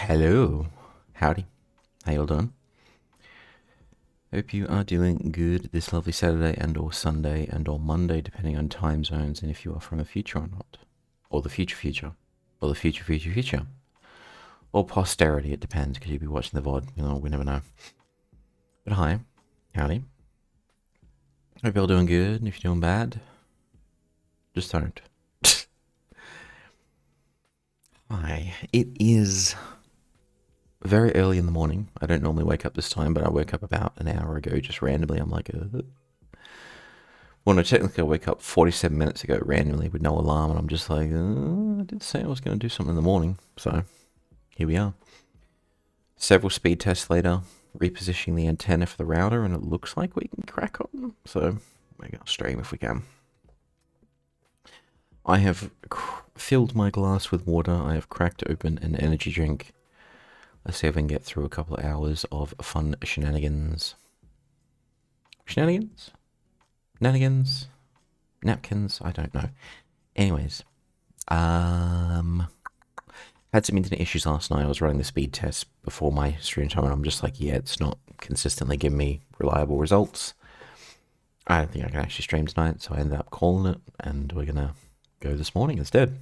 Hello. Howdy. How you all doing? Hope you are doing good this lovely Saturday and or Sunday and or Monday, depending on time zones and if you are from the future or not. Or the future. Or the future. Or posterity, it depends, because you'll be watching the VOD, we never know. But hi. Howdy. Hope you're all doing good, and if you're doing bad, just don't. Hi. It is very early in the morning. I don't normally wake up this time, but I woke up about an hour ago just randomly. I'm like, well, no, technically I woke up 47 minutes ago randomly with no alarm, and I'm just like, I did say I was going to do something in the morning, so here we are. Several speed tests later, repositioning the antenna for the router, and it looks like we can crack on, so maybe I'll stream if we can. I have filled my glass with water. I have cracked open an energy drink. Let's see if I can get through a couple of hours of fun shenanigans. Shenanigans? Nanigans? Napkins? I don't know. Anyways, had some internet issues last night. I was running the speed test before my stream time, and I'm just like, yeah, it's not consistently giving me reliable results. I don't think I can actually stream tonight, so I ended up calling it, and we're gonna go this morning instead.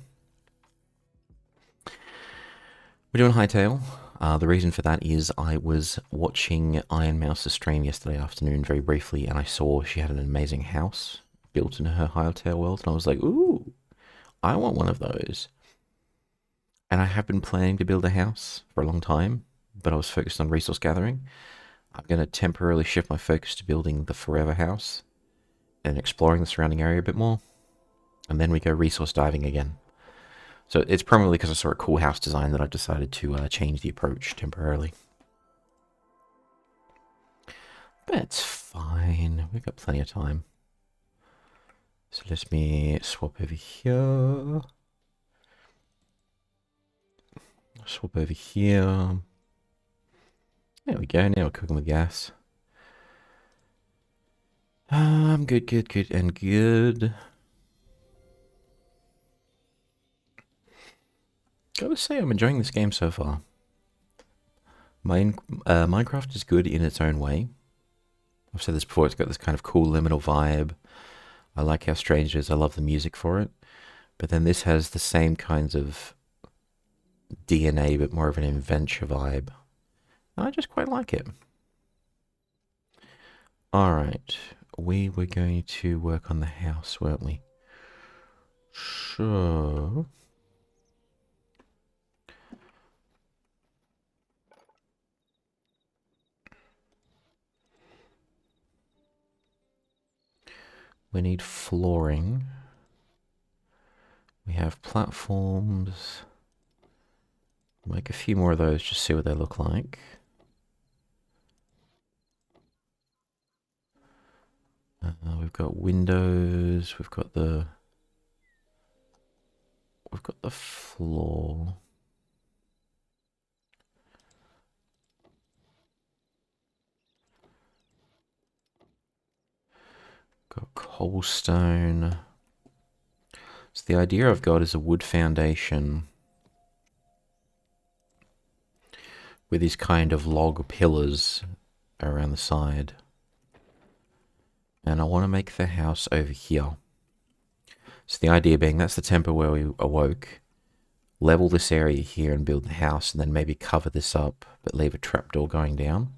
We're doing Hytale. The reason for that is I was watching Iron Mouse's stream yesterday afternoon very briefly, and I saw she had an amazing house built in her Hytale world, and I was like, ooh, I want one of those. And I have been planning to build a house for a long time, but I was focused on resource gathering. I'm going to temporarily shift my focus to building the forever house and exploring the surrounding area a bit more, and then we go resource diving again. So it's primarily because I saw a cool house design that I decided to change the approach temporarily. But it's fine. We've got plenty of time. So let me swap over here. Swap over here. There we go. Now we're cooking with gas. Good, and good. Gotta say, I'm enjoying this game so far. Minecraft is good in its own way. I've said this before, it's got this kind of cool liminal vibe. I like how strange it is, I love the music for it. But then this has the same kinds of DNA, but more of an adventure vibe. I just quite like it. Alright, we were going to work on the house, weren't we? Sure. We need flooring. We have platforms. Make a few more of those, just see what they look like. We've got windows. We've got the floor. Got cobblestone. So the idea I've got is a wood foundation with these kind of log pillars around the side. And I want to make the house over here. So the idea being that's the temple where we awoke. Level this area here and build the house, and then maybe cover this up, but leave a trapdoor going down.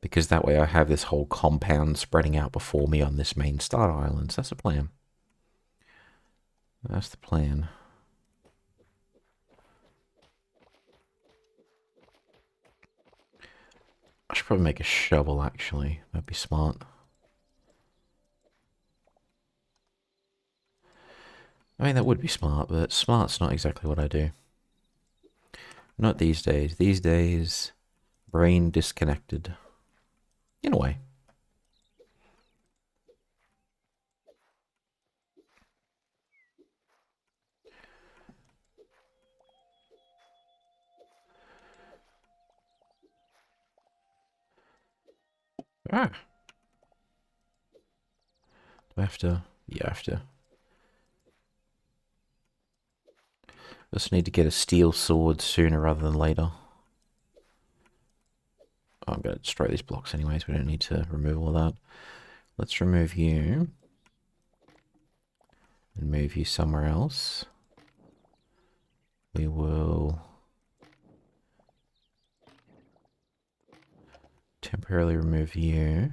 Because that way I have this whole compound spreading out before me on this main starter island. So that's the plan. That's the plan. I should probably make a shovel, actually. That'd be smart. I mean, that would be smart, but smart's not exactly what I do. Not these days. These days, brain disconnected. In a way. Ah. Do I have to? Yeah, I have to. Just need to get a steel sword sooner rather than later. Oh, I'm going to destroy these blocks anyways. We don't need to remove all that. Let's remove you. And move you somewhere else. We will temporarily remove you.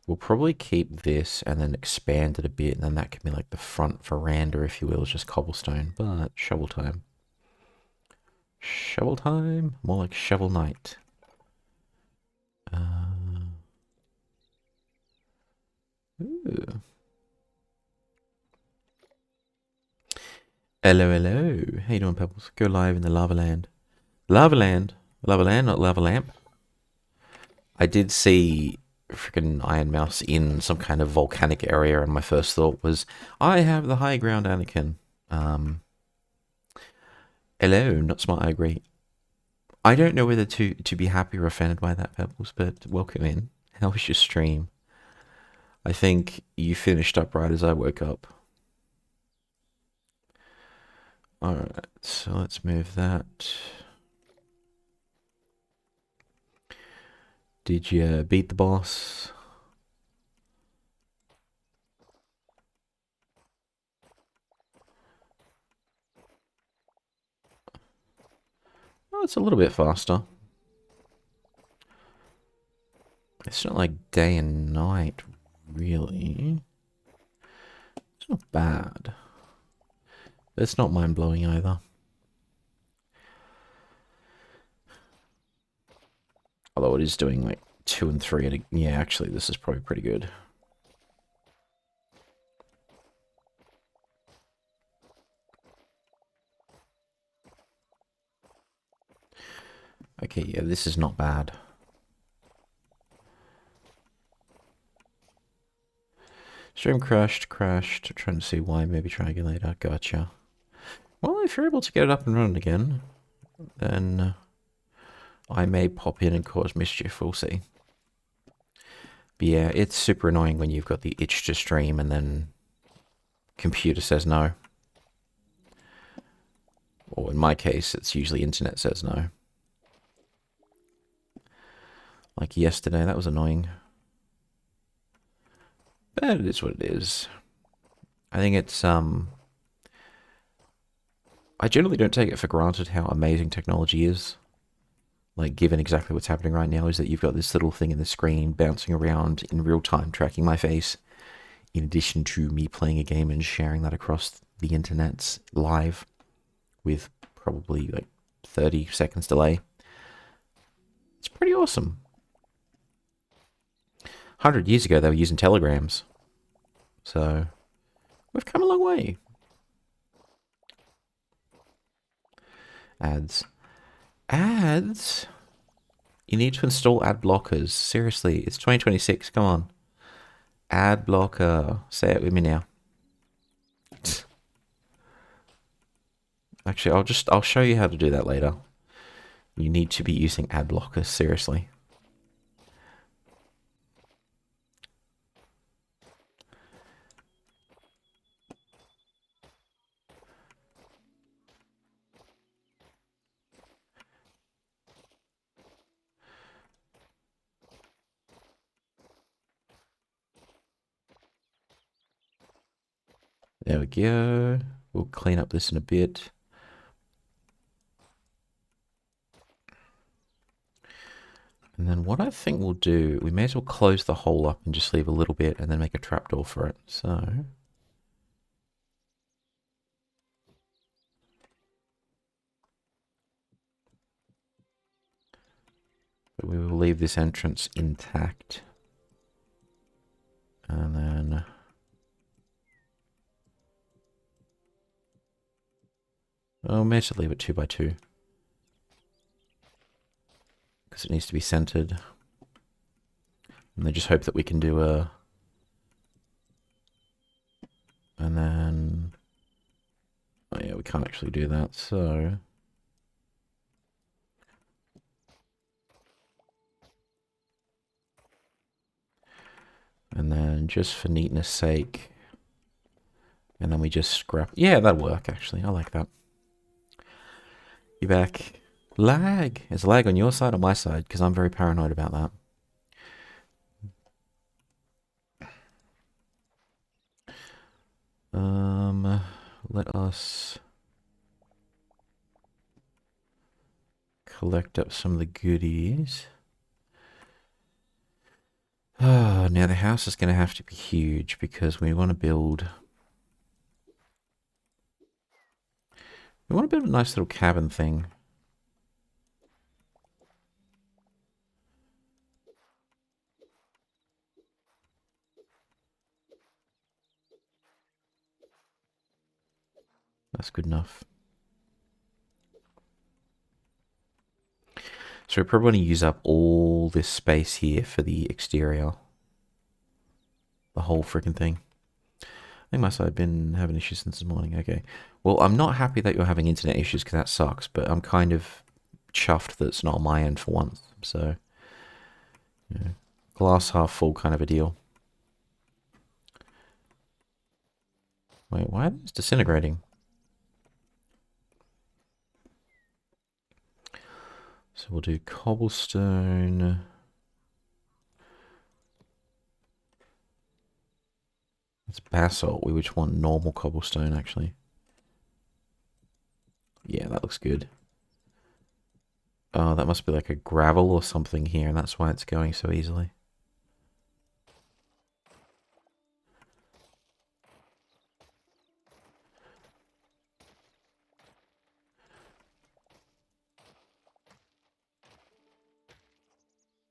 We'll probably keep this and then expand it a bit, and then that can be like the front veranda, if you will, is just cobblestone. But shovel time. Shovel time? More like shovel night. Ooh. Hello, hello. How you doing, Pebbles? Go live in the lava land. Lava land. Lava land, not lava lamp. I did see freaking Iron Mouse in some kind of volcanic area, and my first thought was, I have the high ground, Anakin. Hello, not smart, I agree. I don't know whether to be happy or offended by that, Pebbles, but welcome in. How was your stream? I think you finished up right as I woke up. Alright, so let's move that. Did you beat the boss? Oh, it's a little bit faster. It's not like day and night, really. It's not bad. But it's not mind-blowing either. Although it is doing like 2 and 3 at a... Yeah, actually, this is probably pretty good. Okay, yeah, this is not bad. Stream crashed. Trying to see why, maybe try again later. Gotcha. Well, if you're able to get it up and running again, then I may pop in and cause mischief, we'll see. But yeah, it's super annoying when you've got the itch to stream and then computer says no. Or in my case, it's usually internet says no. Like yesterday, that was annoying. But it is what it is. I think it's, I generally don't take it for granted how amazing technology is. Like, given exactly what's happening right now, is that you've got this little thing in the screen bouncing around in real time, tracking my face, in addition to me playing a game and sharing that across the internet live with probably like 30 seconds delay. It's pretty awesome. 100 years ago, they were using telegrams. So, we've come a long way. Ads. Ads? You need to install ad blockers. Seriously, it's 2026. Come on. Ad blocker. Say it with me now. Actually, I'll show you how to do that later. You need to be using ad blockers, seriously. There we go. We'll clean up this in a bit. And then what I think we'll do, we may as well close the hole up and just leave a little bit and then make a trapdoor for it. So we will leave this entrance intact. And then oh, may as well leave it 2 by 2. Because it needs to be centered. And then just hope that we can do a... And then... Oh yeah, we can't actually do that, so... And then just for neatness sake, And then we just scrap. Yeah, that'll work, actually. I like that. You back? Lag. Is lag on your side or my side? Because I'm very paranoid about that. Let us collect up some of the goodies. Oh, now the house is going to have to be huge because we want to build... We want to build a nice little cabin thing. That's good enough. So we probably want to use up all this space here for the exterior. The whole freaking thing. I think my side been having issues since this morning. Okay. Well, I'm not happy that you're having internet issues because that sucks, but I'm kind of chuffed that it's not on my end for once. So, yeah. Glass half full kind of a deal. Wait, why are these disintegrating? So we'll do cobblestone. It's basalt. We just want normal cobblestone, actually. Yeah, that looks good. Oh, that must be like a gravel or something here, and that's why it's going so easily.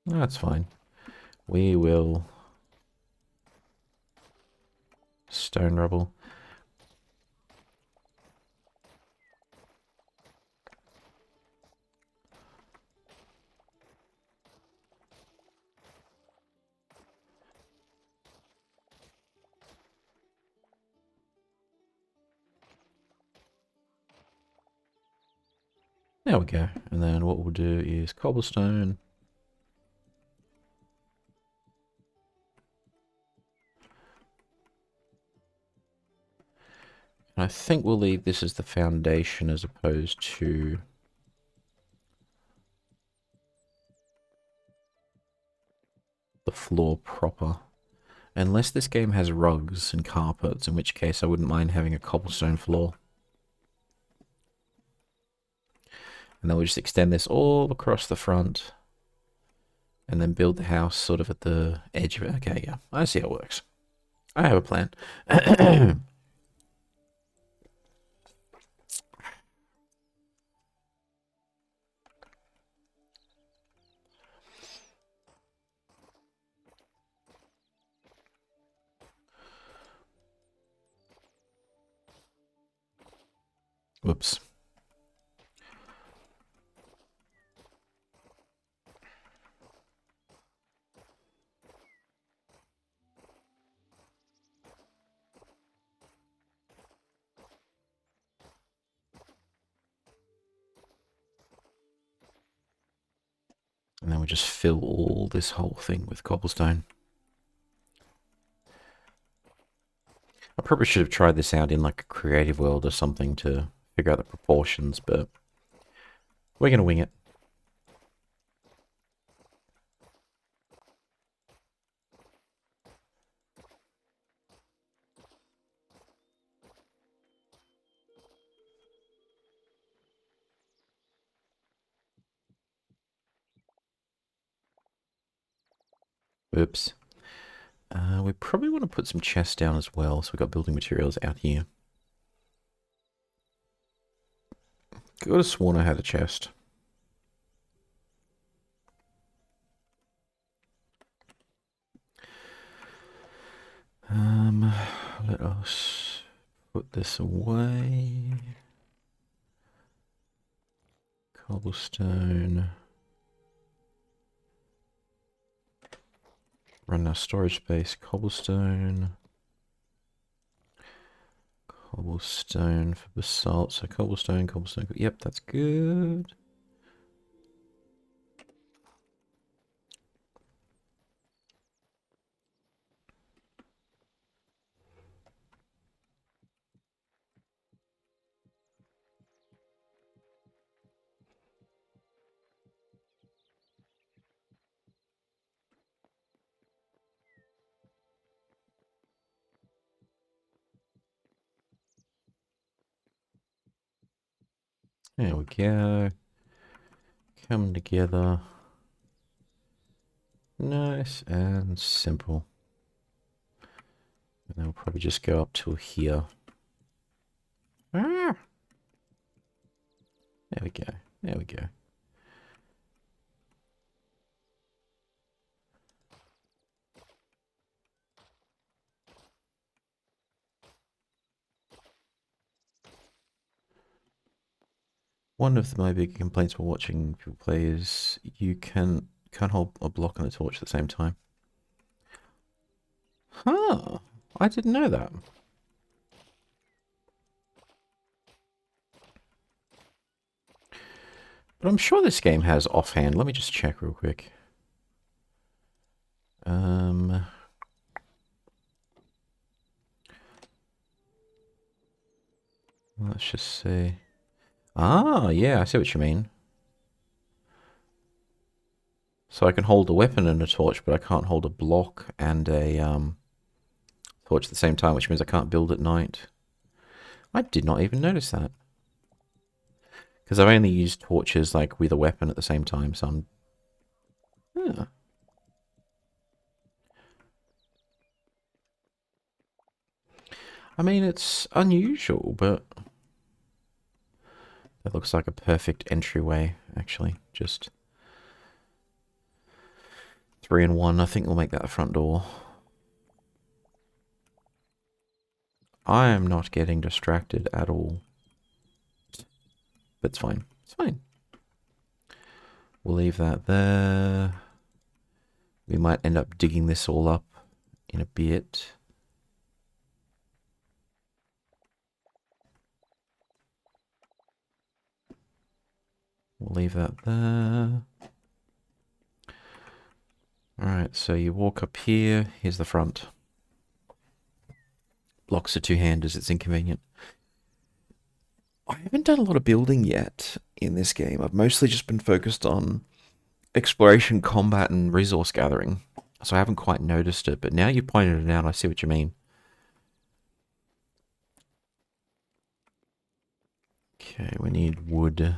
That's fine. We will... Stone rubble. There we go. And then what we'll do is cobblestone. And I think we'll leave this as the foundation as opposed to the floor proper. Unless this game has rugs and carpets, in which case I wouldn't mind having a cobblestone floor. And then we'll just extend this all across the front. And then build the house sort of at the edge of it. Okay, yeah. I see how it works. I have a plan. Whoops. And then we just fill all this whole thing with cobblestone. I probably should have tried this out in like a creative world or something to figure out the proportions, but we're going to wing it. Oops. We probably want to put some chests down as well, so we've got building materials out here. Could have sworn I had a chest. Let us put this away. Cobblestone. Run our storage space. Cobblestone. Cobblestone for basalt. So cobblestone, cobblestone. Yep, that's good. There we go. Come together. Nice and simple. And then we'll probably just go up to here. Ah! There we go. There we go. One of my big complaints while watching people play is you can't hold a block and a torch at the same time. Huh. I didn't know that. But I'm sure this game has offhand. Let me just check real quick. Let's just see. Ah, yeah, I see what you mean. So I can hold a weapon and a torch, but I can't hold a block and a torch at the same time, which means I can't build at night. I did not even notice that. Because I've only used torches like with a weapon at the same time, so I'm... Yeah. I mean, it's unusual, but... That looks like a perfect entryway, actually. Just... 3 and 1, I think we'll make that the front door. I am not getting distracted at all. But it's fine. It's fine. We'll leave that there. We might end up digging this all up in a bit. We'll leave that there. Alright, so you walk up here. Here's the front. Blocks are two-handers. It's inconvenient. I haven't done a lot of building yet in this game. I've mostly just been focused on exploration, combat, and resource gathering. So I haven't quite noticed it, but now you pointed it out, I see what you mean. Okay, we need wood.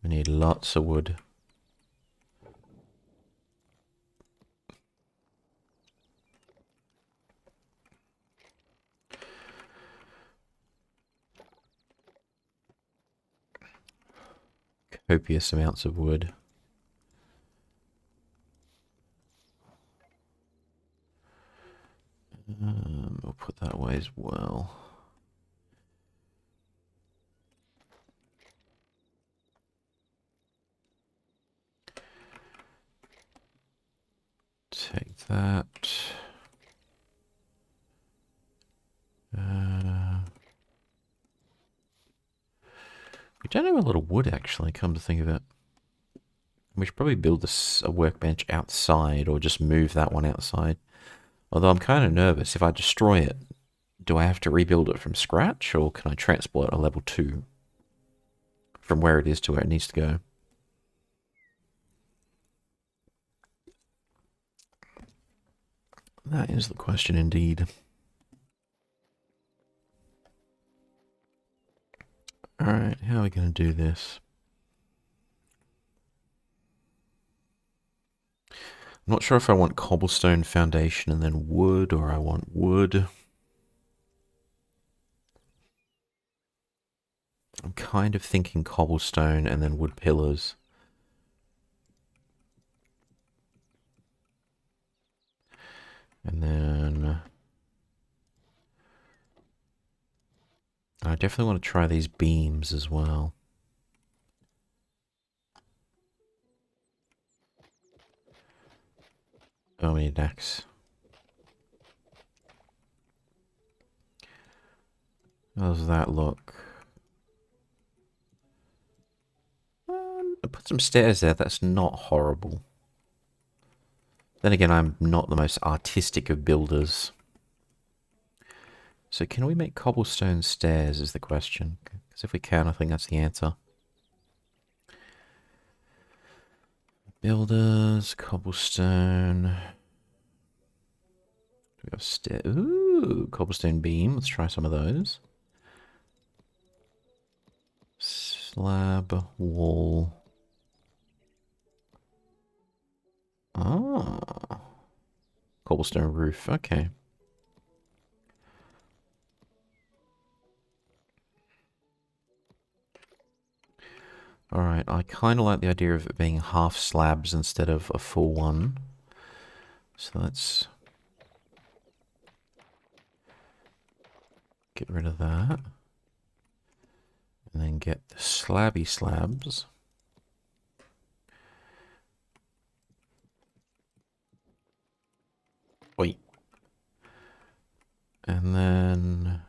We need lots of wood. Copious amounts of wood. We'll put that away as well. Take that. We don't have a lot of wood, actually, come to think of it. We should probably build a workbench outside, or just move that one outside. Although I'm kind of nervous, if I destroy it, do I have to rebuild it from scratch, or can I transport a level 2 from where it is to where it needs to go? That is the question indeed. Alright, how are we going to do this? I'm not sure if I want cobblestone foundation and then wood, or I want wood. I'm kind of thinking cobblestone and then wood pillars. And then... I definitely want to try these beams as well. Oh, we need an axe. How does that look? I put some stairs there, that's not horrible. Then again, I'm not the most artistic of builders. So can we make cobblestone stairs is the question. Because if we can, I think that's the answer. Builders, cobblestone. We have stair. Ooh, cobblestone beam. Let's try some of those. Slab, wall. Ah. Cobblestone roof, okay. Alright, I kind of like the idea of it being half slabs instead of a full one. So let's get rid of that. And then get the slabby slabs. Wait. And then...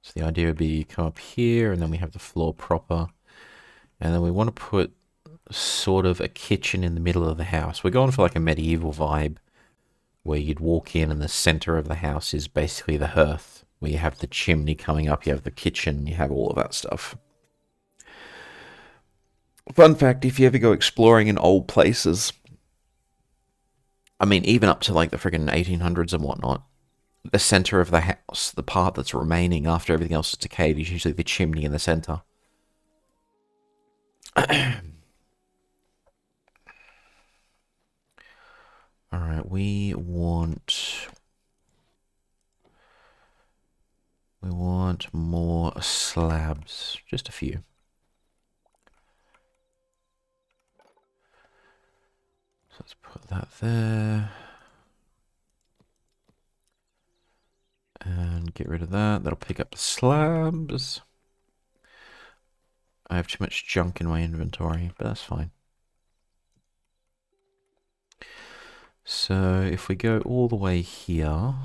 So the idea would be come up here, and then we have the floor proper. And then we want to put sort of a kitchen in the middle of the house. We're going for like a medieval vibe, where you'd walk in and the center of the house is basically the hearth, where you have the chimney coming up, you have the kitchen, you have all of that stuff. Fun fact, if you ever go exploring in old places, I mean, even up to like the friggin' 1800s and whatnot, the center of the house, the part that's remaining after everything else is decayed, is usually the chimney in the center. Alright, we want more slabs. Just a few. So let's put that there. And get rid of that. That'll pick up the slabs. I have too much junk in my inventory, but that's fine. So if we go all the way here,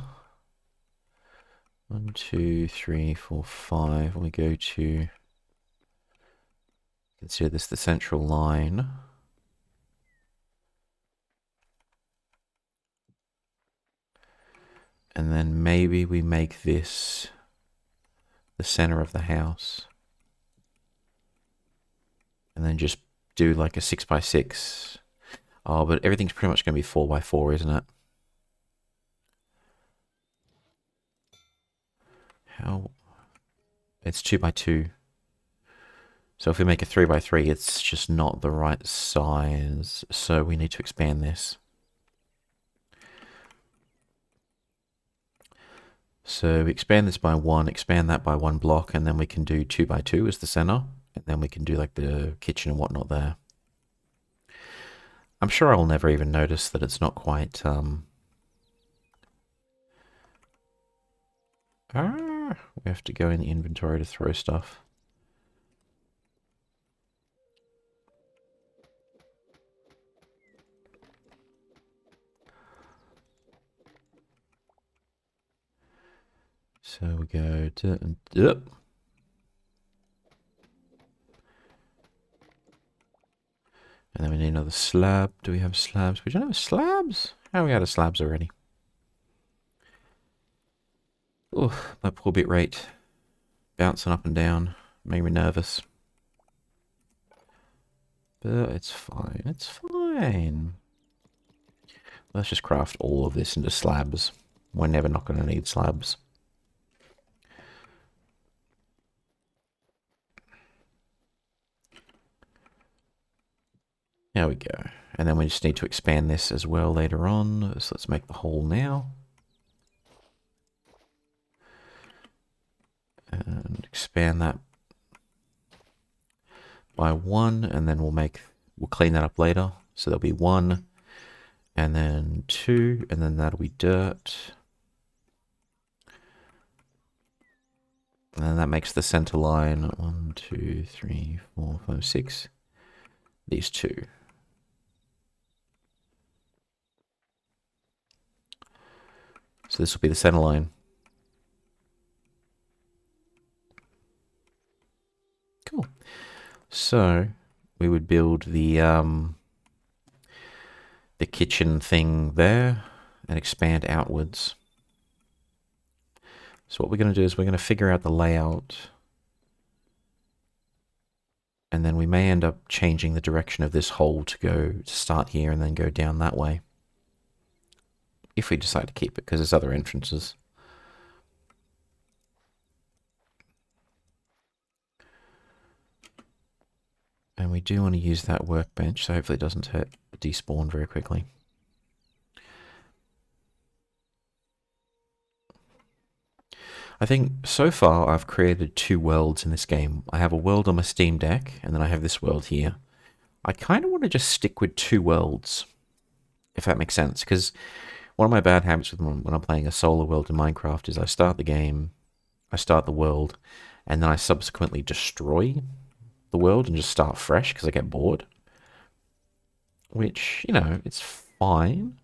1, 2, 3, 4, 5, and we go to, consider this the central line. And then maybe we make this the center of the house. And then just do like a 6x6. Oh, but everything's pretty much going to be 4x4, isn't it? How? It's 2x2. So if we make a 3x3, it's just not the right size. So we need to expand this. So we expand this by 1, expand that by 1 block, and then we can do 2x2 as the center. And then we can do like the kitchen and whatnot there. I'm sure I'll never even notice that it's not quite, we have to go in the inventory to throw stuff. So we go to, and then we need another slab. Do we have slabs? We don't have slabs? How are we out of slabs already? Oh, my poor bit rate. Bouncing up and down. Made me nervous. But it's fine. It's fine. Let's just craft all of this into slabs. We're never not going to need slabs. There we go. And then we just need to expand this as well later on. So let's make the hole now. And expand that by 1, and then we'll clean that up later. So there'll be 1, and then 2, and then that'll be dirt. And then that makes the center line 1, 2, 3, 4, 5, 6. These 2. So this will be the center line. Cool. So we would build the kitchen thing there and expand outwards. So what we're going to do is we're going to figure out the layout, and then we may end up changing the direction of this hole to start here and then go down that way. If we decide to keep it, because there's other entrances. do want to use that workbench, so hopefully it doesn't despawn very quickly. I think so far I've created 2 worlds in this game. I have a world on my Steam Deck, and then I have this world here. I kind of want to just stick with 2 worlds, if that makes sense, because one of my bad habits when I'm playing a solo world in Minecraft is I start the game, I start the world, and then I subsequently destroy the world and just start fresh because I get bored. Which, you know, it's fine.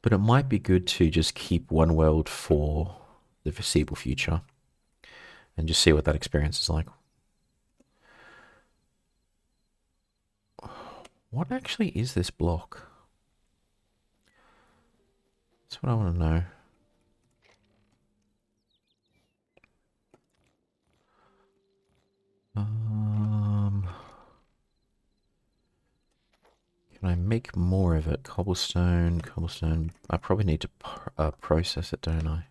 But it might be good to just keep one world for the foreseeable future and just see what that experience is like. What actually is this block? That's what I want to know. Can I make more of it? Cobblestone, cobblestone. I probably need to process it, don't I?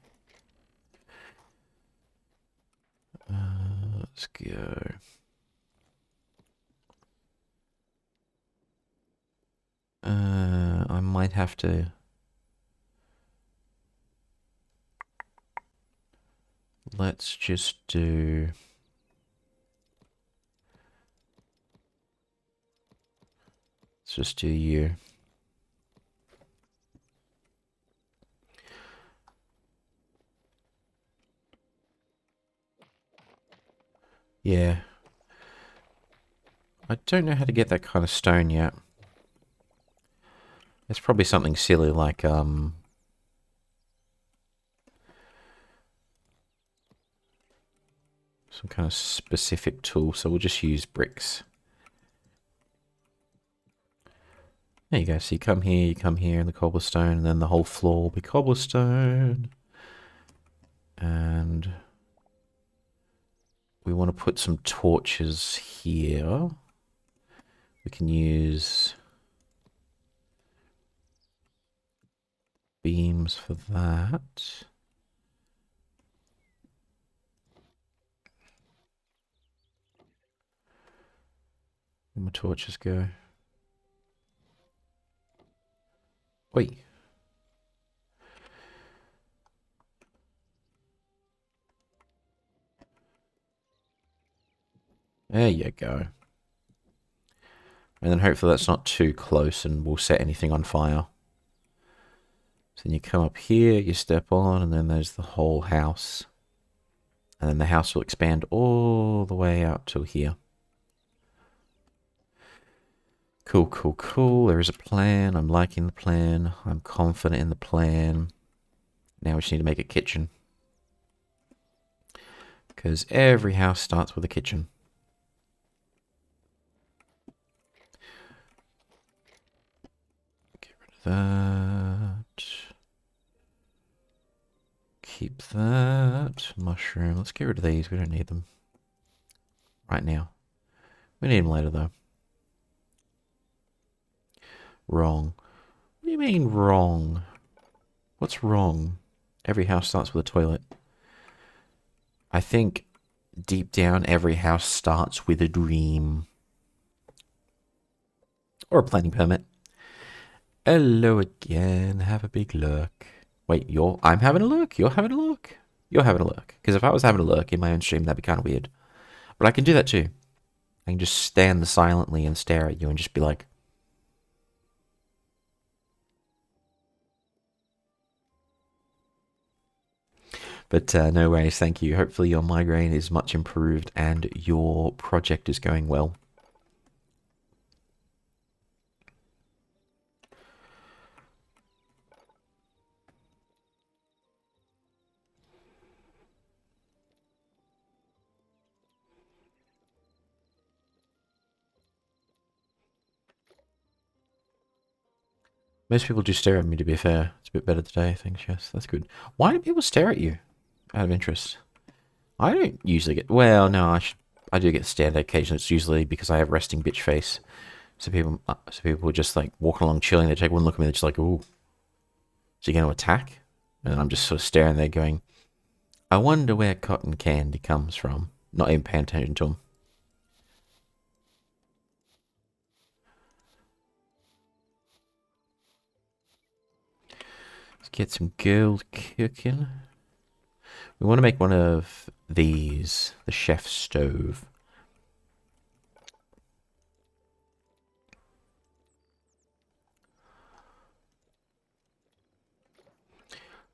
Let's go. I might have to... Let's just do... Let's just do you. Yeah. I don't know how to get that kind of stone yet. It's probably something silly like, some kind of specific tool, so we'll just use bricks. There you go, so you come here in the cobblestone, and then the whole floor will be cobblestone. And we want to put some torches here. We can use beams for that. Where my torches go? Wait. There you go. And then hopefully that's not too close and we'll set anything on fire. So then you come up here, you step on, and then there's the whole house. And then the house will expand all the way out to here. Cool, cool, cool. There is a plan. I'm liking the plan. I'm confident in the plan. Now we just need to make a kitchen. Because every house starts with a kitchen. Get rid of that. Keep that. Mushroom. Let's get rid of these. We don't need them right now. We need them later, though. Wrong. What do you mean wrong? What's wrong? Every house starts with a toilet. I think deep down every house starts with a dream. Or a planning permit. Hello again. Have a big look. Wait, I'm having a look? You're having a look? You're having a look. Because if I was having a look in my own stream, that'd be kind of weird. But I can do that too. I can just stand silently and stare at you and just be like... But no worries, thank you. Hopefully your migraine is much improved and your project is going well. Most people do stare at me, to be fair. It's a bit better today, thanks, yes. That's good. Why do people stare at you? Out of interest. I don't usually get... Well, no, I do get stared at occasionally. It's usually because I have resting bitch face. So people just like walking along chilling. They take one look at me. They're just like, "Ooh, is he going to attack?" And I'm just sort of staring there, going, I wonder where cotton candy comes from. Not even paying attention to them. Let's get some gold cooking. We want to make one of these, the chef's stove.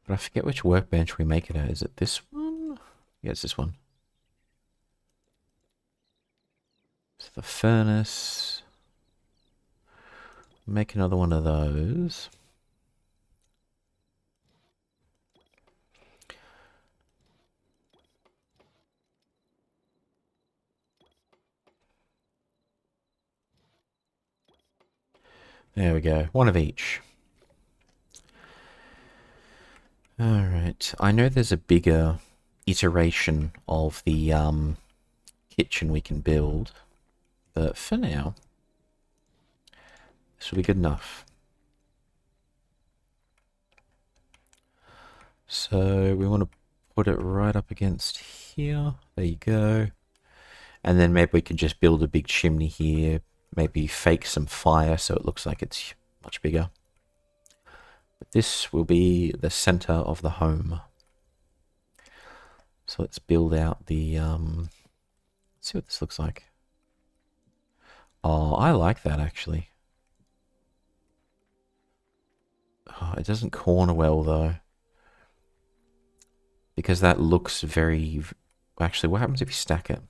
But I forget which workbench we make it at. Is it this one? Yeah, it's this one. So the furnace. Make another one of those. There we go. One of each. Alright. I know there's a bigger iteration of the kitchen we can build. But for now, this will be good enough. So we want to put it right up against here. There you go. And then maybe we can just build a big chimney here. Maybe fake some fire so it looks like it's much bigger. But this will be the center of the home. So let's build out the... let's see what this looks like. Oh, I like that actually. Oh, it doesn't corner well though. Because that looks very... Actually, what happens if you stack it?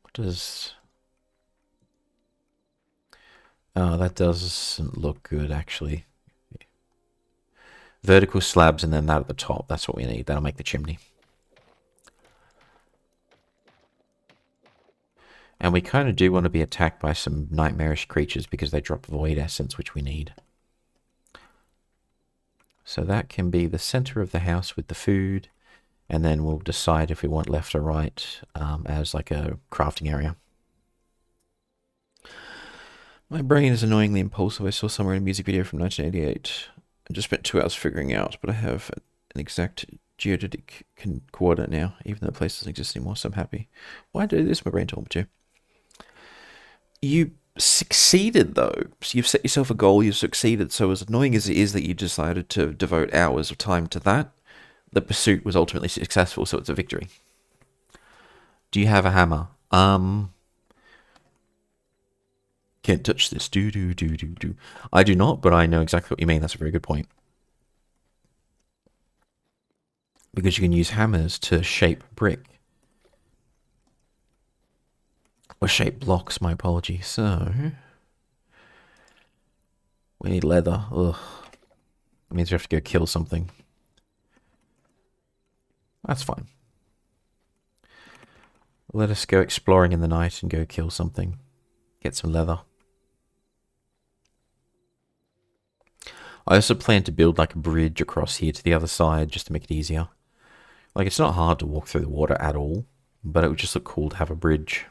What does... Oh, that doesn't look good, actually. Vertical slabs and then that at the top. That's what we need. That'll make the chimney. And we kind of do want to be attacked by some nightmarish creatures because they drop void essence, which we need. So that can be the center of the house with the food. And then we'll decide if we want left or right as like a crafting area. My brain is annoyingly impulsive. I saw somewhere in a music video from 1988. I just spent 2 hours figuring out, but I have an exact geodetic coordinate now, even though the place doesn't exist anymore, so I'm happy. Why do this? My brain told me to. You succeeded, though. So you've set yourself a goal, you've succeeded. So as annoying as it is that you decided to devote hours of time to that, the pursuit was ultimately successful, so it's a victory. Do you have a hammer? Can't touch this. Do. I do not, but I know exactly what you mean. That's a very good point. Because you can use hammers to shape brick. Or shape blocks, my apologies. So... we need leather. Ugh. That means we have to go kill something. That's fine. Let us go exploring in the night and go kill something. Get some leather. I also plan to build like a bridge across here to the other side just to make it easier. Like, it's not hard to walk through the water at all, but it would just look cool to have a bridge.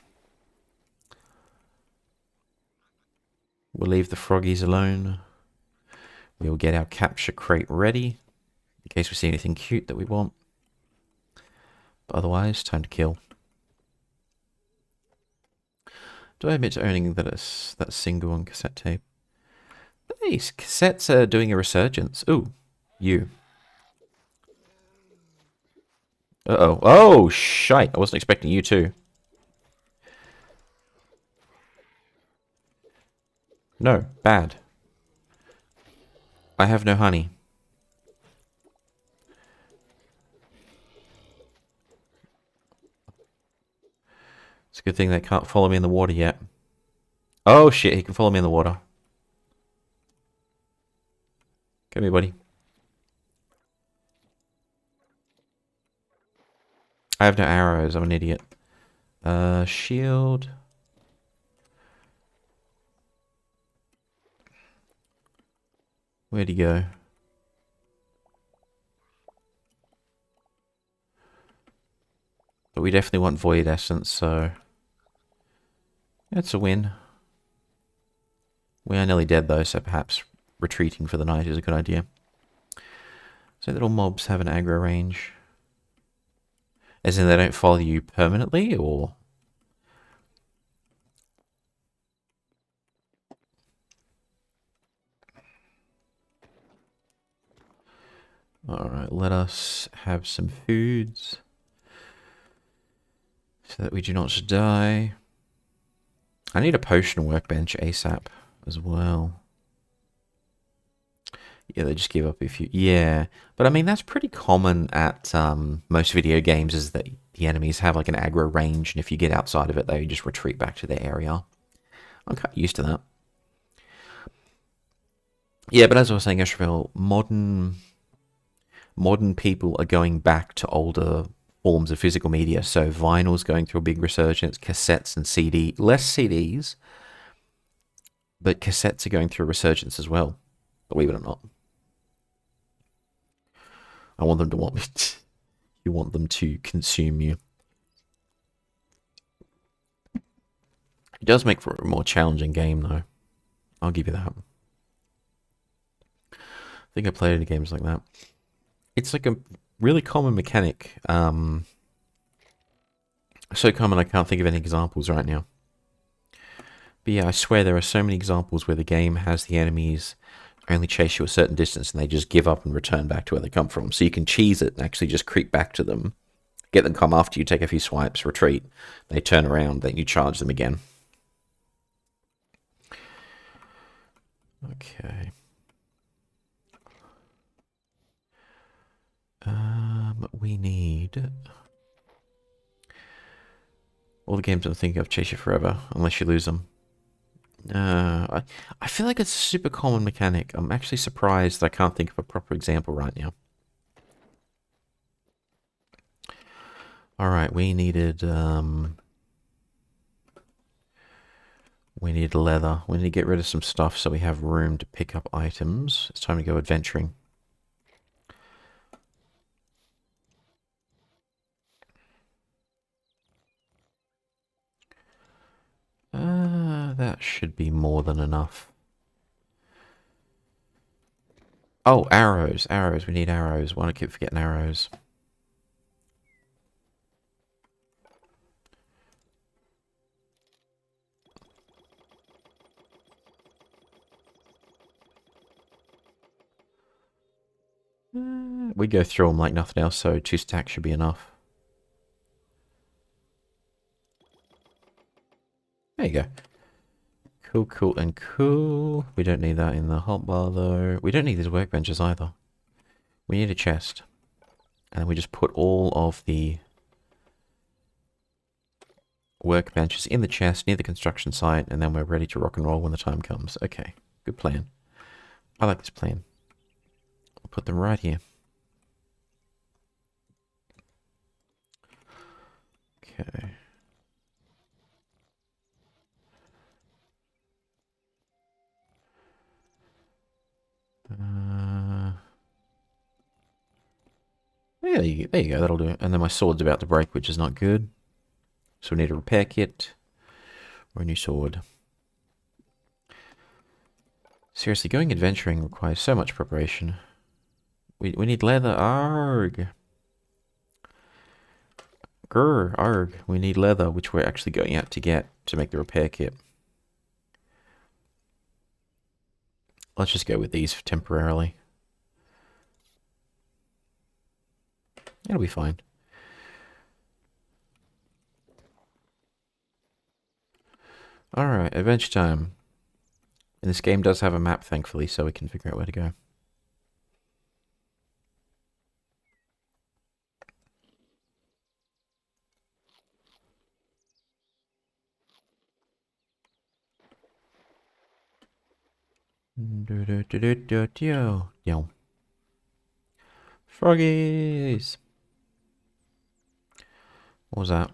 We'll leave the froggies alone. We'll get our capture crate ready in case we see anything cute that we want. But otherwise, time to kill. Do I admit to owning that single on cassette tape? Nice, cassettes are doing a resurgence. Ooh, you. Uh-oh. Oh, shite. I wasn't expecting you too. No, bad. I have no honey. It's a good thing they can't follow me in the water yet. Oh shit, he can follow me in the water. Come here, buddy. I have no arrows, I'm an idiot. Shield. Where'd he go? But we definitely want void essence, so... it's a win. We are nearly dead though, so perhaps retreating for the night is a good idea. So little mobs have an aggro range. As in they don't follow you permanently, or... Alright, let us have some foods. So that we do not die. I need a potion workbench ASAP as well. Yeah, they just give up if you... Yeah, but I mean, that's pretty common at most video games, is that the enemies have like an aggro range, and if you get outside of it, they just retreat back to their area. I'm kind of used to that. Yeah, but as I was saying, Esravel, modern people are going back to older forms of physical media. So vinyl's going through a big resurgence, cassettes and less CDs, but cassettes are going through a resurgence as well, believe it or not. I want them to want me to, you want them to consume you. It does make for a more challenging game, though. I'll give you that. I think I played any games like that. It's like a really common mechanic. So common I can't think of any examples right now. But yeah, I swear there are so many examples where the game has the enemies only chase you a certain distance and they just give up and return back to where they come from. So you can cheese it and actually just creep back to them, get them come after you, take a few swipes, retreat. They turn around, then you charge them again. Okay. We need... All the games I'm thinking of chase you forever, unless you lose them. I feel like it's a super common mechanic. I'm actually surprised I can't think of a proper example right now. Alright, we needed leather. We need to get rid of some stuff so we have room to pick up items. It's time to go adventuring. That should be more than enough. Oh, arrows. Arrows. We need arrows. Why do I keep forgetting arrows? We go through them like nothing else, so 2 stacks should be enough. There you go. Cool, cool, and cool. We don't need that in the hotbar, though. We don't need these workbenches either. We need a chest. And we just put all of the workbenches in the chest near the construction site, and then we're ready to rock and roll when the time comes. Okay, good plan. I like this plan. I'll put them right here. Okay. Yeah, there you go, that'll do it. And then my sword's about to break, which is not good. So we need a repair kit or a new sword. Seriously, going adventuring requires so much preparation. We need leather. Arg. Grr, arg. We need leather, which we're actually going out to get to make the repair kit. Let's just go with these temporarily. It'll be fine. Alright, adventure time. And this game does have a map, thankfully, so we can figure out where to go. Yo. Froggies! What was that?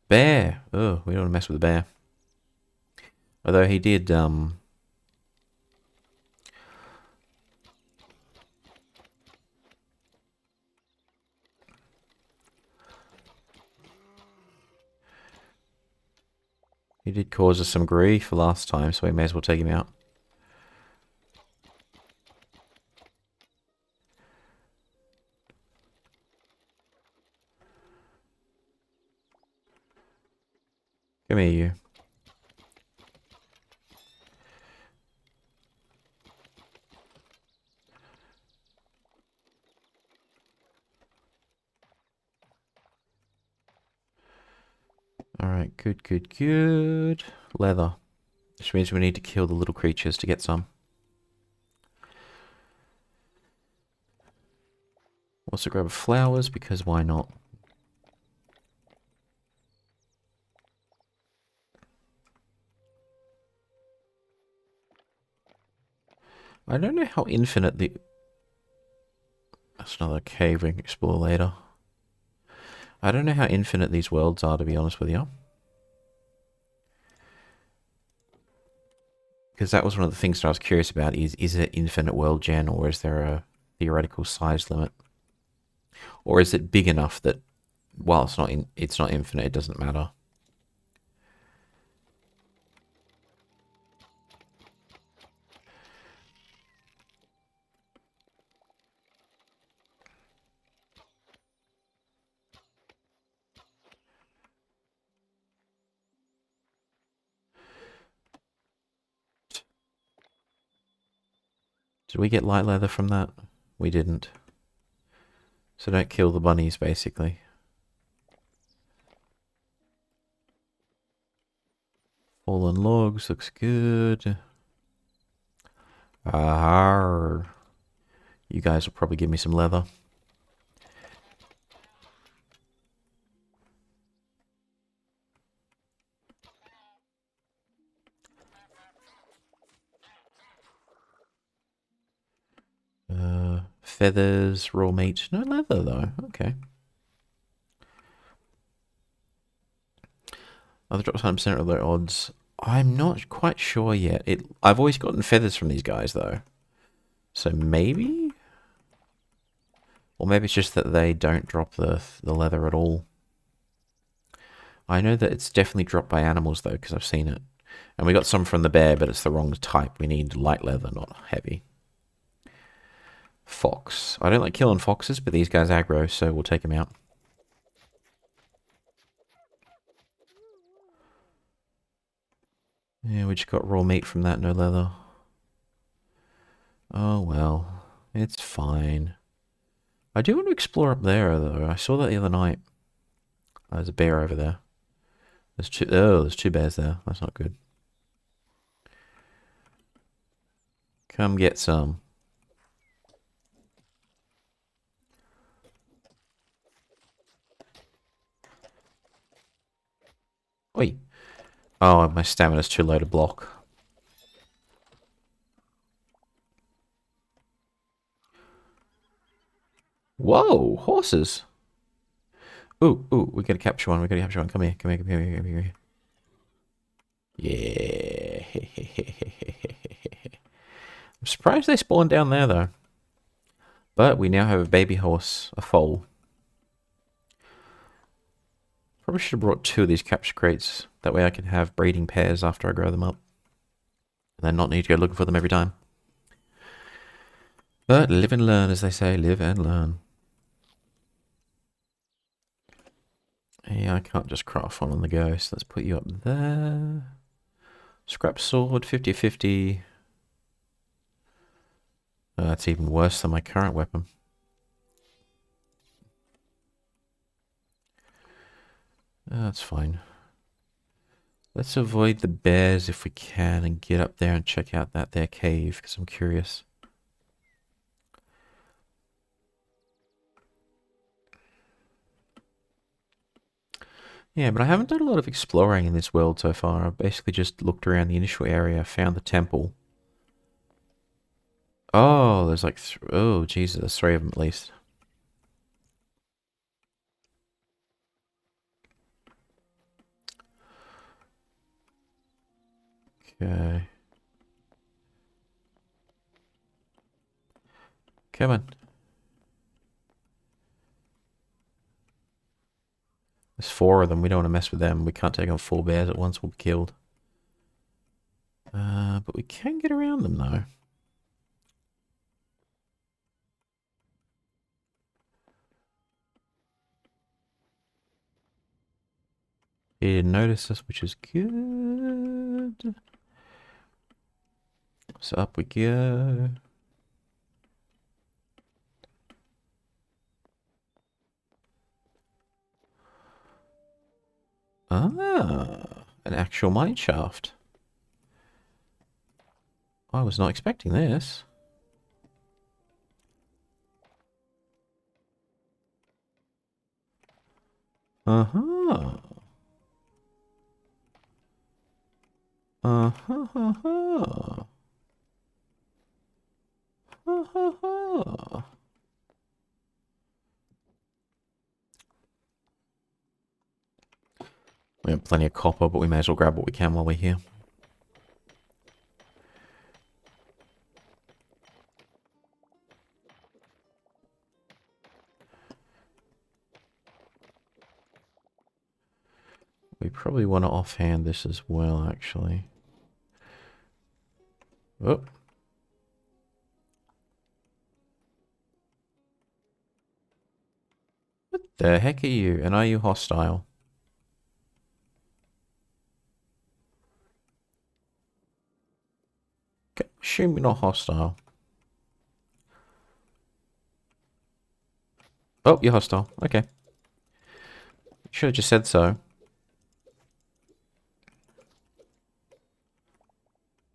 Bear! Oh, we don't want to mess with the bear. Although he did, he did cause us some grief last time, so we may as well take him out. Come here, you. Alright, good, good, good. Leather. Which means we need to kill the little creatures to get some. Also grab flowers, because why not? I don't know how infinite the... That's another cave we can explore later. I don't know how infinite these worlds are, to be honest with you. Because that was one of the things that I was curious about, is it infinite world gen, or is there a theoretical size limit? Or is it big enough that, while it's not infinite, it doesn't matter? Did we get light leather from that? We didn't. So don't kill the bunnies, basically. Fallen logs, looks good. Arr. You guys will probably give me some leather. Feathers, raw meat. No leather, though. Okay. Other drops 100% of their odds. I'm not quite sure yet. I've always gotten feathers from these guys, though. So maybe? Or maybe it's just that they don't drop the leather at all. I know that it's definitely dropped by animals, though, because I've seen it. And we got some from the bear, but it's the wrong type. We need light leather, not heavy. Fox. I don't like killing foxes, but these guys aggro, so we'll take them out. Yeah, we just got raw meat from that, no leather. Oh well, it's fine. I do want to explore up there, though. I saw that the other night. Oh, there's a bear over there. There's two bears there. That's not good. Come get some. Oi. Oh, my stamina's too low to block. Whoa, horses. Ooh, we gotta capture one. Come here, come here, come here, come here. Yeah. I'm surprised they spawned down there, though. But we now have a baby horse, a foal. Probably should have brought two of these capture crates. That way I can have breeding pairs after I grow them up. And then not need to go looking for them every time. But live and learn, as they say. Live and learn. Yeah, I can't just craft one on the go, so let's put you up there. Scrap sword, 50-50. That's even worse than my current weapon. That's fine. Let's avoid the bears if we can and get up there and check out their cave, because I'm curious. Yeah, but I haven't done a lot of exploring in this world so far. I've basically just looked around the initial area, found the temple. Oh, there's like... oh, Jesus, there's three of them at least. Okay. Come on. There's four of them. We don't want to mess with them. We can't take on four bears at once. We'll be killed. But we can get around them, though. He didn't notice us, which is good. So up we go. Ah, an actual mine shaft. I was not expecting this. Uh-huh. Uh-huh. Uh-huh. Uh-huh. We have plenty of copper, but we may as well grab what we can while we're here. We probably want to offhand this as well, actually. Oh. What the heck are you? And are you hostile? Okay, assume you're not hostile. Oh, you're hostile. Okay. Should have just said so.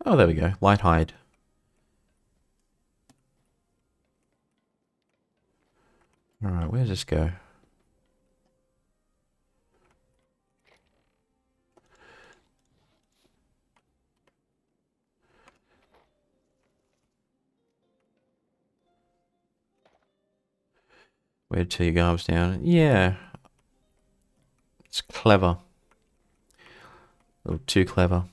Oh, there we go. Light hide. Alright, where does this go? Where till your arms down? Yeah. It's clever. A little too clever.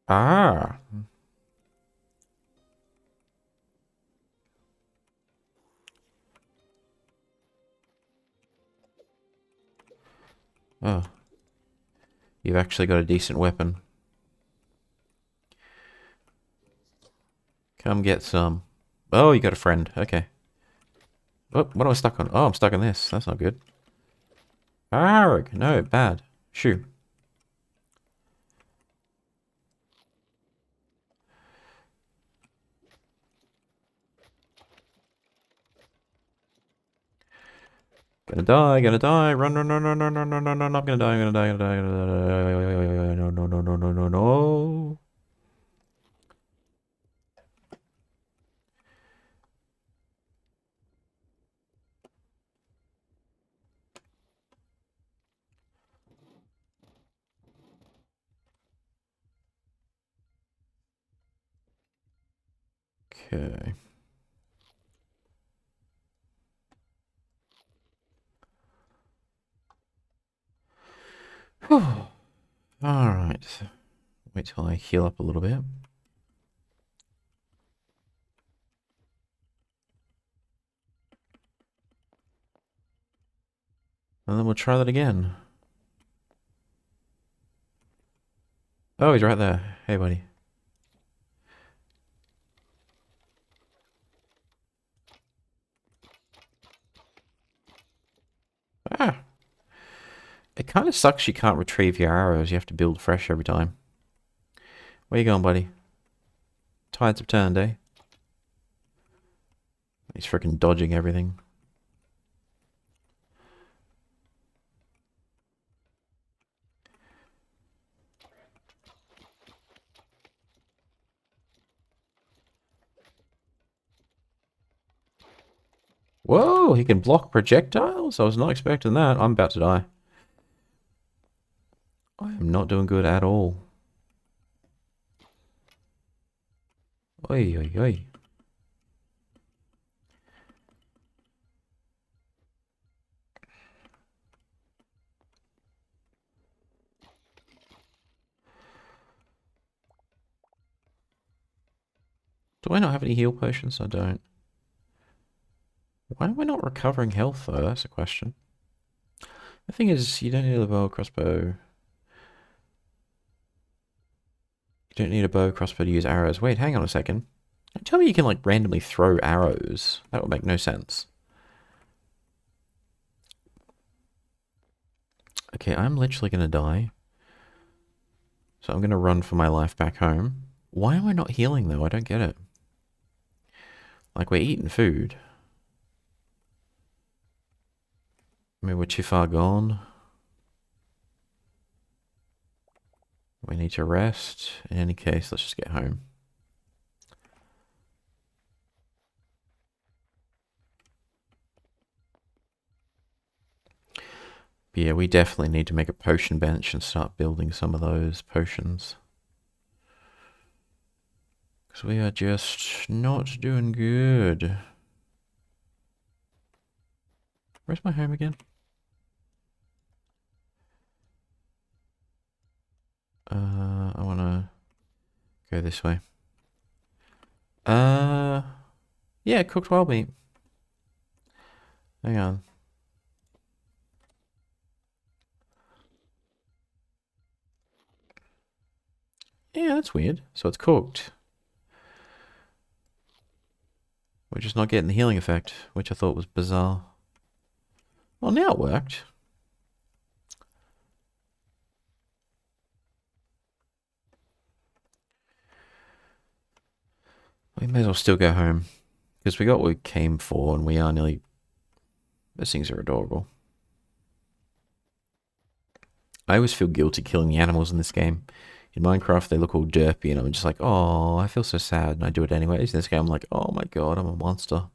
Ah. Oh. You've actually got a decent weapon. Come get some. Oh, you got a friend. Okay. Oh, what am I stuck on? Oh, I'm stuck on this. That's not good. Arg. No, bad. Shoo. Gonna die, gonna die. Run, run, run, run, run, run, run, run, run. I'm gonna die, I'm gonna die, I'm gonna die, I'm gonna die. No, no, no, no, no, no, no. Okay. Alright. Wait till I heal up a little bit. And then we'll try that again. Oh, he's right there. Hey, buddy. Ah. It kind of sucks you can't retrieve your arrows. You have to build fresh every time. Where you going, buddy? Tides have turned, eh? He's freaking dodging everything. Whoa, he can block projectiles? I was not expecting that. I'm about to die. I am not doing good at all. Oi, oi, oi. Do I not have any heal potions? I don't. Why am I not recovering health, though? That's a question. The thing is, you don't need a bow or crossbow. You don't need a bow or crossbow to use arrows. Wait, hang on a second. Don't tell me you can, like, randomly throw arrows. That would make no sense. Okay, I'm literally gonna die. So I'm gonna run for my life back home. Why am I not healing though? I don't get it. Like, we're eating food. I mean, we're too far gone. We need to rest. In any case, let's just get home. But yeah, we definitely need to make a potion bench and start building some of those potions. Because we are just not doing good. Where's my home again? I want to go this way. Yeah, cooked wild meat. Hang on. Yeah, that's weird. So it's cooked. We're just not getting the healing effect, which I thought was bizarre. Well, now it worked. We may as well still go home. Because we got what we came for, and we are nearly... Those things are adorable. I always feel guilty killing the animals in this game. In Minecraft, they look all derpy, and I'm just like, oh, I feel so sad, and I do it anyways. In this game, I'm like, oh my god, I'm a monster.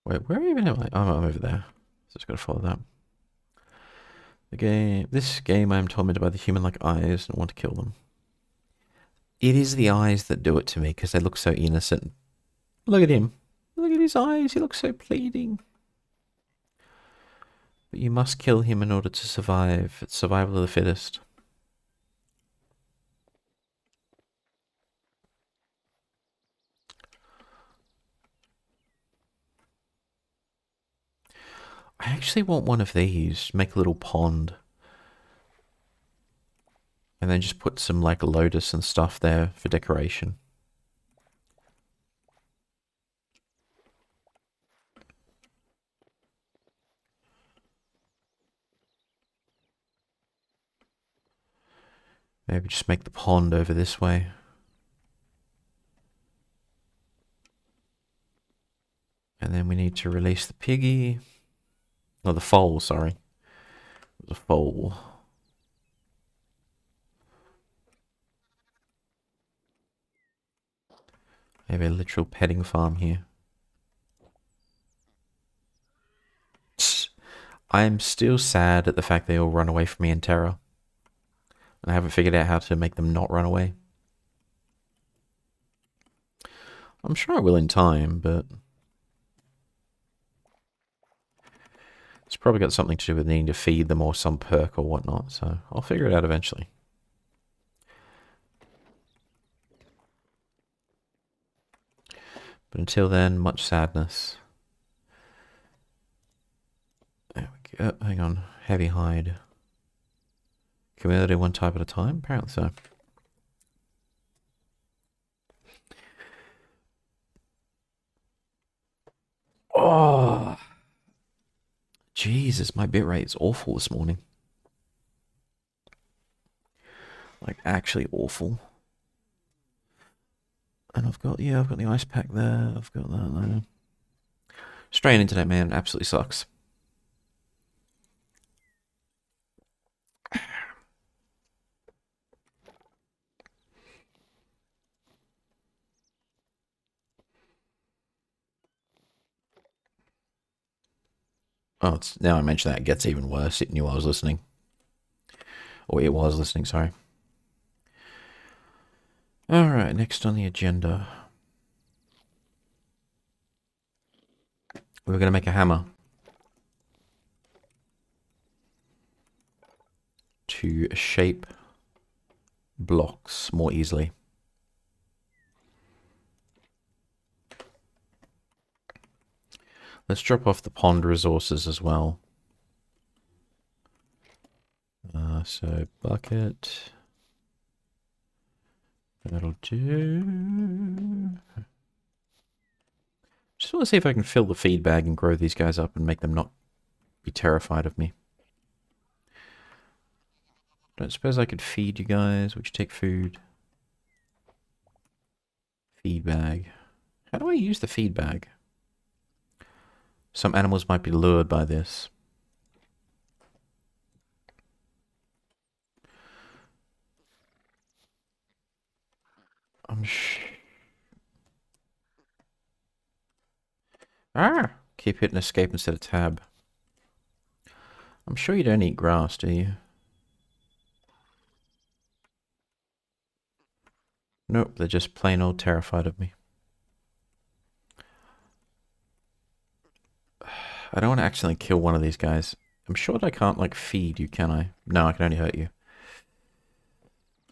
Wait, where even am I? Oh, I'm over there. So just gotta follow that. This game, I'm tormented by the human-like eyes and want to kill them. It is the eyes that do it to me, because they look so innocent. Look at him. Look at his eyes. He looks so pleading. But you must kill him in order to survive. It's survival of the fittest. I actually want one of these. Make a little pond. And then just put some, like, lotus and stuff there for decoration. Maybe just make the pond over this way. And then we need to release the piggy. Oh, the foal, sorry. The foal. Maybe a literal petting farm here. I'm still sad at the fact they all run away from me in terror. And I haven't figured out how to make them not run away. I'm sure I will in time, but... It's probably got something to do with needing to feed them or some perk or whatnot, so I'll figure it out eventually. But until then, much sadness. There we go. Hang on. Heavy hide. Can we only do one type at a time? Apparently so. Oh! Jesus, my bitrate is awful this morning. Like, actually awful. And I've got the ice pack there. I've got that there. Strain internet, man. Absolutely sucks. Oh, it's, now I mention that, it gets even worse. It knew I was listening. Or it was listening, sorry. Alright, next on the agenda. We're going to make a hammer. To shape blocks more easily. Let's drop off the pond resources as well. So bucket. That'll do. Just want to see if I can fill the feed bag and grow these guys up and make them not be terrified of me. Don't suppose I could feed you guys. Would you take food? Feed bag. How do I use the feed bag? Some animals might be lured by this. Keep hitting escape instead of tab. I'm sure you don't eat grass, do you? Nope, they're just plain old terrified of me. I don't want to accidentally kill one of these guys. I'm sure that I can't, like, feed you, can I? No, I can only hurt you.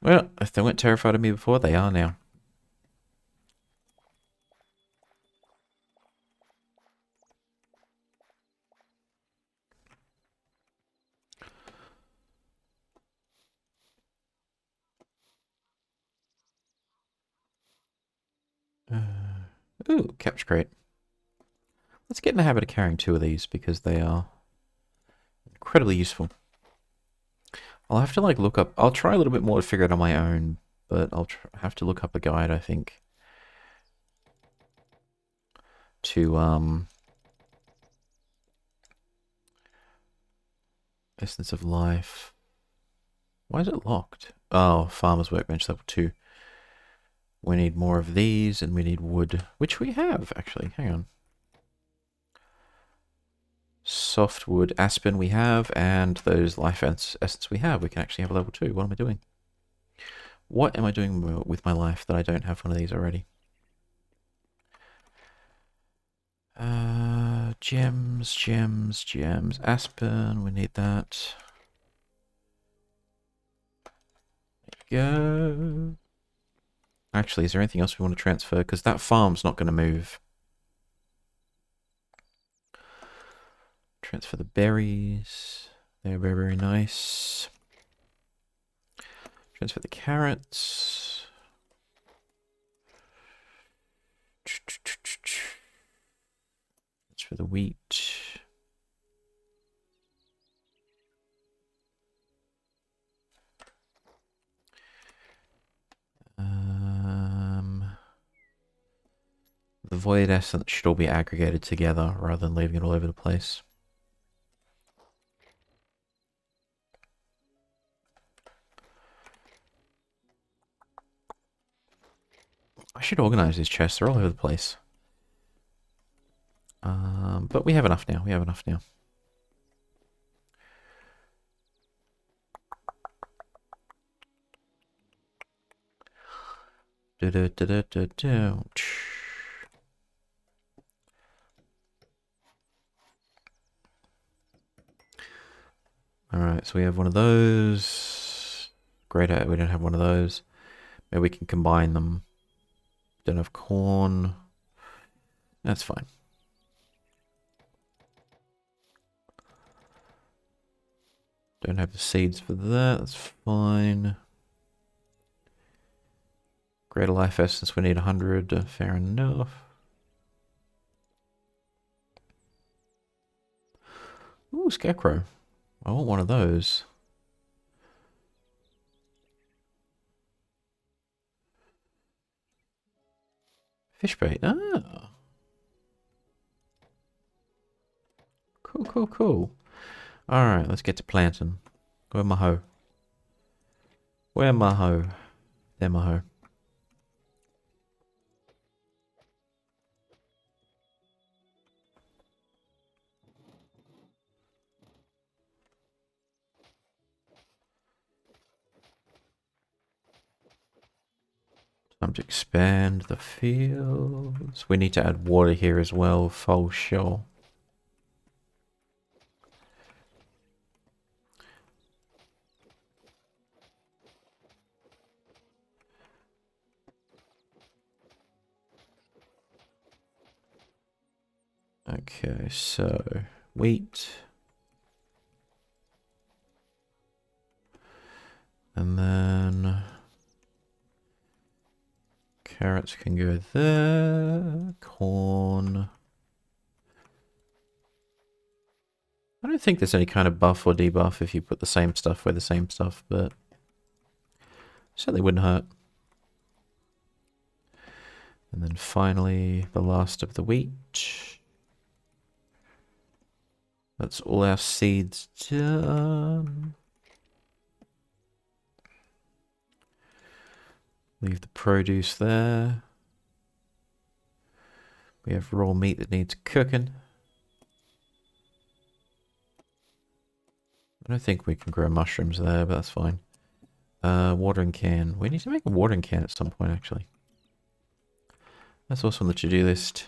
Well, if they weren't terrified of me before, they are now. Ooh, capture crate. Let's get in the habit of carrying 2 of these because they are incredibly useful. I'll have to like look up. I'll try a little bit more to figure it on my own, but I'll have to look up a guide, I think, to Essence of Life. Why is it locked? Oh, Farmer's Workbench level 2. We need more of these, and we need wood, which we have, actually. Hang on. Softwood, aspen we have, and those life essence we have. We can actually have a level 2. What am I doing? What am I doing with my life that I don't have one of these already? Gems, gems, gems. Aspen, we need that. There you go. Actually, is there anything else we want to transfer? Because that farm's not going to move. Transfer the berries. They're very, very nice. Transfer the carrots. Transfer the wheat. The void essence should all be aggregated together rather than leaving it all over the place. I should organize these chests. They're all over the place. But we have enough now. We have enough now. Alright, so we have one of those. Great, we don't have one of those. Maybe we can combine them. Don't have corn. That's fine. Don't have the seeds for that. That's fine. Greater life essence, we need 100. Fair enough. Ooh, scarecrow. I want one of those. Fish bait. Ah. Cool, cool, cool. Alright, let's get to planting. Where my hoe? Where my hoe? There my hoe. Time to expand the fields. We need to add water here as well, for sure. Okay, so wheat. And then carrots can go there. Corn. I don't think there's any kind of buff or debuff if you put the same stuff where the same stuff, but certainly wouldn't hurt. And then finally, the last of the wheat. That's all our seeds done. Leave the produce there. We have raw meat that needs cooking. I don't think we can grow mushrooms there, but that's fine. Watering can. We need to make a watering can at some point, actually. That's also on the to-do list.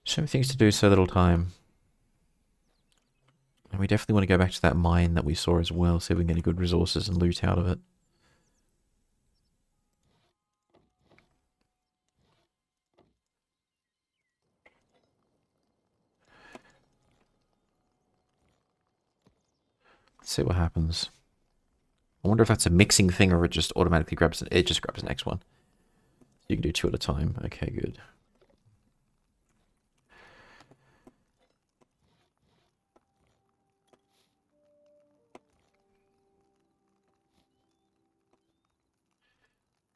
So many things to do, so little time. And we definitely want to go back to that mine that we saw as well, see if we can get any good resources and loot out of it. Let's see what happens. I wonder if that's a mixing thing or it just automatically grabs it. It just grabs the next one. You can do 2 at a time. Okay, good.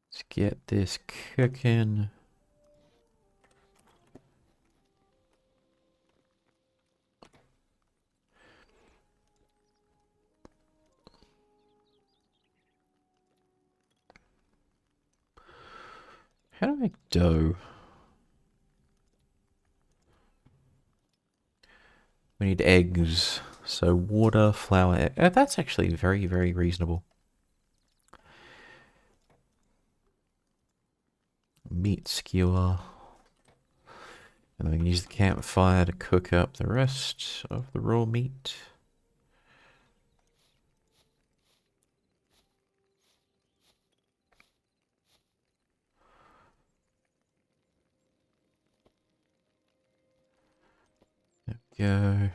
Let's get this cooking. How do I make dough? We need eggs. So water, flour, that's actually very, very reasonable. Meat skewer. And then we can use the campfire to cook up the rest of the raw meat. There we go.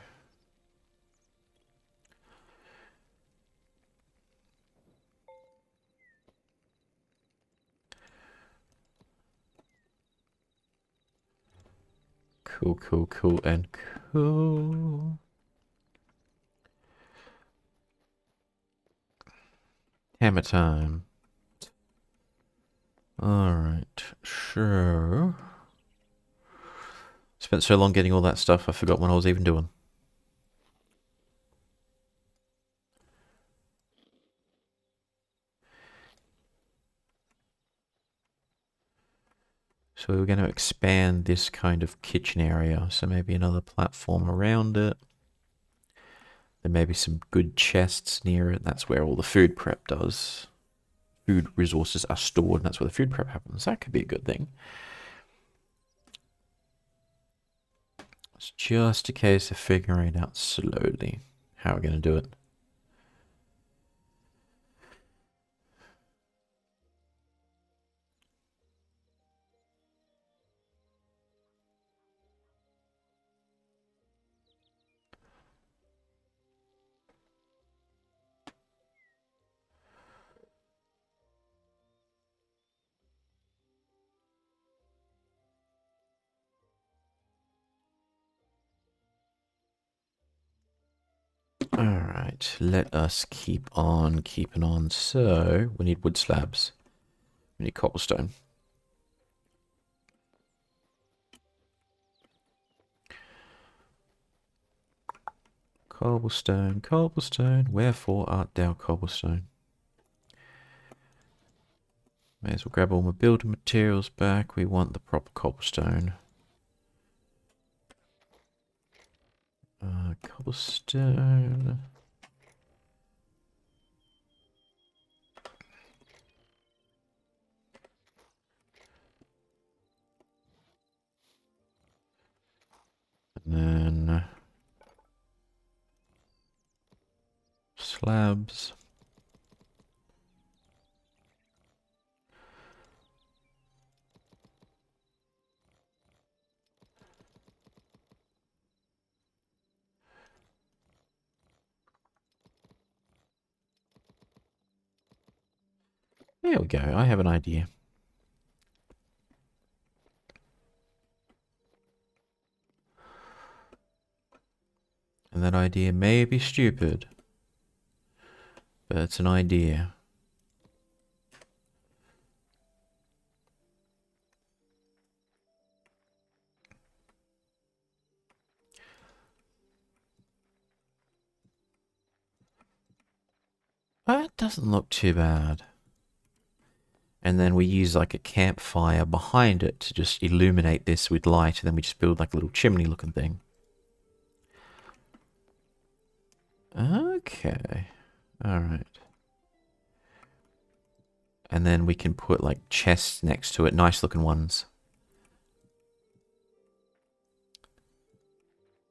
Cool, cool, cool, and cool. Hammer time. Alright, sure. Spent so long getting all that stuff, I forgot what I was even doing. So we were going to expand this kind of kitchen area, so maybe another platform around it. There may be some good chests near it. That's where all the food prep does. Food resources are stored, and that's where the food prep happens. That could be a good thing. It's just a case of figuring out slowly how we're going to do it. Alright, let us keep on keeping on. So, we need wood slabs. We need cobblestone. Cobblestone, cobblestone, wherefore art thou cobblestone? May as well grab all my building materials back. We want the proper cobblestone. Cobblestone. And then slabs. There we go. I have an idea. And that idea may be stupid, but it's an idea. That doesn't look too bad. And then we use like a campfire behind it to just illuminate this with light, and then we just build like a little chimney looking thing. Okay. Alright. And then we can put like chests next to it, nice looking ones.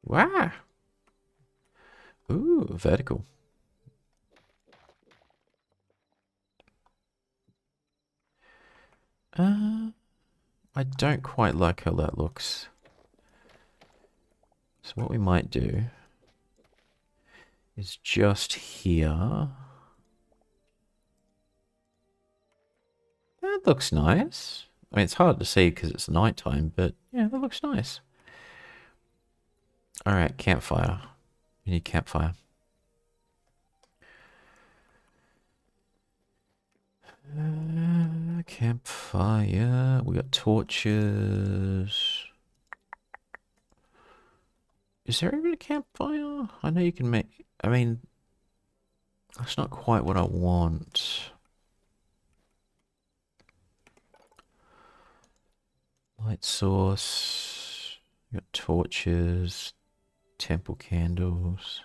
Wow. Ooh, vertical. I don't quite like how that looks. So what we might do is just here. That looks nice. I mean, it's hard to see because it's nighttime, but yeah, that looks nice. Alright, campfire. We need campfire. Campfire. We got torches. Is there even a campfire? I know you can make... I mean, that's not quite what I want. Light source. We got torches. Temple candles.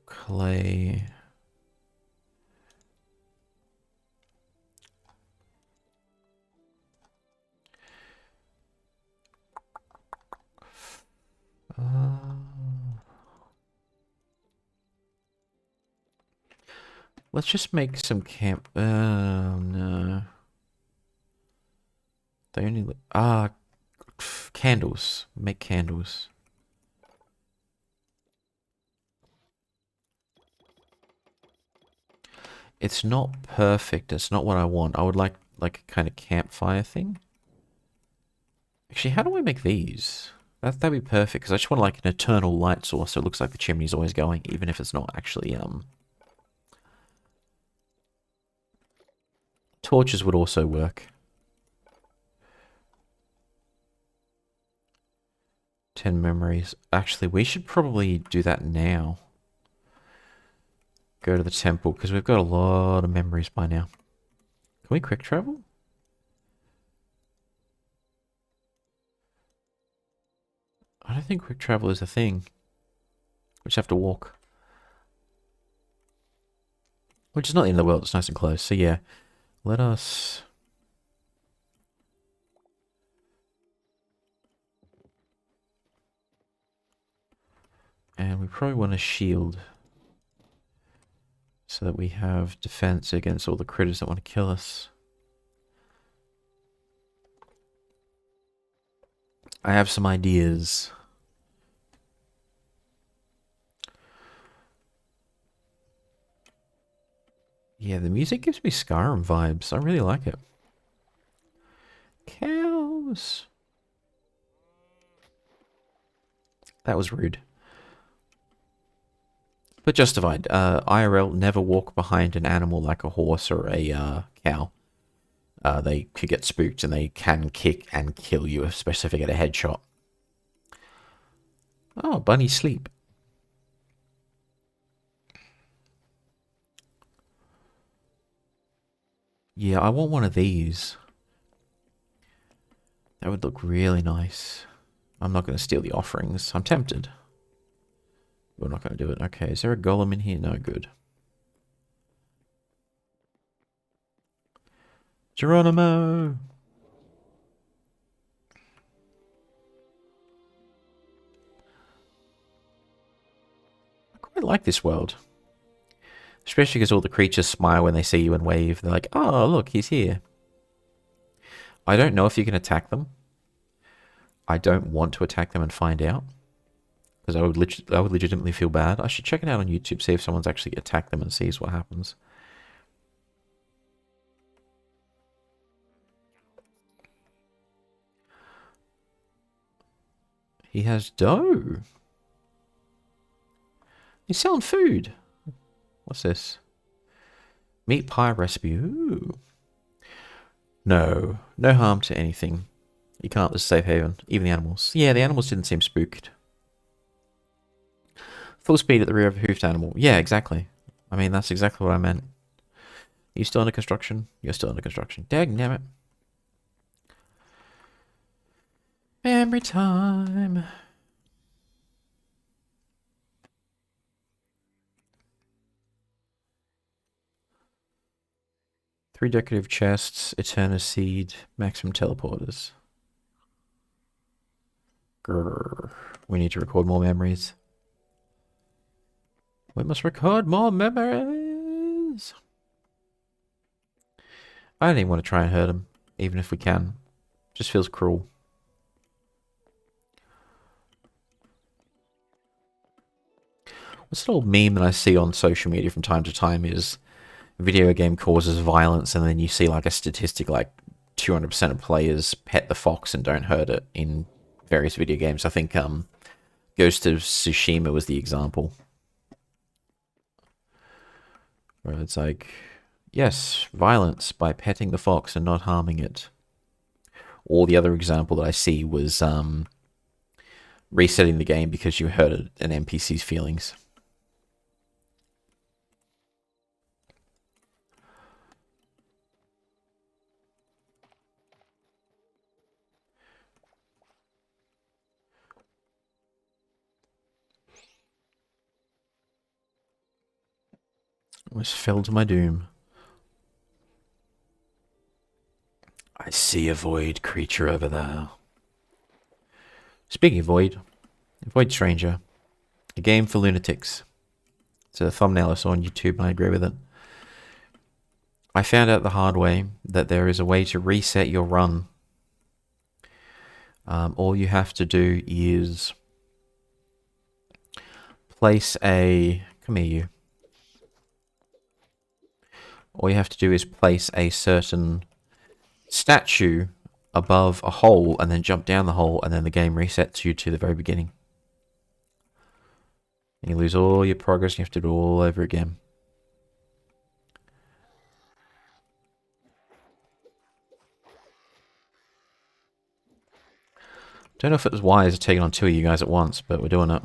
Clay. Let's just make some camp. No. They only. Candles. Make candles. It's not perfect. It's not what I want. I would like a kind of campfire thing. Actually, how do I make these? That'd be perfect, because I just want like an eternal light source so it looks like the chimney's always going, even if it's not actually, Torches would also work. 10 memories. Actually, we should probably do that now. Go to the temple, because we've got a lot of memories by now. Can we quick travel? I don't think quick travel is a thing. We just have to walk. Which is not the end of the world, it's nice and close. So yeah, let us... And we probably want a shield. So that we have defense against all the critters that want to kill us. I have some ideas. Yeah, the music gives me Skyrim vibes. I really like it. Cows. That was rude. But justified. IRL, never walk behind an animal like a horse or a cow. They could get spooked and they can kick and kill you, especially if they get a headshot. Oh, bunny sleep. Yeah, I want one of these. That would look really nice. I'm not going to steal the offerings. I'm tempted. We're not going to do it. Okay, is there a golem in here? No, good. Geronimo! I quite like this world. Especially because all the creatures smile when they see you and wave. They're like, oh, look, he's here. I don't know if you can attack them. I don't want to attack them and find out. Because I would legitimately feel bad. I should check it out on YouTube, see if someone's actually attacked them and sees what happens. He has dough. He's selling food. What's this? Meat pie recipe. Ooh. No. No harm to anything. You can't. It's a safe haven. Even the animals. Yeah, the animals didn't seem spooked. Full speed at the rear of a hoofed animal. Yeah, exactly. I mean, that's exactly what I meant. Are you still under construction? You're still under construction. Dang damn it. Memory time. Three decorative chests, Eterna Seed, maximum teleporters. Grrr. We need to record more memories. We must record more memories. I don't even want to try and hurt him, even if we can. Just feels cruel. What's an old meme that I see on social media from time to time is video game causes violence, and then you see like a statistic like 200% of players pet the fox and don't hurt it in various video games. I think Ghost of Tsushima was the example. Where it's like, yes, violence by petting the fox and not harming it. Or the other example that I see was resetting the game because you hurt an NPC's feelings. Almost fell to my doom. I see a void creature over there. Speaking of void, Void Stranger, a game for lunatics. It's a thumbnail I saw on YouTube and I agree with it. I found out the hard way that there is a way to reset your run. All you have to do is place a... Come here, you. All you have to do is place a certain statue above a hole and then jump down the hole, and then the game resets you to the very beginning. And you lose all your progress and you have to do it all over again. Don't know if it was wise taking on two of you guys at once, but we're doing it.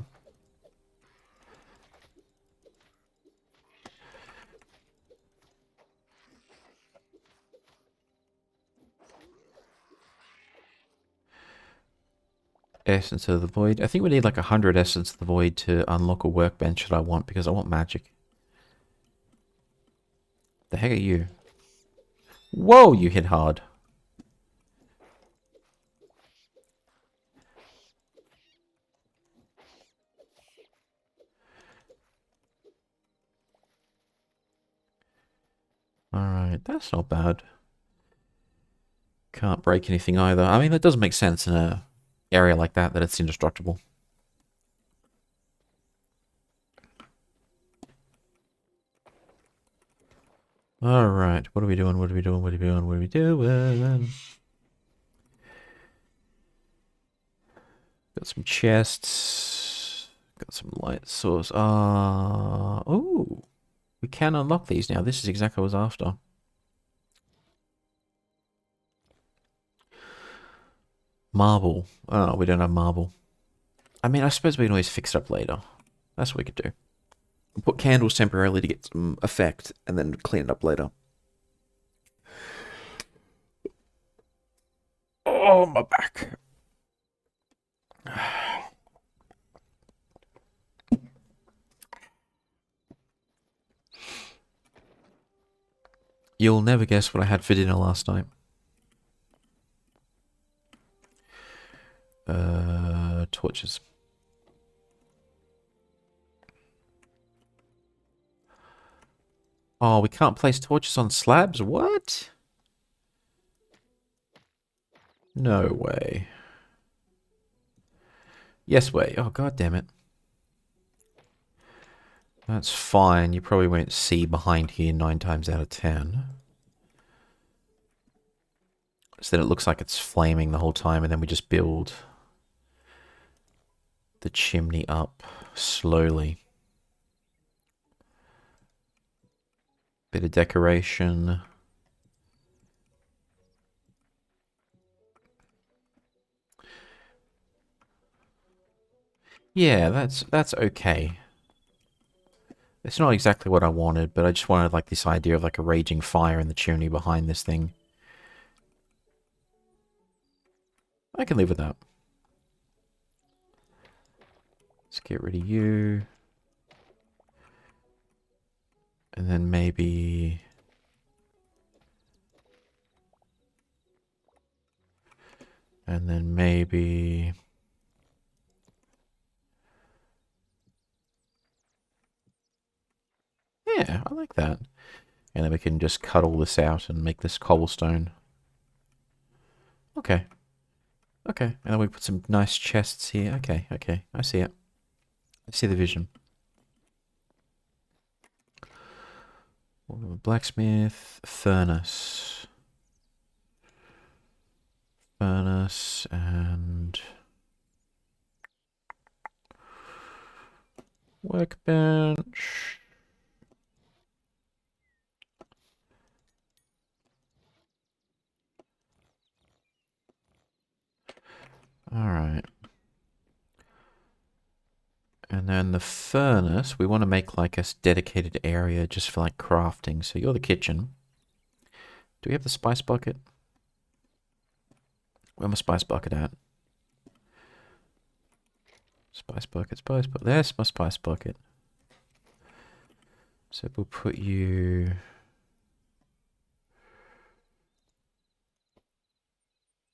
Essence of the Void. I think we need like 100 Essence of the Void to unlock a workbench that I want, because I want magic. The heck are you? Whoa, you hit hard. Alright, that's not bad. Can't break anything either. I mean, that doesn't make sense in a area like that it's indestructible. Alright, what are we doing? What are we doing? What are we doing? What are we doing? Got some chests. Got some light source. Oh, we can unlock these now. This is exactly what I was after. Marble. Oh, we don't have marble. I mean, I suppose we can always fix it up later. That's what we could do. We'll put candles temporarily to get some effect, and then clean it up later. Oh, my back. You'll never guess what I had for dinner last night. Torches. Oh, we can't place torches on slabs? What? No way. Yes way. Oh, god damn it. That's fine. You probably won't see behind here 9 times out of 10. So then it looks like it's flaming the whole time, and then we just build the chimney up slowly. Bit of decoration. Yeah, that's okay. It's not exactly what I wanted, but I just wanted like this idea of like a raging fire in the chimney behind this thing. I can live with that. Let's get rid of you. And then maybe... And then maybe... Yeah, I like that. And then we can just cut all this out and make this cobblestone. Okay. Okay. And then we put some nice chests here. Okay, okay. I see it. I see the vision. Blacksmith, furnace. Furnace and... workbench. Alright. And then the furnace, we want to make like a dedicated area just for like crafting. So you're the kitchen. Do we have the spice bucket? Where's my spice bucket at? Spice bucket, spice bucket. There's my spice bucket. So we'll put you...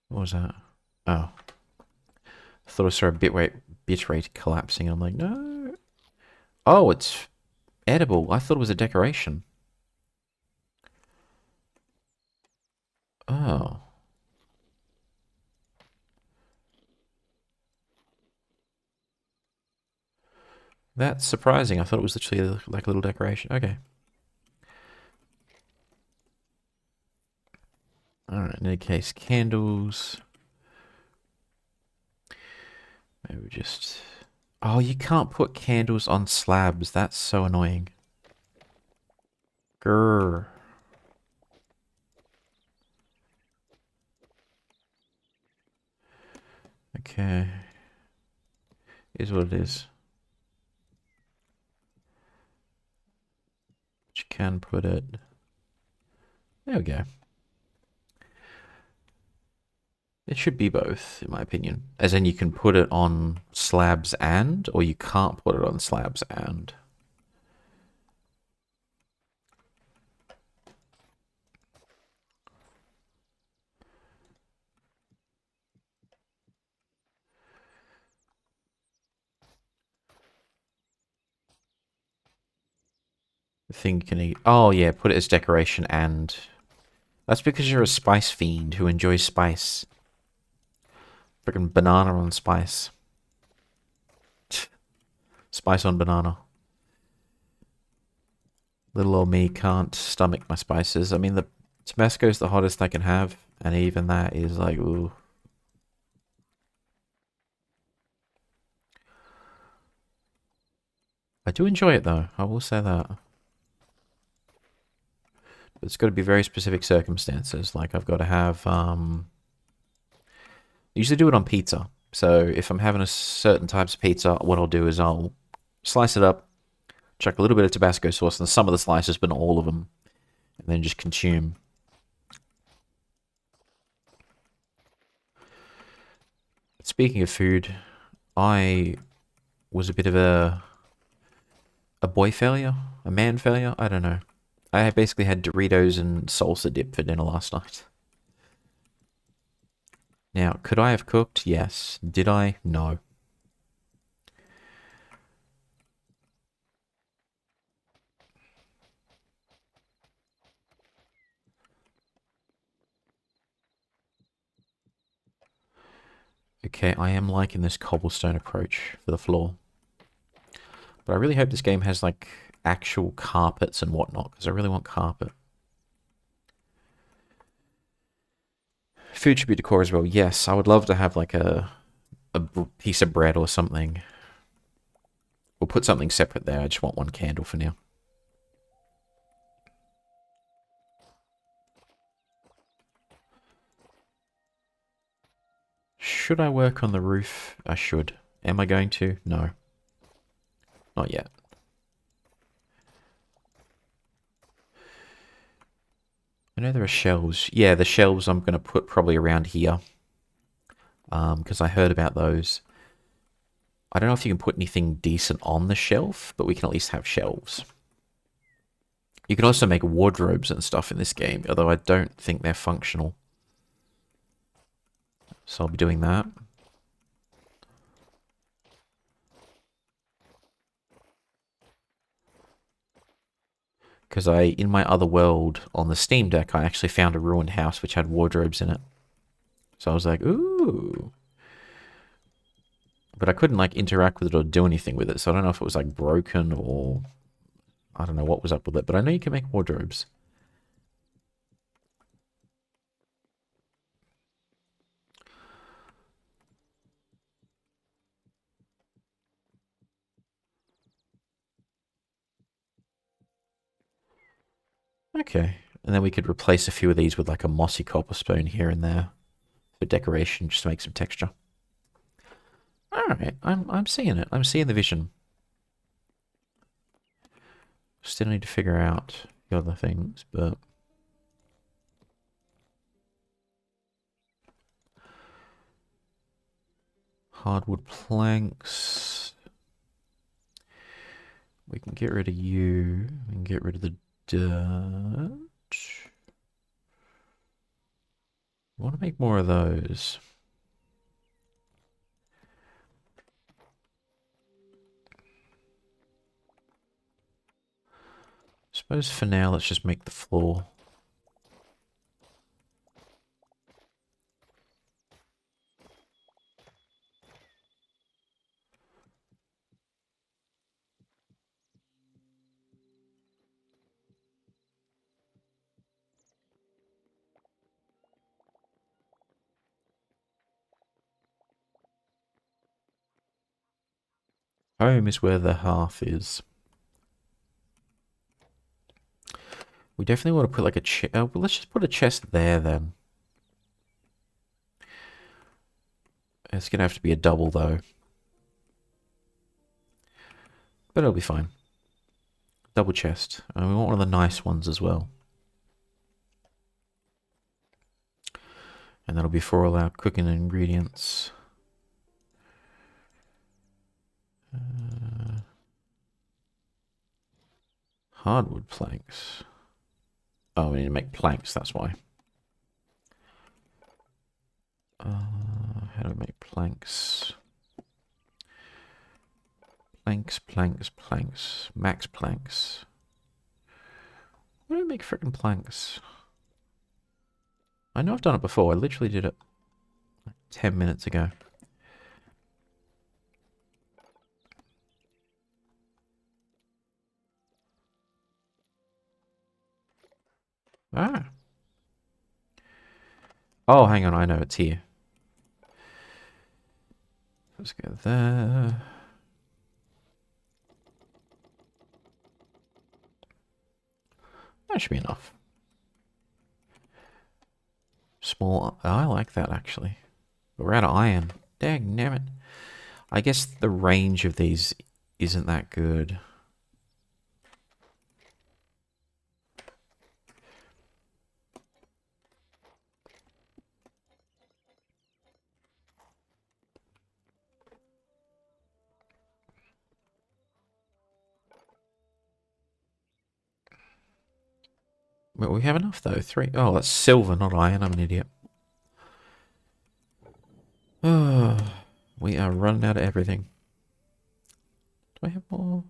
What was that? Oh. I thought I saw a bit rate collapsing. I'm like, no. Oh, it's edible. I thought it was a decoration. Oh. That's surprising. I thought it was literally like a little decoration. Okay. Alright, in any case, candles. Maybe just... Oh, you can't put candles on slabs. That's so annoying. Grrr. Okay. Is what it is. But you can put it... There we go. It should be both, in my opinion. As in, you can put it on slabs and, or you can't put it on slabs and. The thing you can eat. Oh, yeah, put it as decoration and. That's because you're a spice fiend who enjoys spice. Freaking banana on spice. Spice on banana. Little old me can't stomach my spices. I mean, the Tabasco's the hottest I can have, and even that is like, ooh. I do enjoy it though, I will say that. But it's got to be very specific circumstances. Like I've got to have, usually do it on pizza. So if I'm having a certain types of pizza, what I'll do is I'll slice it up, chuck a little bit of Tabasco sauce on some of the slices, but not all of them, and then just consume. Speaking of food, I was a bit of a boy failure, a man failure. I don't know. I basically had Doritos and salsa dip for dinner last night. Now, could I have cooked? Yes. Did I? No. Okay, I am liking this cobblestone approach for the floor. But I really hope this game has, like, actual carpets and whatnot, because I really want carpet. Food should be decor as well. Yes, I would love to have, like, a piece of bread or something. We'll put something separate there. I just want one candle for now. Should I work on the roof? I should. Am I going to? No. Not yet. I know there are shelves. Yeah, the shelves I'm going to put probably around here. Because I heard about those. I don't know if you can put anything decent on the shelf, but we can at least have shelves. You can also make wardrobes and stuff in this game, although I don't think they're functional. So I'll be doing that. Because in my other world, on the Steam Deck, I actually found a ruined house which had wardrobes in it. So I was like, ooh. But I couldn't, like, interact with it or do anything with it, so I don't know if it was, like, broken or... I don't know what was up with it, but I know you can make wardrobes. Okay. And then we could replace a few of these with, like, a mossy copper spoon here and there for decoration, just to make some texture. Alright, I'm seeing it. I'm seeing the vision. Still need to figure out the other things, but... Hardwood planks. We can get rid of you. We can get rid of the dirt. I want to make more of those. Suppose for now, let's just make the floor. Home is where the hearth is. We definitely want to put like a chest. Well, let's just put a chest there then. It's going to have to be a double though. But it'll be fine. Double chest. And we want one of the nice ones as well. And that'll be for all our cooking ingredients. Hardwood planks. Oh, we need to make planks, that's why. How do we make planks? Planks, planks, planks. Max planks. Why do we make frickin' planks? I know I've done it before. I literally did it like 10 minutes ago. Ah. Oh, hang on. I know it's here. Let's go there. That should be enough. Small. I like that, actually. But we're out of iron. Dang, damn it. I guess the range of these isn't that good. But we have enough, though. 3. Oh, that's silver, not iron. I'm an idiot. Oh, we are running out of everything. Do I have more?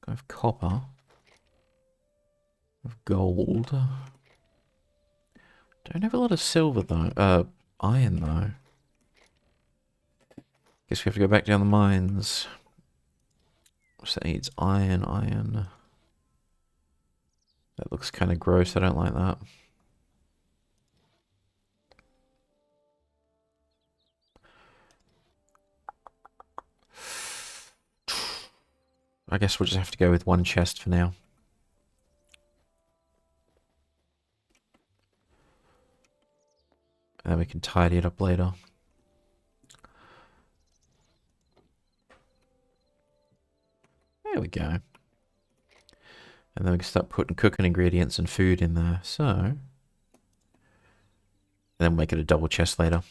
I have copper. I have gold. Don't have a lot of silver, though. Iron, though. Guess we have to go back down the mines. So that needs iron, iron. That looks kind of gross. I don't like that. I guess we'll just have to go with one chest for now. And then we can tidy it up later. There we go. And then we can start putting cooking ingredients and food in there. So, and then we'll make it a double chest later.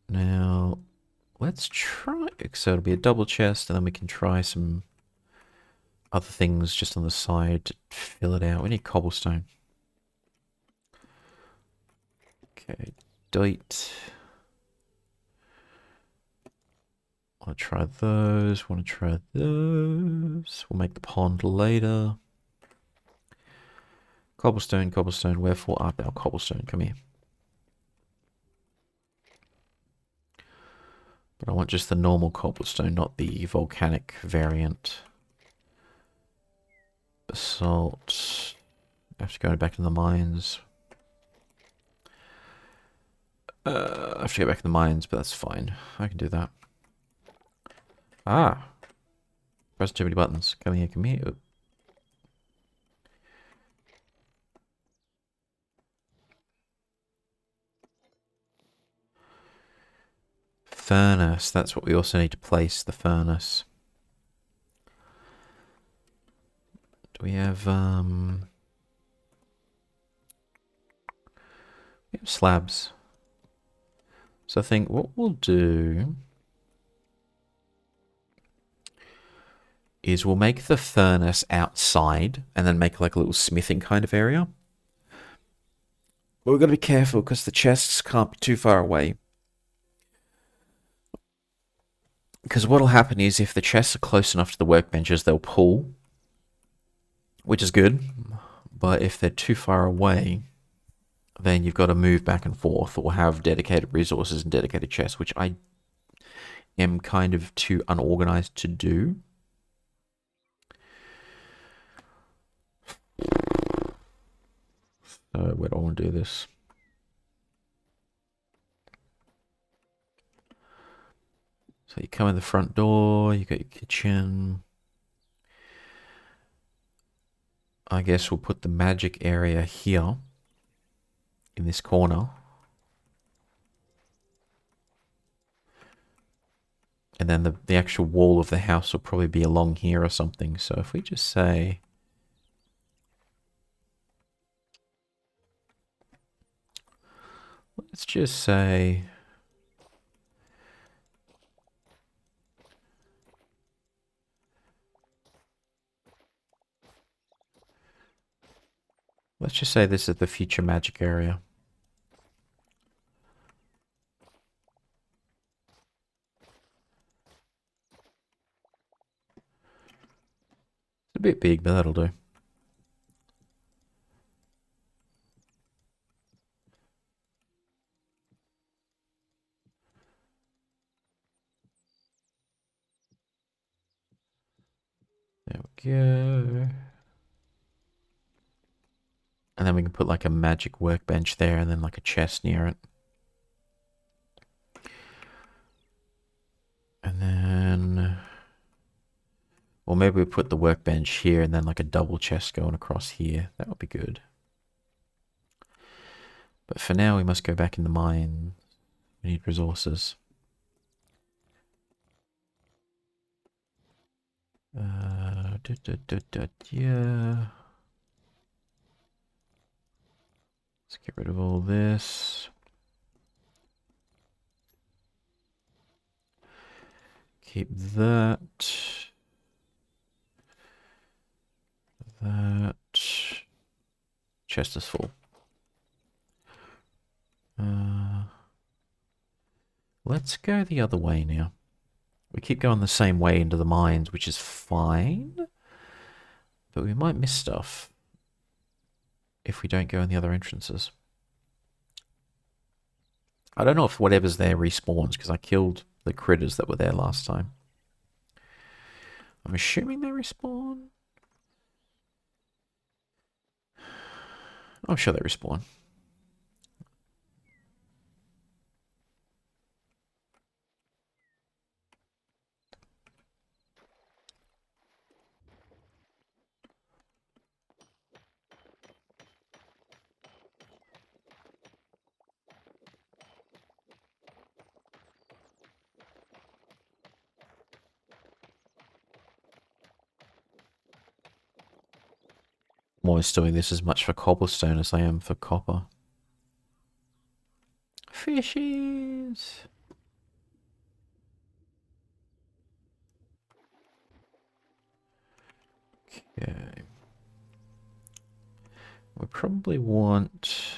Now, let's try, so it'll be a double chest, and then we can try some other things just on the side to fill it out. We need cobblestone. Okay, date. Want to try those, want to try those. We'll make the pond later. Cobblestone, cobblestone, wherefore art thou cobblestone? Come here. But I want just the normal cobblestone, not the volcanic variant. Basalt. I have to go back to the mines. I have to go back to the mines, but that's fine. I can do that. Ah! Press too many buttons. Come here, come here. Furnace. That's what we also need to place, the furnace. Do we have, we have slabs. So I think what we'll do is we'll make the furnace outside and then make like a little smithing kind of area. But we've got to be careful because the chests can't be too far away. Because what'll happen is if the chests are close enough to the workbenches, they'll pull, which is good. But if they're too far away, then you've got to move back and forth or have dedicated resources and dedicated chests, which I am kind of too unorganized to do. So where do I want to do this? So you come in the front door, you got your kitchen. I guess we'll put the magic area here in this corner. And then the actual wall of the house will probably be along here or something. So if we just say, let's just say, let's just say this is the future magic area. It's a bit big, but that'll do. There we go. And then we can put like a magic workbench there and then like a chest near it. And then, well, maybe we put the workbench here and then like a double chest going across here. That would be good. But for now, we must go back in the mine. We need resources. Yeah. Let's get rid of all this. Keep that. That. Chest is full. Let's go the other way now. We keep going the same way into the mines, which is fine. But we might miss stuff if we don't go in the other entrances. I don't know if whatever's there respawns, because I killed the critters that were there last time. I'm assuming they respawn. I'm sure they respawn. I'm always doing this as much for cobblestone as I am for copper. Fishies! Okay. We probably want...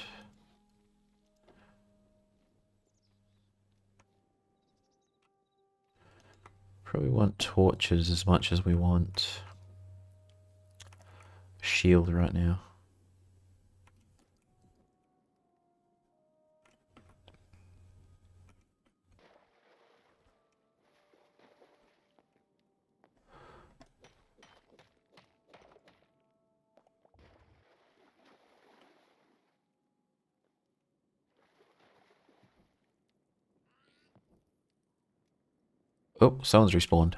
Probably want torches as much as we want shield right now. Oh, someone's respawned.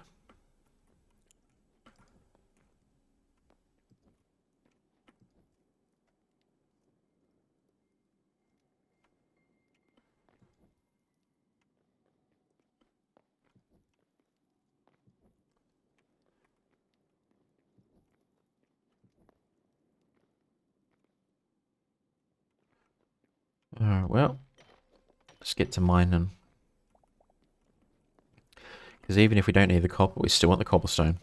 Alright, well, let's get to mining. Because even if we don't need the copper, we still want the cobblestone.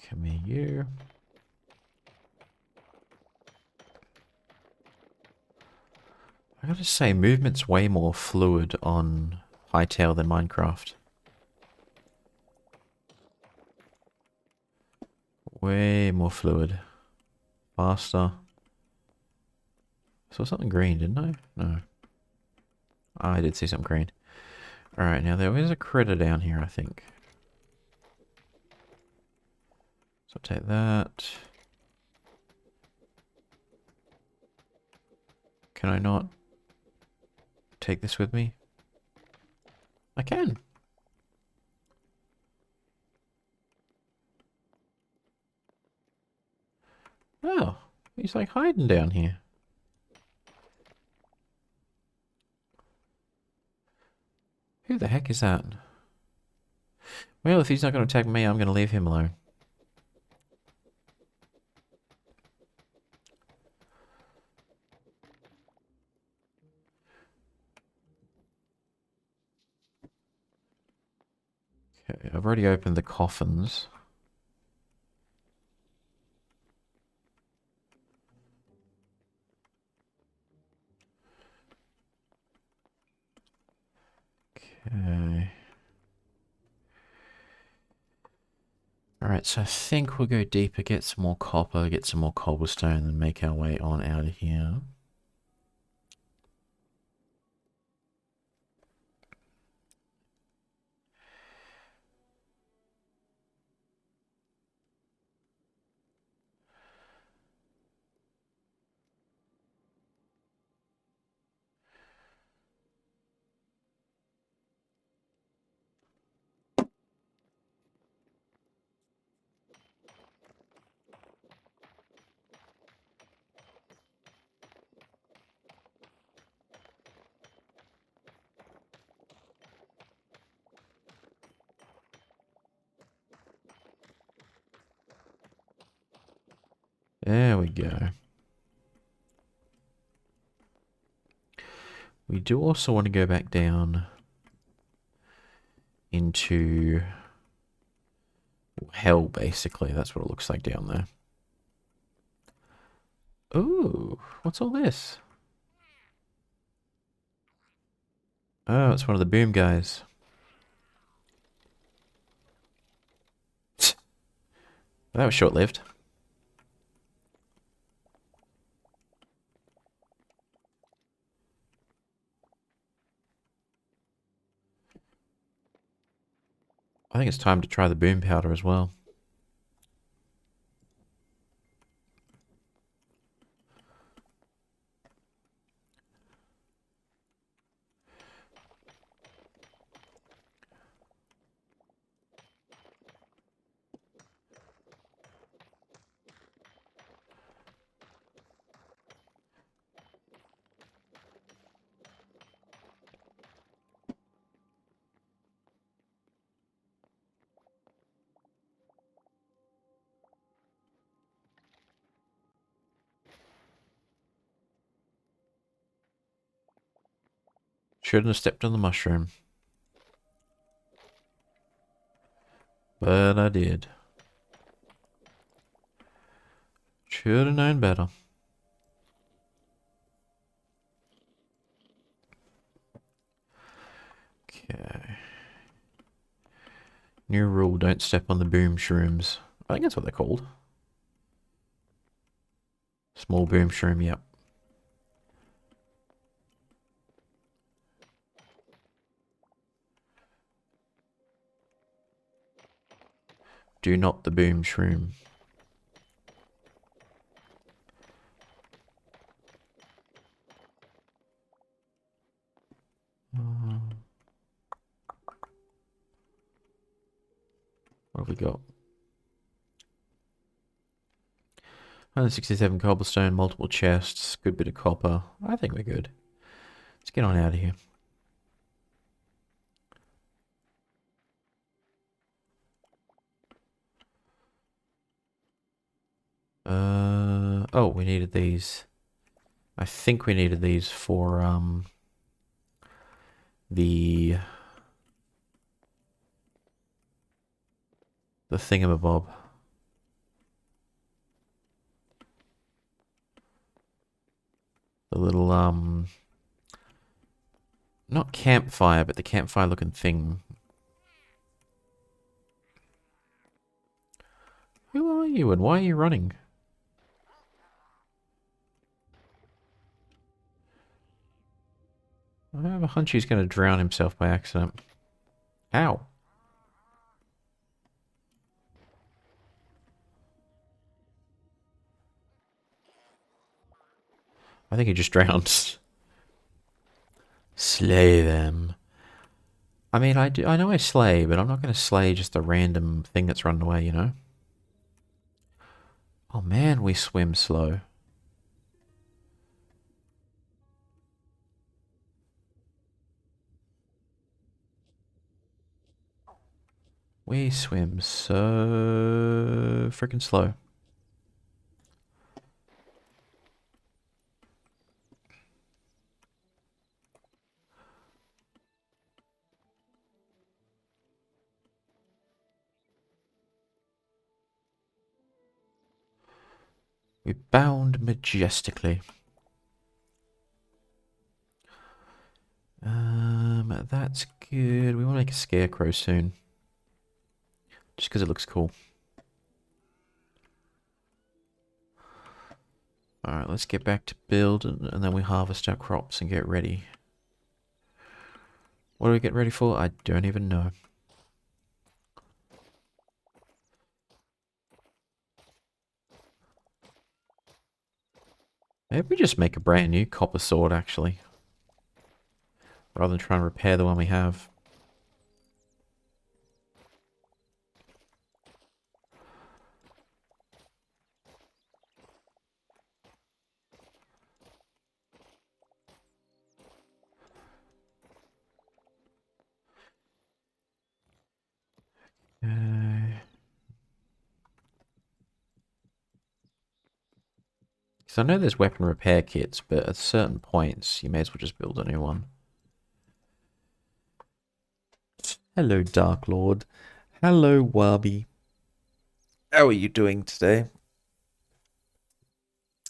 Come here. I gotta say, movement's way more fluid on Hytale than Minecraft. Way more fluid. Faster. Saw something green, didn't I? No. Oh, I did see something green. Alright, now there is a critter down here, I think. So I'll take that. Can I not take this with me? I can. Oh, he's like hiding down here. Who the heck is that? Well, if he's not going to attack me, I'm going to leave him alone. Okay, I've already opened the coffins. Okay. Alright, so I think we'll go deeper, get some more copper, get some more cobblestone, and make our way on out of here. There we go. We do also want to go back down into hell, basically. That's what it looks like down there. Ooh, what's all this? Oh, it's one of the boom guys. That was short-lived. I think it's time to try the boom powder as well. Shouldn't have stepped on the mushroom. But I did. Should have known better. Okay. New rule, don't step on the boom shrooms. I think that's what they're called. Small boom shroom, yep. Do not the boom shroom. What have we got? 167 cobblestone, multiple chests, good bit of copper. I think we're good. Let's get on out of here. Oh, we needed these. I think we needed these for, the thingamabob. The little, not campfire, but the campfire looking thing. Who are you and why are you running? I have a hunch he's going to drown himself by accident. Ow. I think he just drowned. Slay them. I mean, I know I slay, but I'm not going to slay just a random thing that's run away, you know? Oh man, we swim slow. We swim so freaking slow. We bound majestically. That's good. We want to make a scarecrow soon. Just because it looks cool. Alright, let's get back to build and then we harvest our crops and get ready. What do we get ready for? I don't even know. Maybe we just make a brand new copper sword, actually. Rather than try and repair the one we have. Because I know there's weapon repair kits, but at certain points, you may as well just build a new one. Hello, Dark Lord. Hello, Wabi. How are you doing today?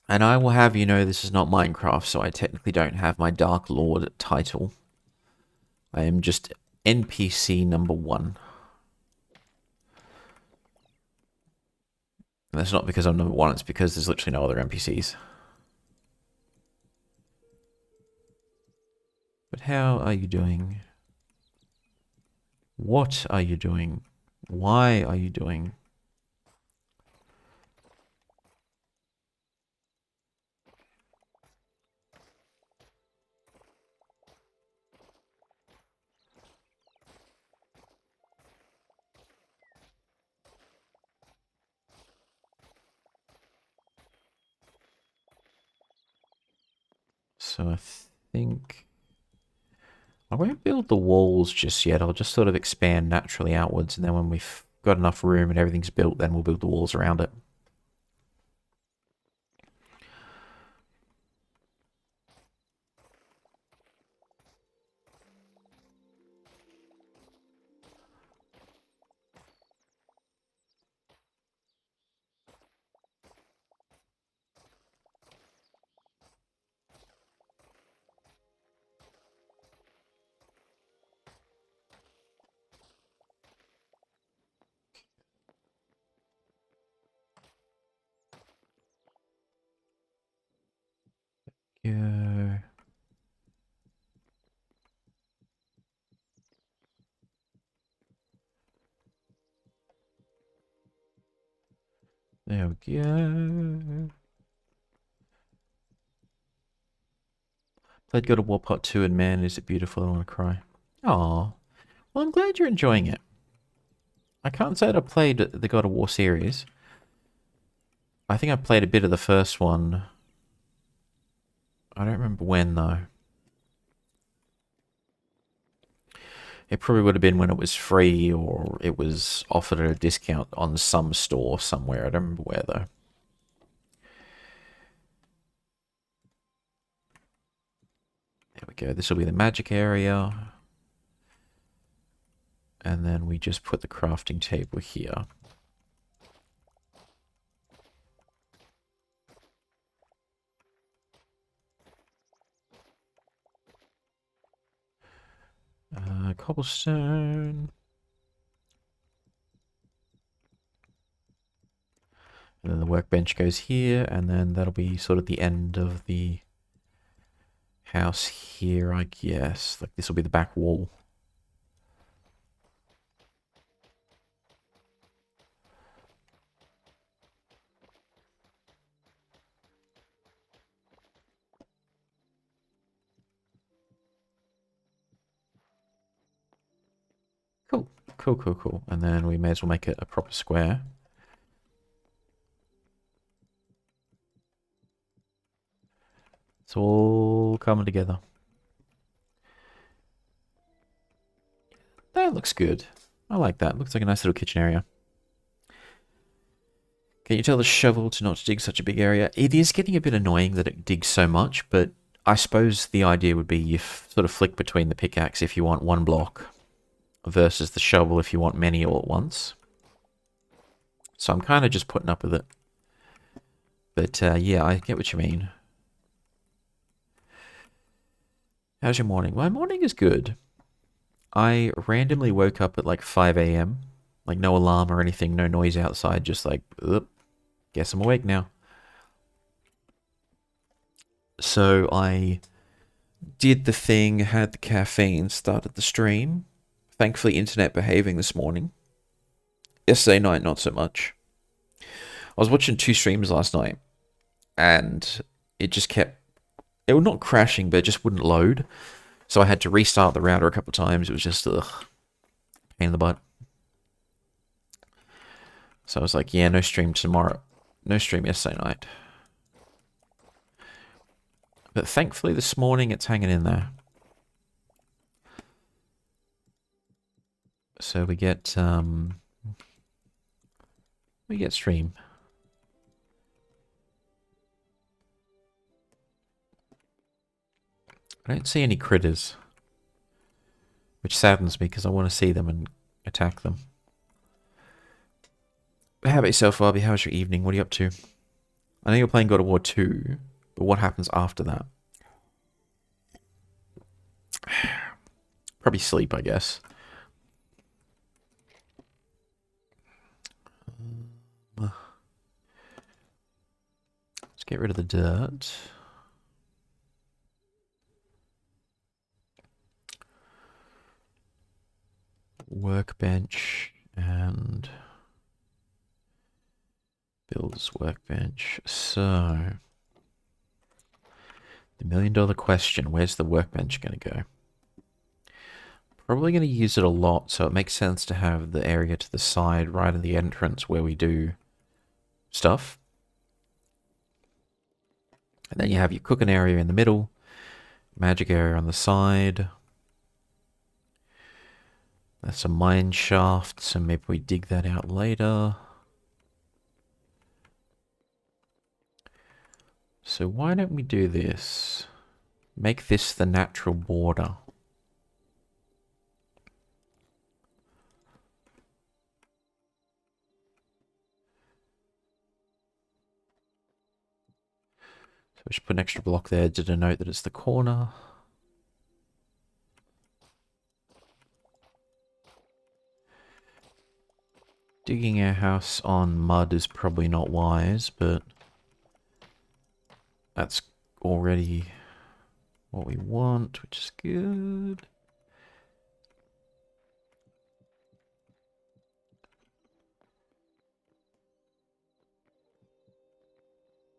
And I will have you know this is not Minecraft, so I technically don't have my Dark Lord title. I am just NPC number 1. And that's not because I'm number 1, it's because there's literally no other NPCs. But how are you doing? What are you doing? Why are you doing? So I think I won't build the walls just yet. I'll just sort of expand naturally outwards, and then when we've got enough room and everything's built, then we'll build the walls around it. Yeah. There we go. Played God of War Part 2 and man, is it beautiful, I want to cry. Aw. Well, I'm glad you're enjoying it. I can't say that I played the God of War series. I think I played a bit of the first one. I don't remember when, though. It probably would have been when it was free or it was offered at a discount on some store somewhere. I don't remember where, though. There we go. This will be the magic area. And then we just put the crafting table here. Cobblestone. And then the workbench goes here, and then that'll be sort of the end of the house here, I guess. Like, this will be the back wall. Cool, cool, cool, cool. And then we may as well make it a proper square. It's all coming together. That looks good. I like that. Looks like a nice little kitchen area. Can you tell the shovel to not dig such a big area? It is getting a bit annoying that it digs so much, but I suppose the idea would be you sort of flick between the pickaxe if you want one block versus the shovel if you want many all at once. So I'm kind of just putting up with it. But yeah, I get what you mean. How's your morning? My morning is good. I randomly woke up at like 5 a.m. Like no alarm or anything, no noise outside, just like, guess I'm awake now. So I did the thing, had the caffeine, started the stream. Thankfully, internet behaving this morning. Yesterday night, not so much. I was watching 2 streams last night, and it just kept... It was not crashing, but it just wouldn't load. So I had to restart the router a couple of times. It was just, pain in the butt. So I was like, yeah, no stream tomorrow. No stream yesterday night. But thankfully this morning it's hanging in there. So we get stream. I don't see any critters, which saddens me because I want to see them and attack them. But how about yourself, Barbie? How was your evening? What are you up to? I know you're playing God of War 2, but what happens after that? Probably sleep, I guess. Let's get rid of the dirt. Workbench and builds workbench. So, the $1,000,000 question, where's the workbench going to go? Probably going to use it a lot, so it makes sense to have the area to the side right in the entrance where we do stuff. And then you have your cooking area in the middle, magic area on the side. That's a mine shaft, so maybe we dig that out later. So why don't we do this? Make this the natural border. So we should put an extra block there to denote that it's the corner. Digging our house on mud is probably not wise, but that's already what we want, which is good.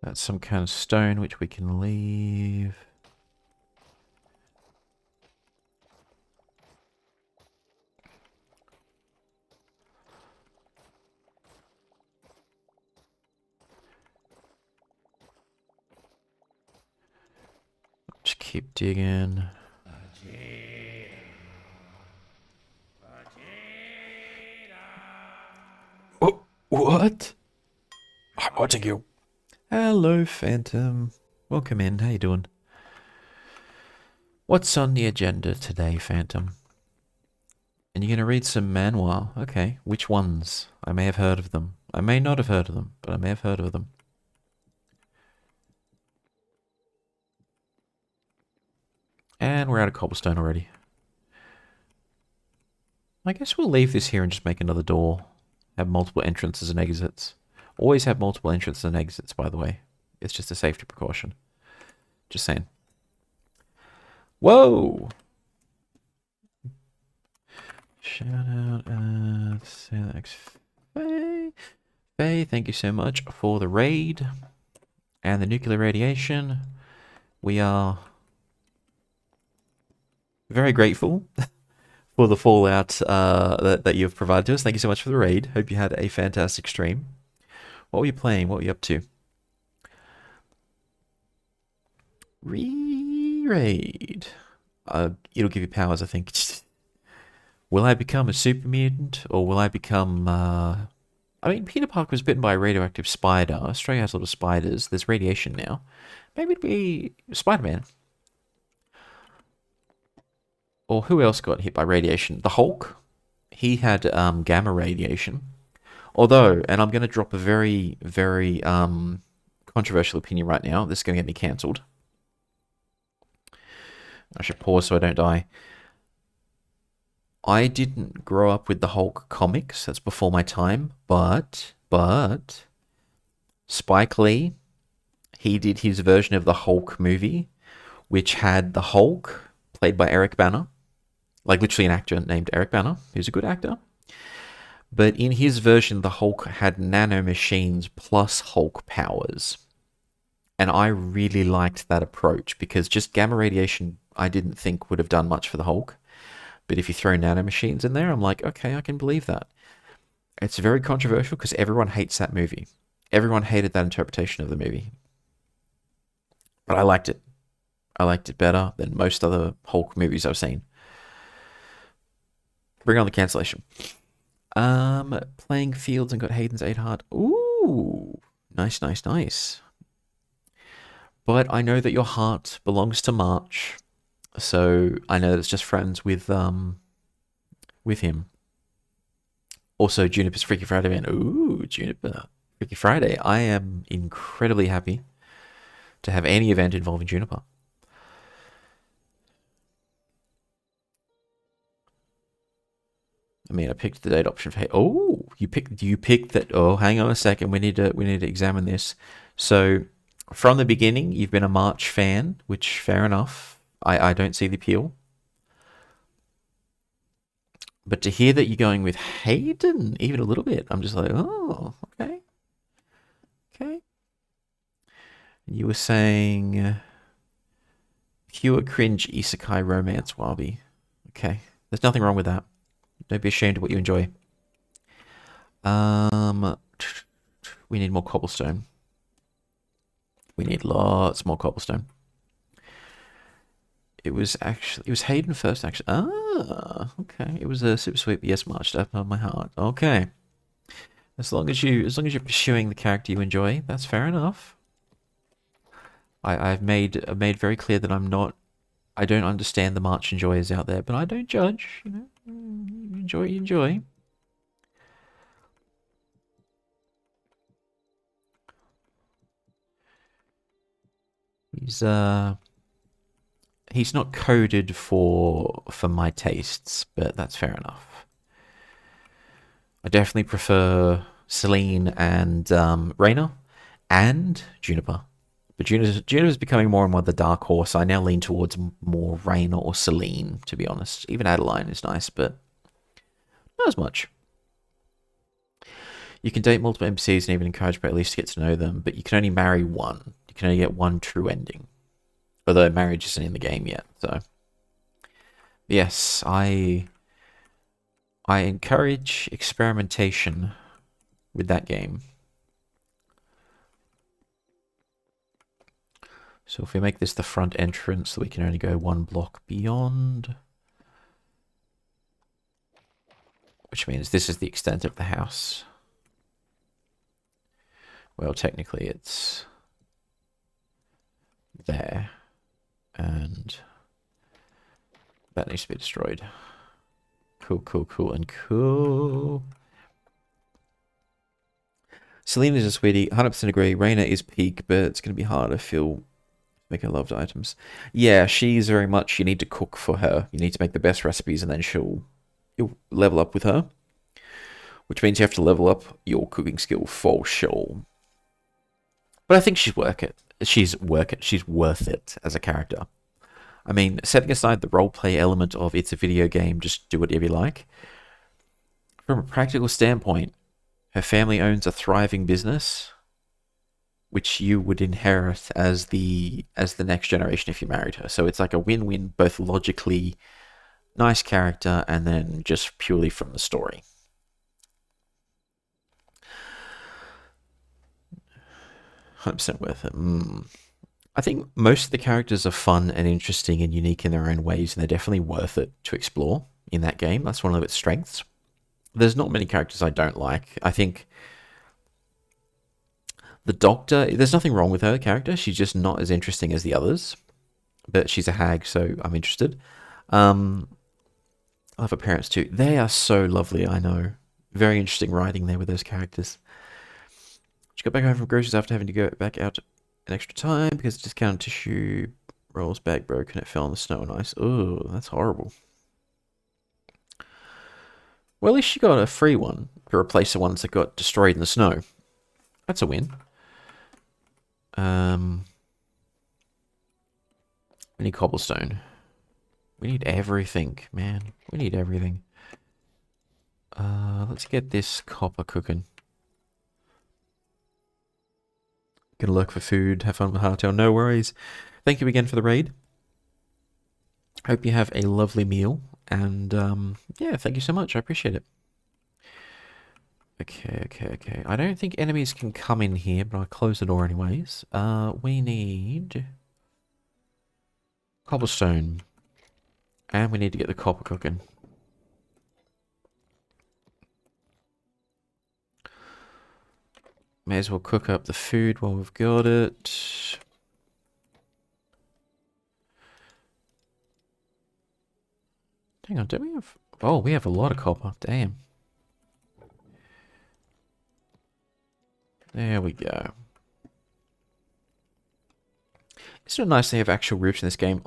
That's some kind of stone which we can leave. Just keep digging. Oh, what? I'm watching you. Hello, Phantom. Welcome in. How you doing? What's on the agenda today, Phantom? And you're going to read some manhwa. Okay, which ones? I may have heard of them. I may not have heard of them, but I may have heard of them. And we're out of cobblestone already. I guess we'll leave this here and just make another door. Have multiple entrances and exits. Always have multiple entrances and exits, by the way. It's just a safety precaution. Just saying. Whoa! Shout out, Faye. Faye, thank you so much for the raid and the nuclear radiation. We are very grateful for the fallout that you've provided to us. Thank you so much for the raid. Hope you had a fantastic stream. What were you playing? What were you up to? Re-raid. It'll give you powers, I think. Will I become a super mutant, or will I become... I mean, Peter Parker was bitten by a radioactive spider. Australia has a lot of spiders. There's radiation now. Maybe it'd be Spider-Man. Or who else got hit by radiation? The Hulk. He had gamma radiation. Although, and I'm going to drop a very, very controversial opinion right now. This is going to get me cancelled. I should pause so I don't die. I didn't grow up with the Hulk comics. That's before my time. But Spike Lee, he did his version of the Hulk movie, which had the Hulk, played by Eric Bana. Like literally an actor named Eric Bana, who's a good actor. But in his version, the Hulk had nanomachines plus Hulk powers. And I really liked that approach because just gamma radiation I didn't think would have done much for the Hulk. But if you throw nanomachines in there, I'm like, okay, I can believe that. It's very controversial because everyone hates that movie. Everyone hated that interpretation of the movie. But I liked it. I liked it better than most other Hulk movies I've seen. Bring on the cancellation. Playing Fields and got Hayden's 8 heart. Ooh, nice, nice, nice. But I know that your heart belongs to March, So I know that it's just friends with him. Also, Juniper's Freaky Friday man. Ooh, Juniper. Freaky Friday. I am incredibly happy to have any event involving Juniper. I mean, I picked the date option for. Oh, you picked that. Oh, hang on a second. We need to examine this. So, from the beginning, you've been a March fan, which fair enough. I don't see the appeal. But to hear that you're going with Hayden, even a little bit, I'm just like, oh, okay, okay. You were saying pure cringe isekai romance, Wabi. Okay, there's nothing wrong with that. Don't be ashamed of what you enjoy. Um, we need more cobblestone. We need lots more cobblestone. It was Hayden first, actually. Ah, okay. It was a super sweet yes marched up on my heart. Okay. As long as you're pursuing the character you enjoy, that's fair enough. I've made very clear that I don't understand the march enjoyers out there, but I don't judge. You know, you enjoy. He's he's not coded for my tastes, but that's fair enough. I definitely prefer Celine and Raina and Juniper. But Juniper's becoming more and more the dark horse. I now lean towards more Raina or Celine, to be honest. Even Adeline is nice, but not as much. You can date multiple NPCs and even encourage at least to get to know them, but you can only marry one. You can only get one true ending. Although marriage isn't in the game yet, so yes, I encourage experimentation with that game. So if we make this the front entrance, we can only go one block beyond. Which means this is the extent of the house. Well, technically it's there. And that needs to be destroyed. Cool, cool, cool, and cool. Selena's a sweetie. 100% agree. Raina is peak, but it's going to be hard to make her loved items. Yeah, she's very much, you need to cook for her. You need to make the best recipes, and then you'll level up with her. Which means you have to level up your cooking skill for sure. But I think she's worth it. She's worth it as a character. I mean, setting aside the roleplay element of it's a video game, just do whatever you like. From a practical standpoint, her family owns a thriving business, which you would inherit as the next generation if you married her. So it's like a win-win, both logically, nice character, and then just purely from the story. 100% worth it. I think most of the characters are fun and interesting and unique in their own ways, and they're definitely worth it to explore in that game. That's one of its strengths. There's not many characters I don't like. I think the Doctor, there's nothing wrong with her character. She's just not as interesting as the others. But she's a hag, so I'm interested. I love her parents too. They are so lovely, I know. Very interesting writing there with those characters. She got back home from groceries after having to go back out an extra time because the discounted tissue rolls bag broke and it fell on the snow and ice. Oh, that's horrible. Well, at least she got a free one to replace the ones that got destroyed in the snow. That's a win. We need cobblestone. We need everything, man. We need everything. Let's get this copper cooking. Gonna look for food, have fun with Hytale, no worries. Thank you again for the raid. Hope you have a lovely meal, and yeah, thank you so much, I appreciate it. Okay. I don't think enemies can come in here, but I'll close the door anyways. We need cobblestone, and we need to get the copper cooking. May as well cook up the food while we've got it. Hang on, do we have... Oh, we have a lot of copper. Damn. There we go. Isn't it nice they have actual roofs in this game?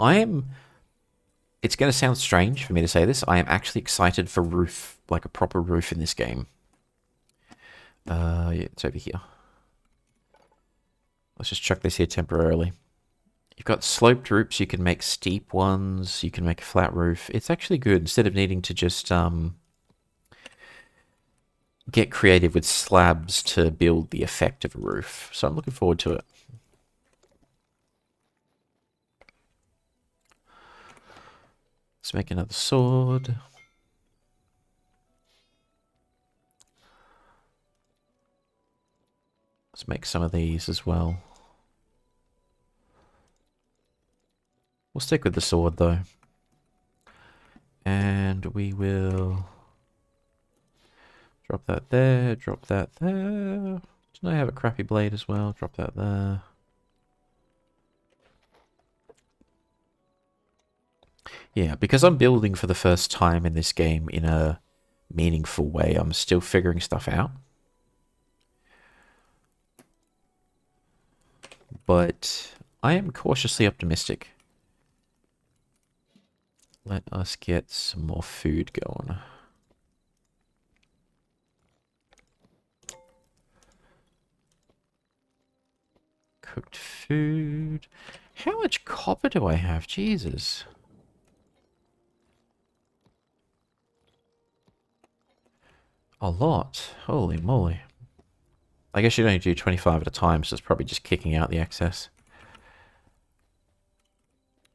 It's going to sound strange for me to say this. I am actually excited for roof, like a proper roof in this game. Yeah, it's over here. Let's just chuck this here temporarily. You've got sloped roofs, you can make steep ones, you can make a flat roof. It's actually good instead of needing to just get creative with slabs to build the effect of a roof. So I'm looking forward to it. Let's make another sword. Let's make some of these as well. We'll stick with the sword though. And we will drop that there, drop that there. Didn't I have a crappy blade as well? Drop that there. Yeah, because I'm building for the first time in this game in a meaningful way, I'm still figuring stuff out. But I am cautiously optimistic. Let us get some more food going. Cooked food. How much copper do I have? Jesus. A lot. Holy moly. I guess you'd only do 25 at a time, so it's probably just kicking out the excess.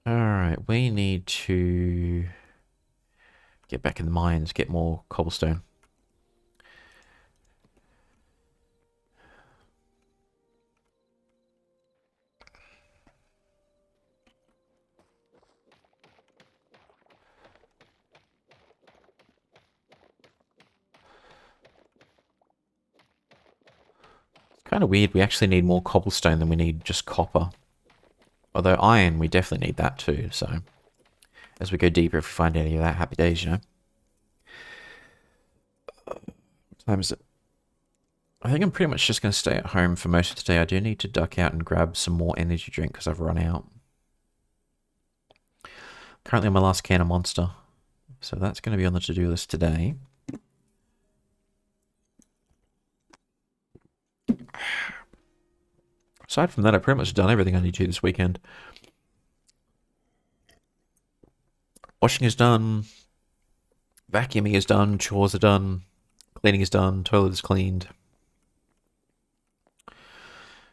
Alright, we need to get back in the mines, get more cobblestone. Kind of weird, we actually need more cobblestone than we need just copper. Although iron, we definitely need that too, so... As we go deeper, if we find any of that, happy days, you know? What time is it? I think I'm pretty much just going to stay at home for most of today. I do need to duck out and grab some more energy drink because I've run out. Currently on my last can of Monster. So that's going to be on the to-do list today. Aside from that, I've pretty much done everything I need to this weekend. Washing is done. Vacuuming is done. Chores are done. Cleaning is done. Toilet is cleaned.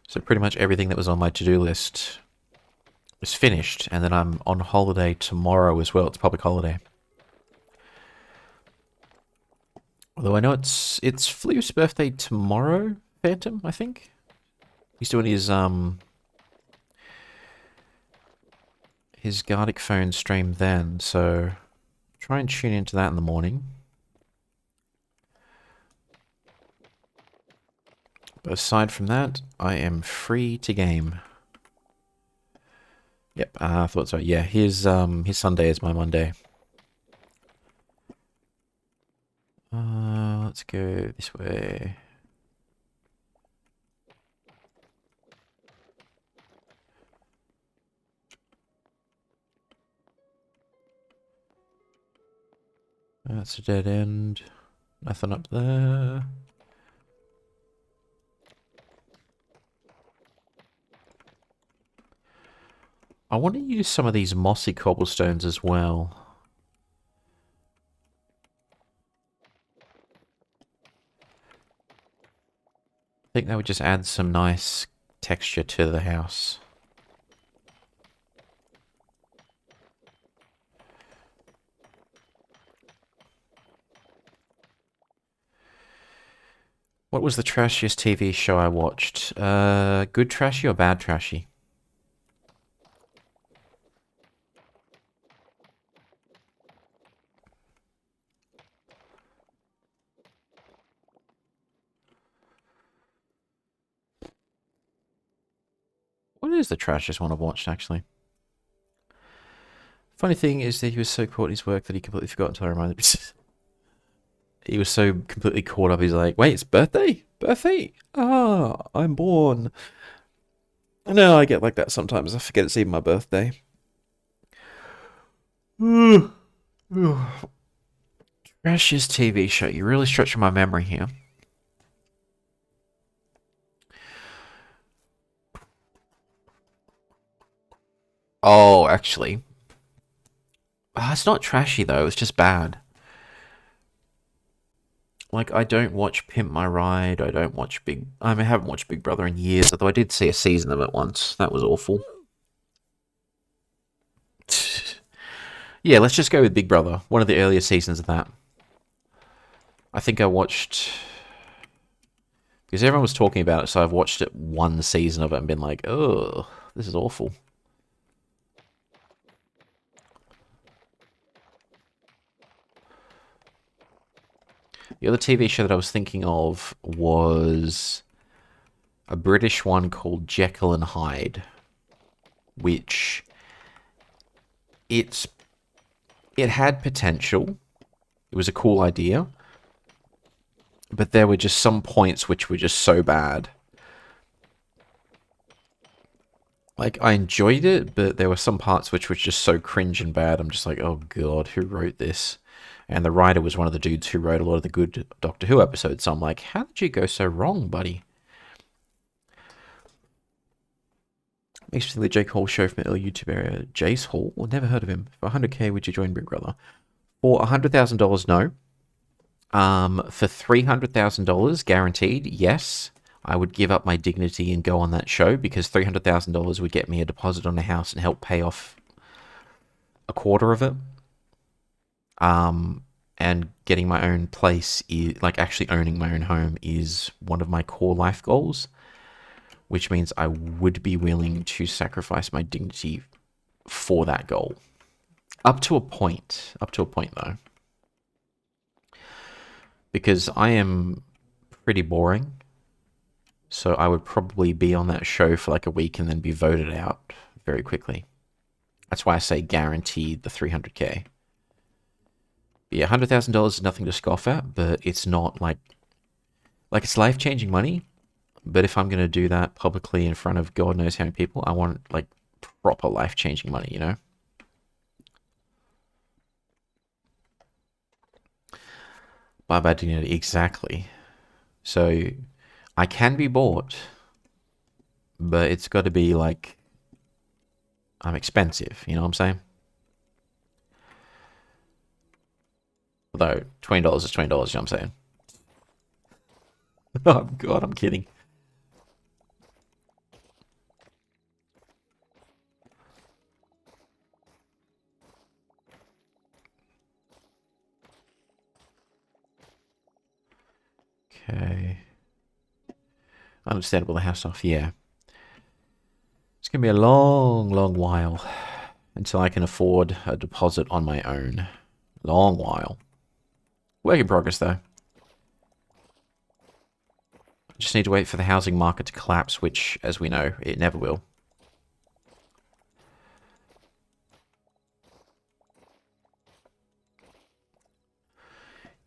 So pretty much everything that was on my to-do list is finished. And then I'm on holiday tomorrow as well. It's a public holiday. Although I know it's Flu's birthday tomorrow, Phantom, I think. He's doing his Gardic phone stream then, so try and tune into that in the morning. But aside from that, I am free to game. Yep, I thought so. Yeah, his Sunday is my Monday. Let's go this way. That's a dead end. Nothing up there. I want to use some of these mossy cobblestones as well. I think that would just add some nice texture to the house. What was the trashiest TV show I watched? Good trashy or bad trashy? What is the trashiest one I've watched, actually? If Funny thing is that he was so caught in his work that he completely forgot until I reminded him. He was so completely caught up. He's like, "Wait, it's birthday? Birthday? Ah, I'm born." No, I get like that sometimes. I forget it's even my birthday. Trashiest TV show. You're really stretching my memory here. Oh, actually. It's not trashy, though. It's just bad. Like, I don't watch Pimp My Ride. I don't watch Big... I haven't watched Big Brother in years, although I did see a season of it once. That was awful. Yeah, let's just go with Big Brother. One of the earlier seasons of that. I think I watched... Because everyone was talking about it, so I've watched it one season of it and been like, oh, this is awful. The other TV show that I was thinking of was a British one called Jekyll and Hyde, which it had potential. It was a cool idea, but there were just some points which were just so bad. Like, I enjoyed it, but there were some parts which were just so cringe and bad. I'm just like, oh god, who wrote this? And the writer was one of the dudes who wrote a lot of the good Doctor Who episodes. So I'm like, how did you go so wrong, buddy? Makes me think the Jake Hall show from the early YouTube era. Jace Hall? Well, never heard of him. For 100k, would you join Big Brother? For $100,000, no. For $300,000 guaranteed, yes. I would give up my dignity and go on that show because $300,000 would get me a deposit on a house and help pay off a quarter of it. And getting my own place, like actually owning my own home, is one of my core life goals, which means I would be willing to sacrifice my dignity for that goal. Up to a point. Up to a point, though. Because I am pretty boring. So I would probably be on that show for like a week and then be voted out very quickly. That's why I say guaranteed the 300k. Yeah, $100,000 is nothing to scoff at, but it's not like it's life-changing money. But if I'm going to do that publicly in front of God knows how many people, I want like proper life-changing money, you know? Bye-bye dignity, exactly. So I can be bought, but it's got to be like I'm expensive, you know what I'm saying? Although $20 is $20, you know what I'm saying? Oh god, I'm kidding. Okay. Understandable, the house off, yeah. It's going to be a long, long while until I can afford a deposit on my own. Long while. Work in progress, though. I just need to wait for the housing market to collapse, which, as we know, it never will.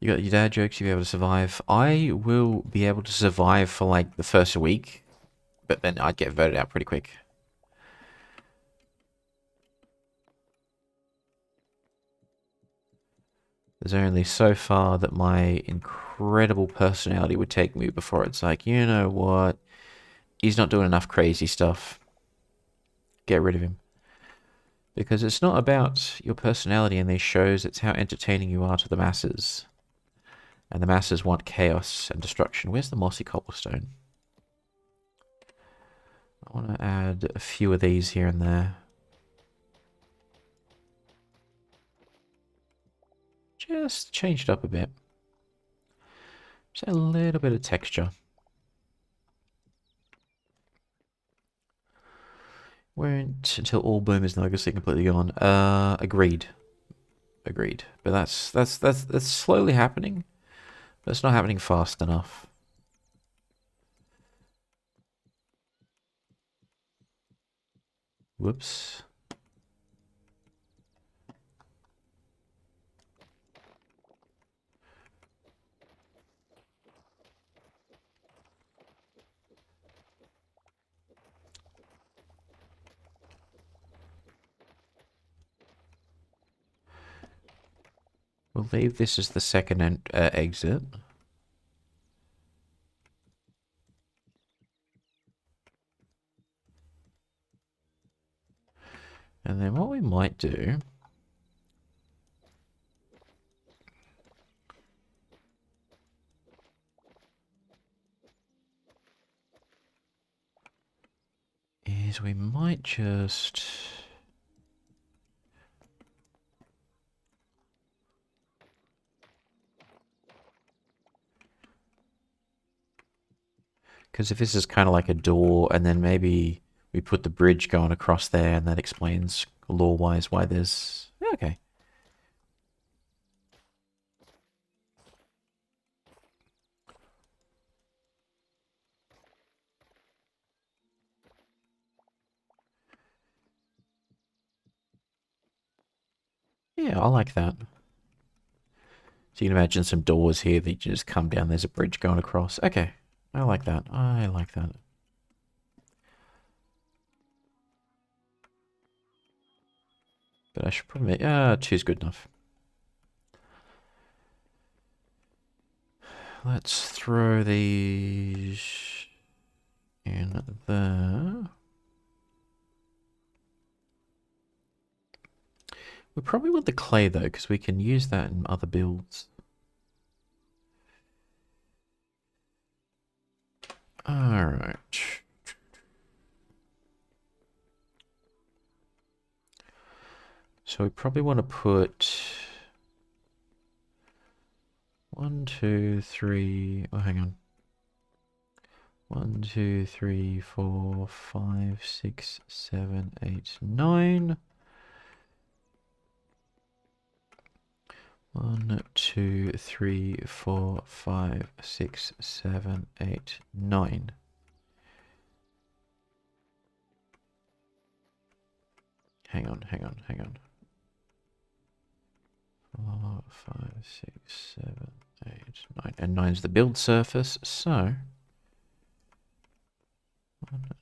You got your dad jokes, you'll be able to survive. I will be able to survive for like the first week, but then I'd get voted out pretty quick. There's only so far that my incredible personality would take me before it's like, you know what? He's not doing enough crazy stuff. Get rid of him. Because it's not about your personality in these shows, it's how entertaining you are to the masses. And the masses want chaos and destruction. Where's the mossy cobblestone? I want to add a few of these here and there. Just change it up a bit. Just a little bit of texture. Won't until all boomers and legacy completely gone. Agreed. Agreed. But that's slowly happening. But it's not happening fast enough. Whoops. We'll leave this as the second exit. And then what we might do is we might just... Because if this is kind of like a door, and then maybe we put the bridge going across there, and that explains lore-wise why there's... Yeah, okay. Yeah, I like that. So you can imagine some doors here that you just come down, there's a bridge going across. Okay, I like that. I like that. But I should probably... two's good enough. Let's throw these in there. We probably want the clay though, because we can use that in other builds. Alright. So we probably want to put 1, 2, 3. Oh, hang on. 1, 2, 3, 4, 5, 6, 7, 8, 9. 1, 2, 3, 4, 5, 6, 7, 8, 9. Hang on. 4, 5, 6, 7, 8, 9. And 9's the build surface, so 1,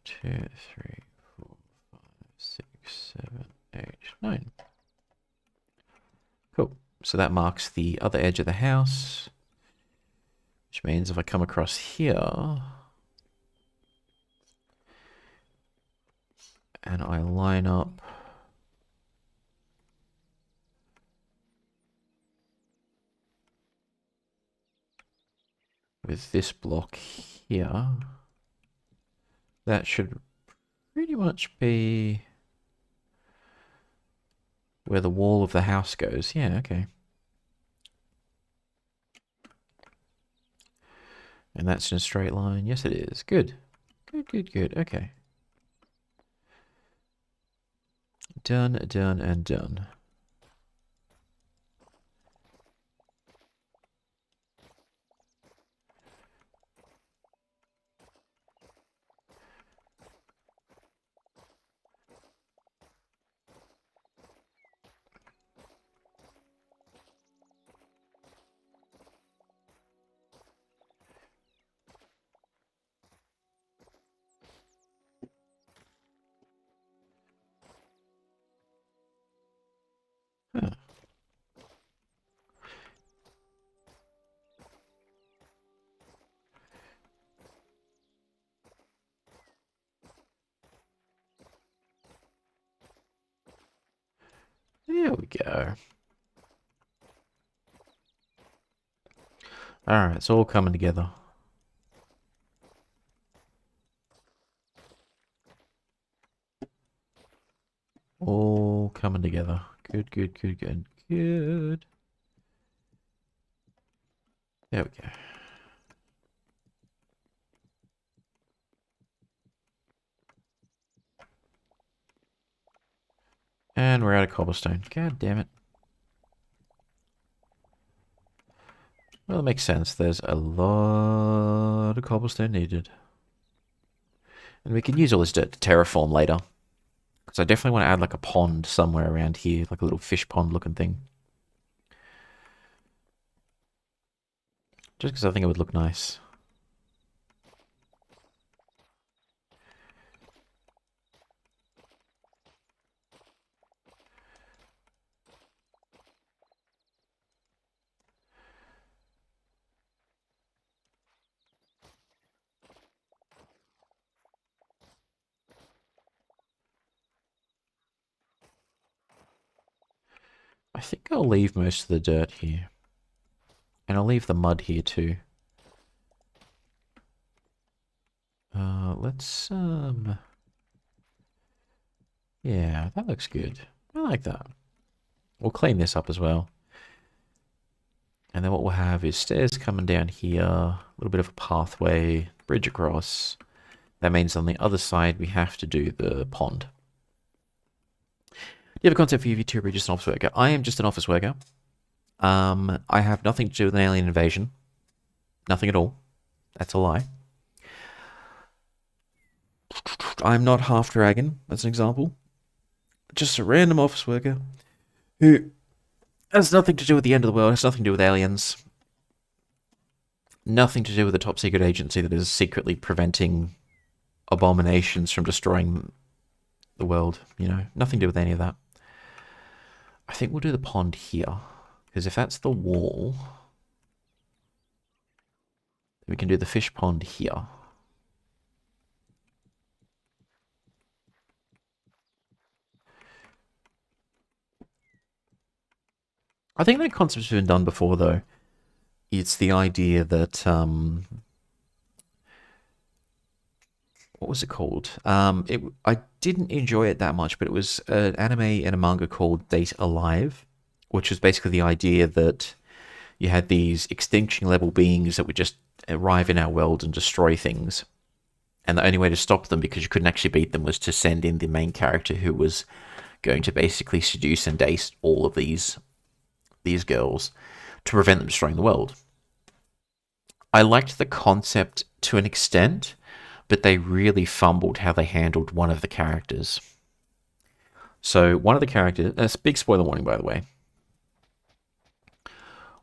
2, 3, 4, 5, 6, 7, 8, 9. Cool. So that marks the other edge of the house, which means if I come across here and I line up with this block here, that should pretty much be where the wall of the house goes. Yeah, okay. And that's in a straight line. Yes, it is. Good. Good. Okay. Done, and done. Huh. There we go. Alright, it's all coming together. All coming together. Good. There we go. And we're out of cobblestone. God damn it. Well, it makes sense. There's a lot of cobblestone needed. And we can use all this dirt to terraform later. Because I definitely want to add like a pond somewhere around here. Like a little fish pond looking thing. Just because I think it would look nice. I think I'll leave most of the dirt here. And I'll leave the mud here too. Let's, yeah, that looks good. I like that. We'll clean this up as well. And then what we'll have is stairs coming down here, a little bit of a pathway, bridge across. That means on the other side we have to do the pond. Do you have a concept for your VTuber? Just an office worker? I am just an office worker. I have nothing to do with an alien invasion. Nothing at all. That's a lie. I'm not half dragon, as an example. Just a random office worker who has nothing to do with the end of the world, has nothing to do with aliens, nothing to do with the top secret agency that is secretly preventing abominations from destroying the world, you know, nothing to do with any of that. I think we'll do the pond here, because if that's the wall, we can do the fish pond here. I think that concept's been done before, though. It's the idea that, what was it called? I didn't enjoy it that much, but it was an anime and a manga called Date Alive, which was basically the idea that you had these extinction level beings that would just arrive in our world and destroy things. And the only way to stop them, because you couldn't actually beat them, was to send in the main character who was going to basically seduce and date all of these girls to prevent them destroying the world. I liked the concept to an extent, but they really fumbled how they handled one of the characters. So one of the characters, that's a big spoiler warning by the way,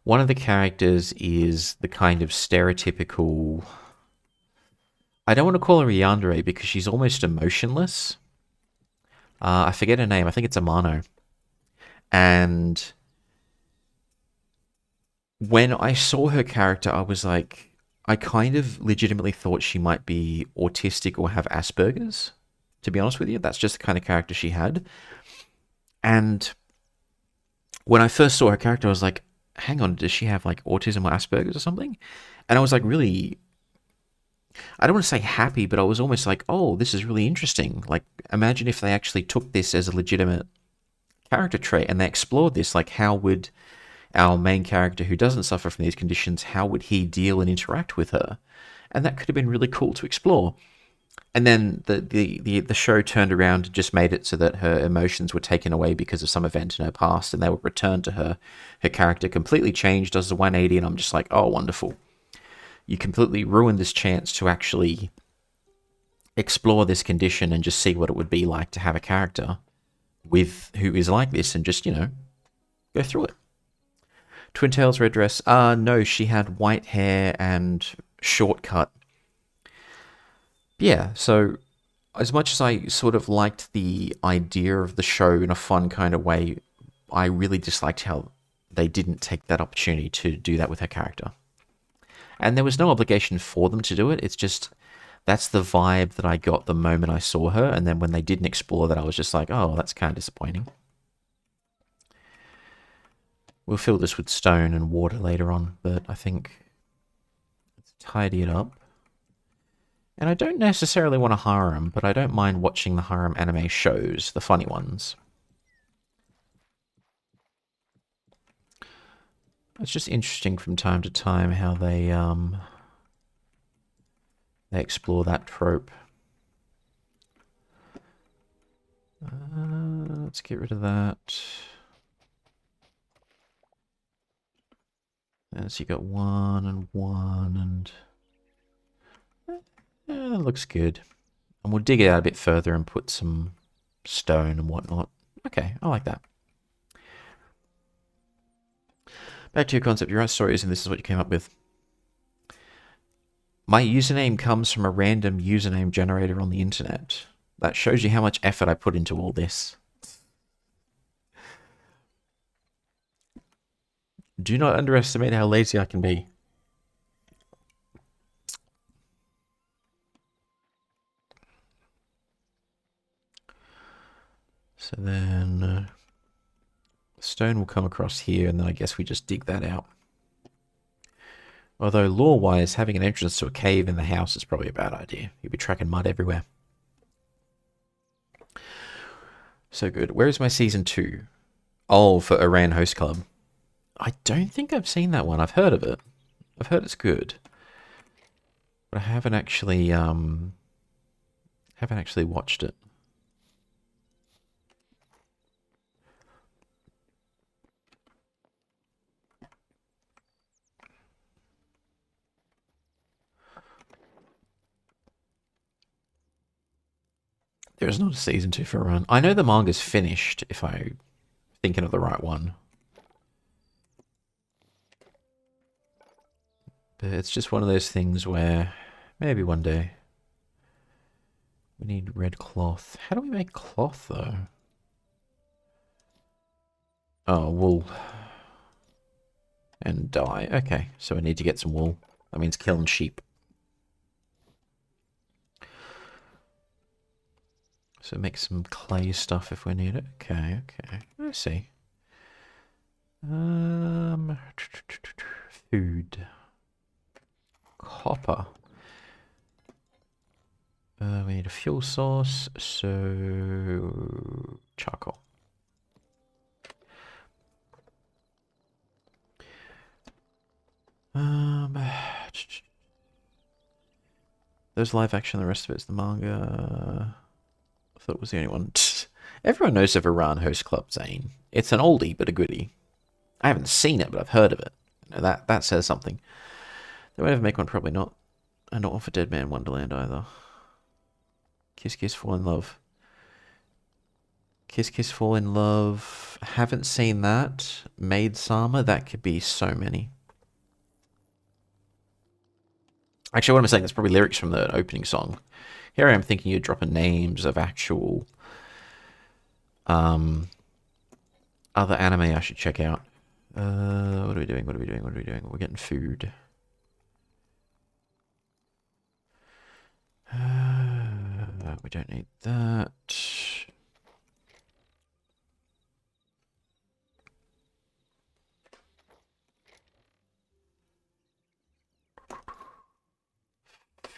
one of the characters is the kind of stereotypical, I don't want to call her a yandere because she's almost emotionless. I forget her name, I think it's Amano. And when I saw her character, I was like, I kind of legitimately thought she might be autistic or have Asperger's, to be honest with you. That's just the kind of character she had. And when I first saw her character, I was like, hang on, does she have like autism or Asperger's or something? And I was like, really, I don't want to say happy, but I was almost like, oh, this is really interesting. Like, imagine if they actually took this as a legitimate character trait and they explored this. Like, how would our main character who doesn't suffer from these conditions, how would he deal and interact with her? And that could have been really cool to explore. And then the show turned around and just made it so that her emotions were taken away because of some event in her past and they were returned to her. Her character completely changed, does the 180, and I'm just like, oh, wonderful. You completely ruined this chance to actually explore this condition and just see what it would be like to have a character with who is like this and just, you know, go through it. Twin Tails red dress? No, she had white hair and shortcut. Yeah, so as much as I sort of liked the idea of the show in a fun kind of way, I really disliked how they didn't take that opportunity to do that with her character. And there was no obligation for them to do it. It's just that's the vibe that I got the moment I saw her. And then when they didn't explore that, I was just like, oh, that's kind of disappointing. We'll fill this with stone and water later on, but I think let's tidy it up. And I don't necessarily want a harem, but I don't mind watching the harem anime shows, the funny ones. It's just interesting from time to time how they explore that trope. Let's get rid of that. So you got 1 and 1, and that looks good. And we'll dig it out a bit further and put some stone and whatnot. Okay, I like that. Back to your concept, you write stories, and this is what you came up with. My username comes from a random username generator on the internet. That shows you how much effort I put into all this. Do not underestimate how lazy I can be. So then Stone will come across here, and then I guess we just dig that out. Although, lore-wise, having an entrance to a cave in the house is probably a bad idea. You'll be tracking mud everywhere. So good. Where is my season 2? Oh, for Iran Host Club. I don't think I've seen that one. I've heard of it. I've heard it's good. But I haven't actually watched it. There is not a season 2 for Iran. I know the manga's finished, if I'm thinking of the right one. But it's just one of those things where maybe one day. We need red cloth. How do we make cloth, though? Oh, wool. And dye. Okay, so we need to get some wool. That means killing sheep. So make some clay stuff if we need it. Okay, okay. I see. Food. Copper. We need a fuel source, so charcoal. There's live action, the rest of it's the manga. I thought it was the only one. Everyone knows of Iran Host Club, Zane. It's an oldie, but a goodie. I haven't seen it, but I've heard of it. You know, that says something. They won't ever make one, probably not. And not one for Dead Man Wonderland either. Kiss Kiss Fall in Love. Kiss Kiss Fall in Love. Haven't seen that. Maid Sama. That could be so many. Actually, what I'm saying, that's probably lyrics from the opening song. Here I am thinking you're dropping names of actual other anime I should check out. What are we doing? What are we doing? What are we doing? We're getting food. We don't need that.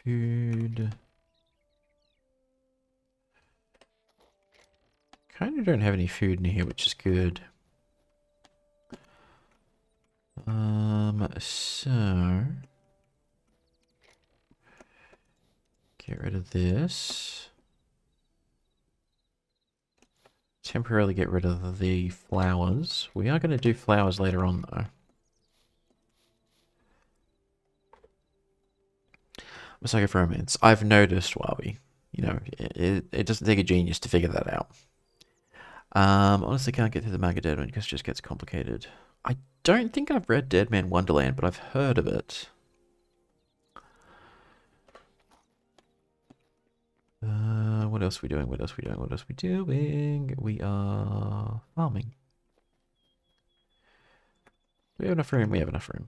Food. Kind of don't have any food in here, which is good. So get rid of this. Temporarily get rid of the flowers. We are going to do flowers later on, though. I'm a sucker for romance. I've noticed, Wabi. You know, it doesn't take a genius to figure that out. Honestly, can't get through the manga Dead Man because it just gets complicated. I don't think I've read Dead Man Wonderland, but I've heard of it. What else are we doing? What else are we doing? What else are we doing? We are farming. We have enough room. We have enough room.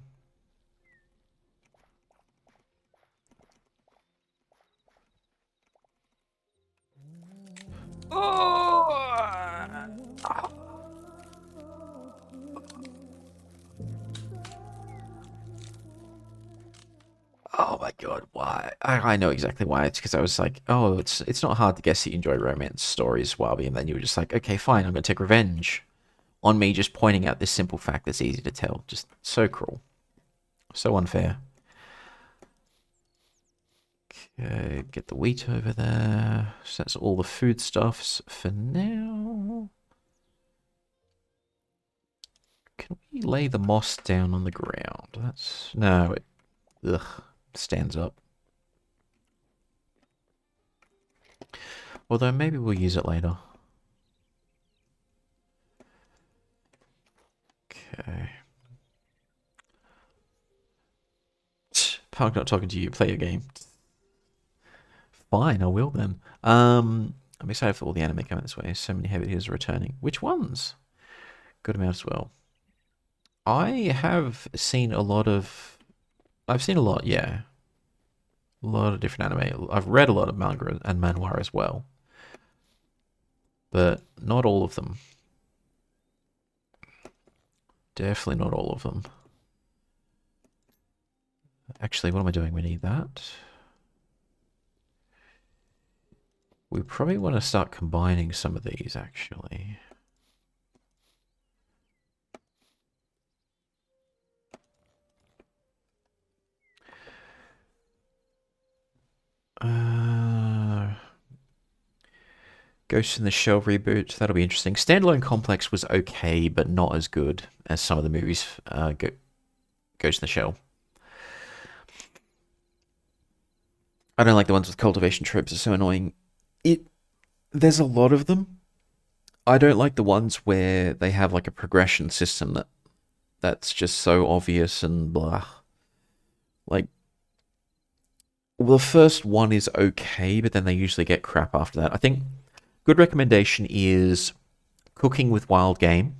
Oh my god, why? I know exactly why. It's because I was like, oh, it's not hard to guess that you enjoy romance stories, Wabi, and then you were just like, okay, fine, I'm gonna take revenge on me just pointing out this simple fact that's easy to tell. Just so cruel. So unfair. Okay, get the wheat over there. So that's all the foodstuffs for now. Can we lay the moss down on the ground? That's... No, it... Ugh. Stands up. Although maybe we'll use it later. Okay. Park not talking to you. Play your game. Fine, I will then. I'm excited for all the anime coming this way. So many heavy hitters returning. Which ones? Good amount as well. I have seen a lot of... I've seen a lot, yeah. A lot of different anime. I've read a lot of manga and manhwa as well. But not all of them. Definitely not all of them. Actually, what am I doing? We need that. We probably want to start combining some of these, actually. Ghost in the Shell reboot. That'll be interesting. Standalone Complex was okay, but not as good as some of the movies. Ghost in the Shell. I don't like the ones with cultivation tropes. They're so annoying. There's a lot of them. I don't like the ones where they have like a progression system that's just so obvious and blah. Like, well, the first one is okay, but then they usually get crap after that. I think good recommendation is Cooking with Wild Game.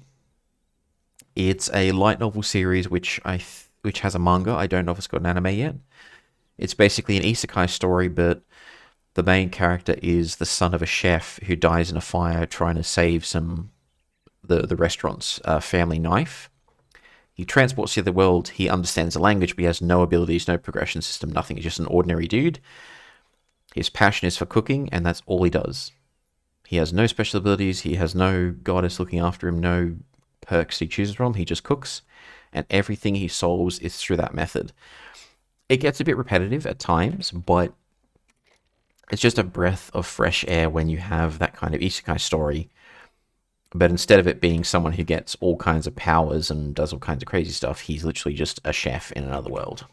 It's a light novel series which has a manga. I don't know if it's got an anime yet. It's basically an isekai story, but the main character is the son of a chef who dies in a fire trying to save the restaurant's family knife. He transports to the world. He understands the language, but he has no abilities, no progression system, nothing. He's just an ordinary dude. His passion is for cooking, and that's all he does. He has no special abilities. He has no goddess looking after him, no perks he chooses from. He just cooks, and everything he solves is through that method. It gets a bit repetitive at times, but it's just a breath of fresh air when you have that kind of isekai story. But instead of it being someone who gets all kinds of powers and does all kinds of crazy stuff, he's literally just a chef in another world.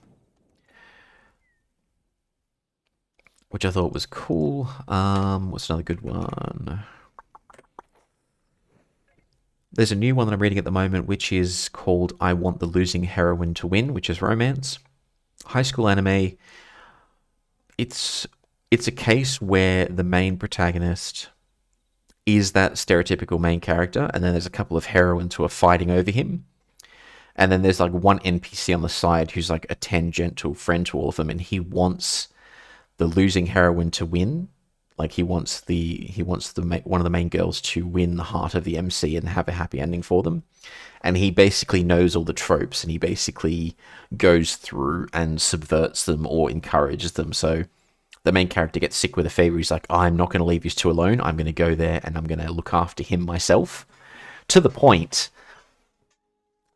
Which I thought was cool. What's another good one? There's a new one that I'm reading at the moment, which is called I Want the Losing Heroine to Win, which is romance. High school anime. It's a case where the main protagonist is that stereotypical main character, and then there's a couple of heroines who are fighting over him. And then there's like one NPC on the side who's like a tangential friend to all of them, and he wants the losing heroine to win. Like he wants one of the main girls to win the heart of the MC and have a happy ending for them. And he basically knows all the tropes, and he basically goes through and subverts them or encourages them. So the main character gets sick with a fever. He's like, I'm not going to leave you two alone. I'm going to go there and I'm going to look after him myself. To the point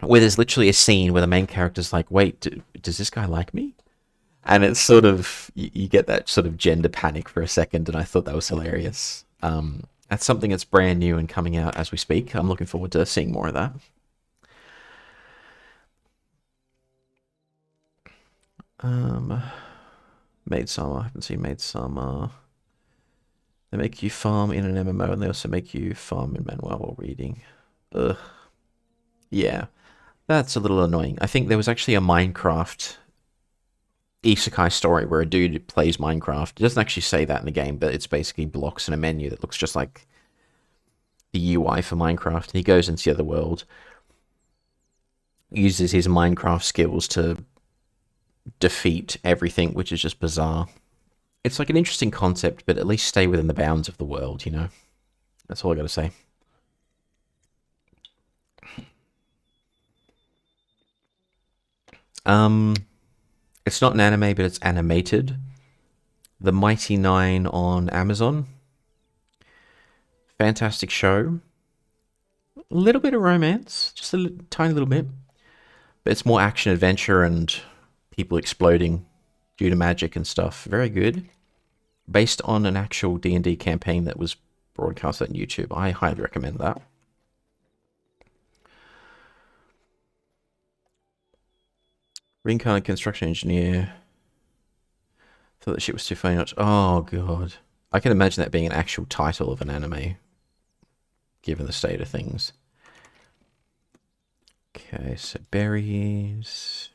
where there's literally a scene where the main character's like, wait, does this guy like me? And it's sort of, you get that sort of gender panic for a second, and I thought that was hilarious. That's something that's brand new and coming out as we speak. I'm looking forward to seeing more of that. Maid Summer. I haven't seen Maid Summer. They make you farm in an MMO, and they also make you farm in Manuel while reading. Ugh. Yeah, that's a little annoying. I think there was actually a Minecraft isekai story where a dude plays Minecraft. It doesn't actually say that in the game, but it's basically blocks in a menu that looks just like the UI for Minecraft. And he goes into the other world, uses his Minecraft skills to defeat everything, which is just bizarre. It's like an interesting concept, but at least stay within the bounds of the world, you know? That's all I gotta say. It's not an anime, but it's animated. The Mighty Nine on Amazon. Fantastic show. A little bit of romance, just a tiny little bit. But it's more action adventure and people exploding due to magic and stuff. Very good. Based on an actual D&D campaign that was broadcast on YouTube. I highly recommend that. Reincarnated construction engineer. Thought that shit was too funny. Oh god, I can imagine that being an actual title of an anime, given the state of things. Okay, so berries.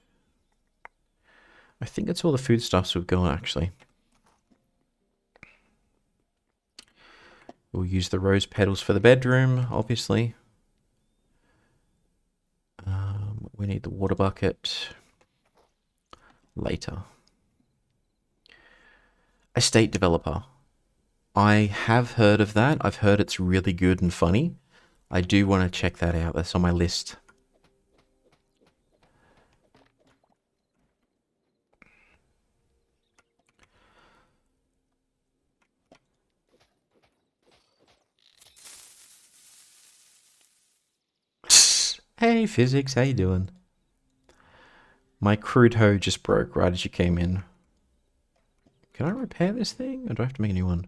I think that's all the foodstuffs we've got, actually. We'll use the rose petals for the bedroom, obviously. We need the water bucket later. Estate developer. I have heard of that. I've heard it's really good and funny. I do want to check that out. That's on my list. Hey, physics, how you doing? My crude hoe just broke right as you came in. Can I repair this thing, or do I have to make a new one?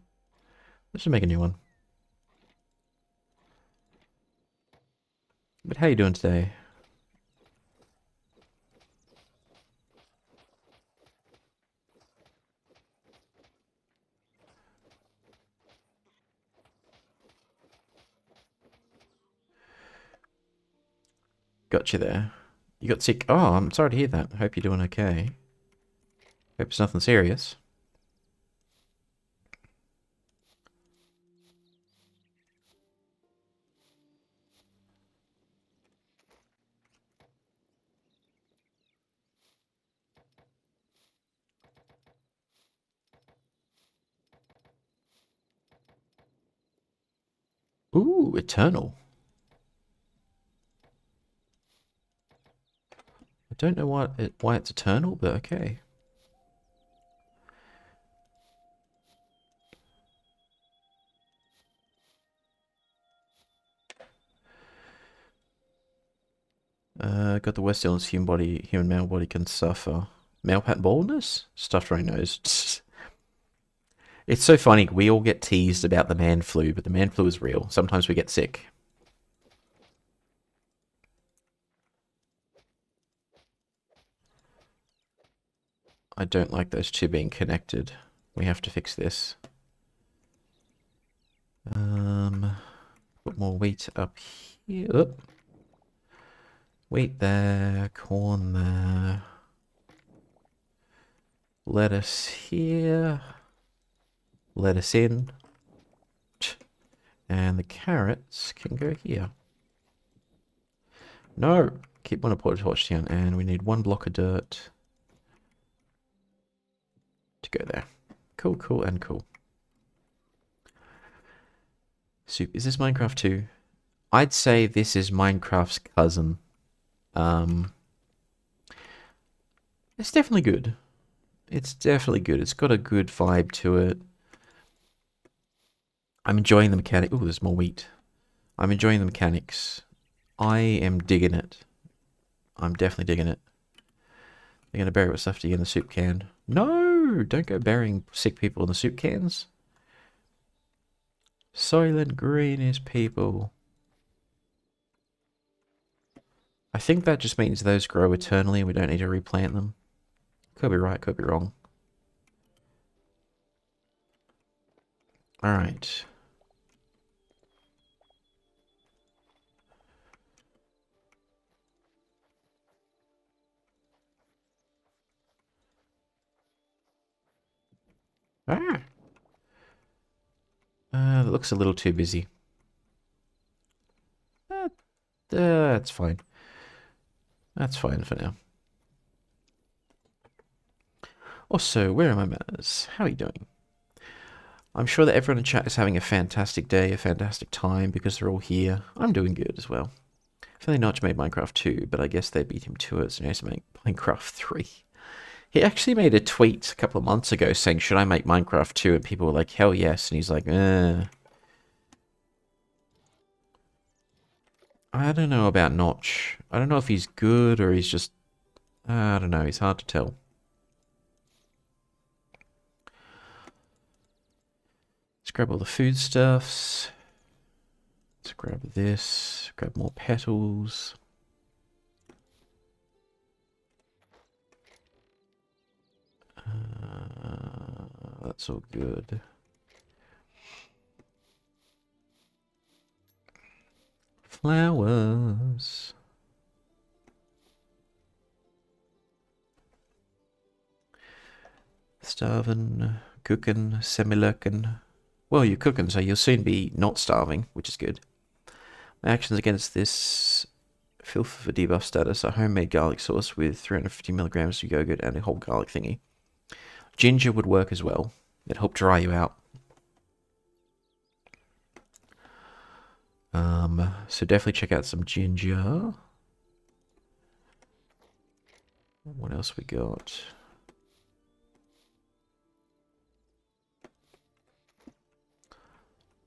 Let's just make a new one. But how you doing today? Got you there. You got sick. Oh, I'm sorry to hear that. Hope you're doing okay. Hope it's nothing serious. Ooh, Eternal. I don't know why it's Eternal, but okay. Got the West Islands human male body can suffer. Male pattern baldness? Stuffed runny nose. It's so funny. We all get teased about the man flu, but the man flu is real. Sometimes we get sick. I don't like those two being connected. We have to fix this. Put more wheat up here. Oop. Wheat there, corn there. Lettuce here. Lettuce in. And the carrots can go here. No! Keep one of porta torch down. And we need one block of dirt to go there. Cool, cool, and cool. Soup. Is this Minecraft 2? I'd say this is Minecraft's cousin. It's definitely good. It's definitely good. It's got a good vibe to it. I'm enjoying the mechanic. Ooh, there's more wheat. I'm enjoying the mechanics. I am digging it. I'm definitely digging it. They're going to bury what's left of you in the soup can. No! Don't go burying sick people in the soup cans. Soylent Green is people. I think that just means those grow eternally. We don't need to replant them. Could be right, could be wrong. Alright. Ah! That looks a little too busy. That's fine. That's fine for now. Also, where are my manners? How are you doing? I'm sure that everyone in chat is having a fantastic day, a fantastic time, because they're all here. I'm doing good as well. Fairly Notch made Minecraft 2, but I guess they beat him to it, so he has to make Minecraft 3. He actually made a tweet a couple of months ago saying, should I make Minecraft 2? And people were like, hell yes. And he's like, I don't know about Notch. I don't know if he's good or he's just... I don't know. He's hard to tell. Let's grab all the foodstuffs. Let's grab this. Grab more petals. That's all good. Flowers. Starving, cooking, semi-lurking. Well, you're cooking, so you'll soon be not starving, which is good. My actions against this filth for debuff status are homemade garlic sauce with 350 milligrams of yogurt and a whole garlic thingy. Ginger would work as well. It'd help dry you out. So definitely check out some ginger. What else we got?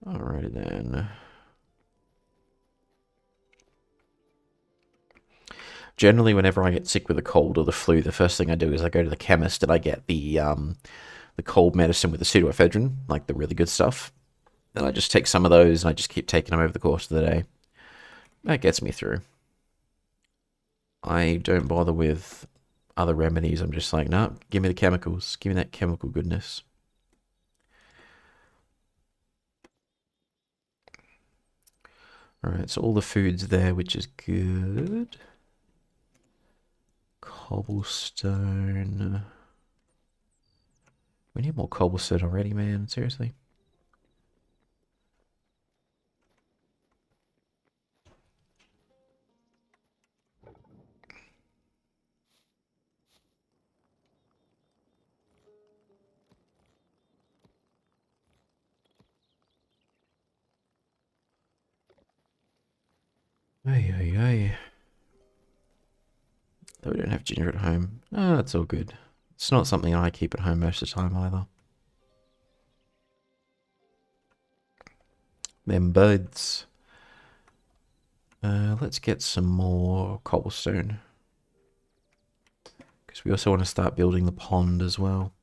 Alrighty then. Generally, whenever I get sick with a cold or the flu, the first thing I do is I go to the chemist and I get the cold medicine with the pseudoephedrine, like the really good stuff. Then I just take some of those and I just keep taking them over the course of the day. That gets me through. I don't bother with other remedies. I'm just like, no, give me the chemicals. Give me that chemical goodness. Alright, so all the food's there, which is good. Cobblestone. We need more cobblestone already, man. Seriously. Ay, ay, ay. Though we don't have ginger at home. No, that's all good. It's not something I keep at home most of the time either. Them buds. Let's get some more cobblestone. Because we also want to start building the pond as well.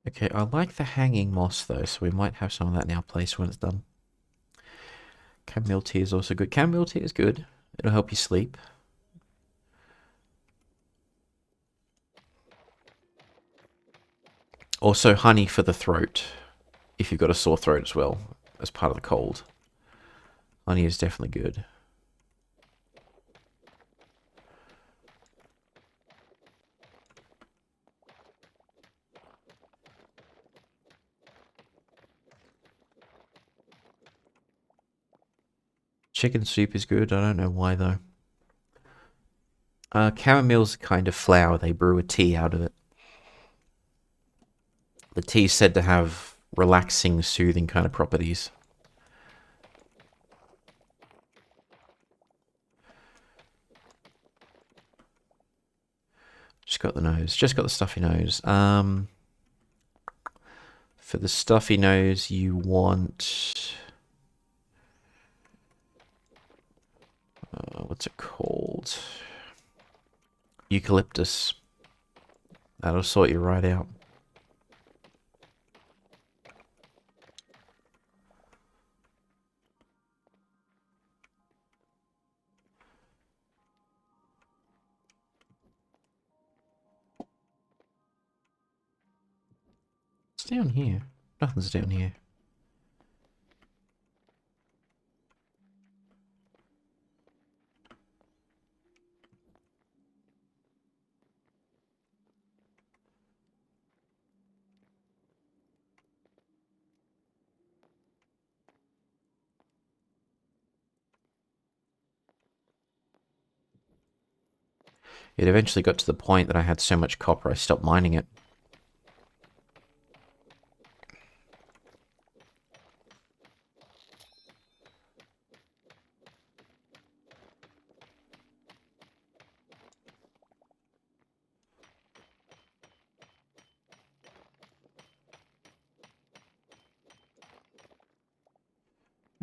Okay, I like the hanging moss though, so we might have some of that in our place when it's done. Chamomile tea is also good. Chamomile tea is good. It'll help you sleep. Also, honey for the throat, if you've got a sore throat as well, as part of the cold. Honey is definitely good. Chicken soup is good. I don't know why though. Chamomile's a kind of flower. They brew a tea out of it. The tea is said to have relaxing, soothing kind of properties. Just got the nose. Just got the stuffy nose. For the stuffy nose, you want... what's it called? Eucalyptus. That'll sort you right out. What's down here? Nothing's down here. It eventually got to the point that I had so much copper I stopped mining it.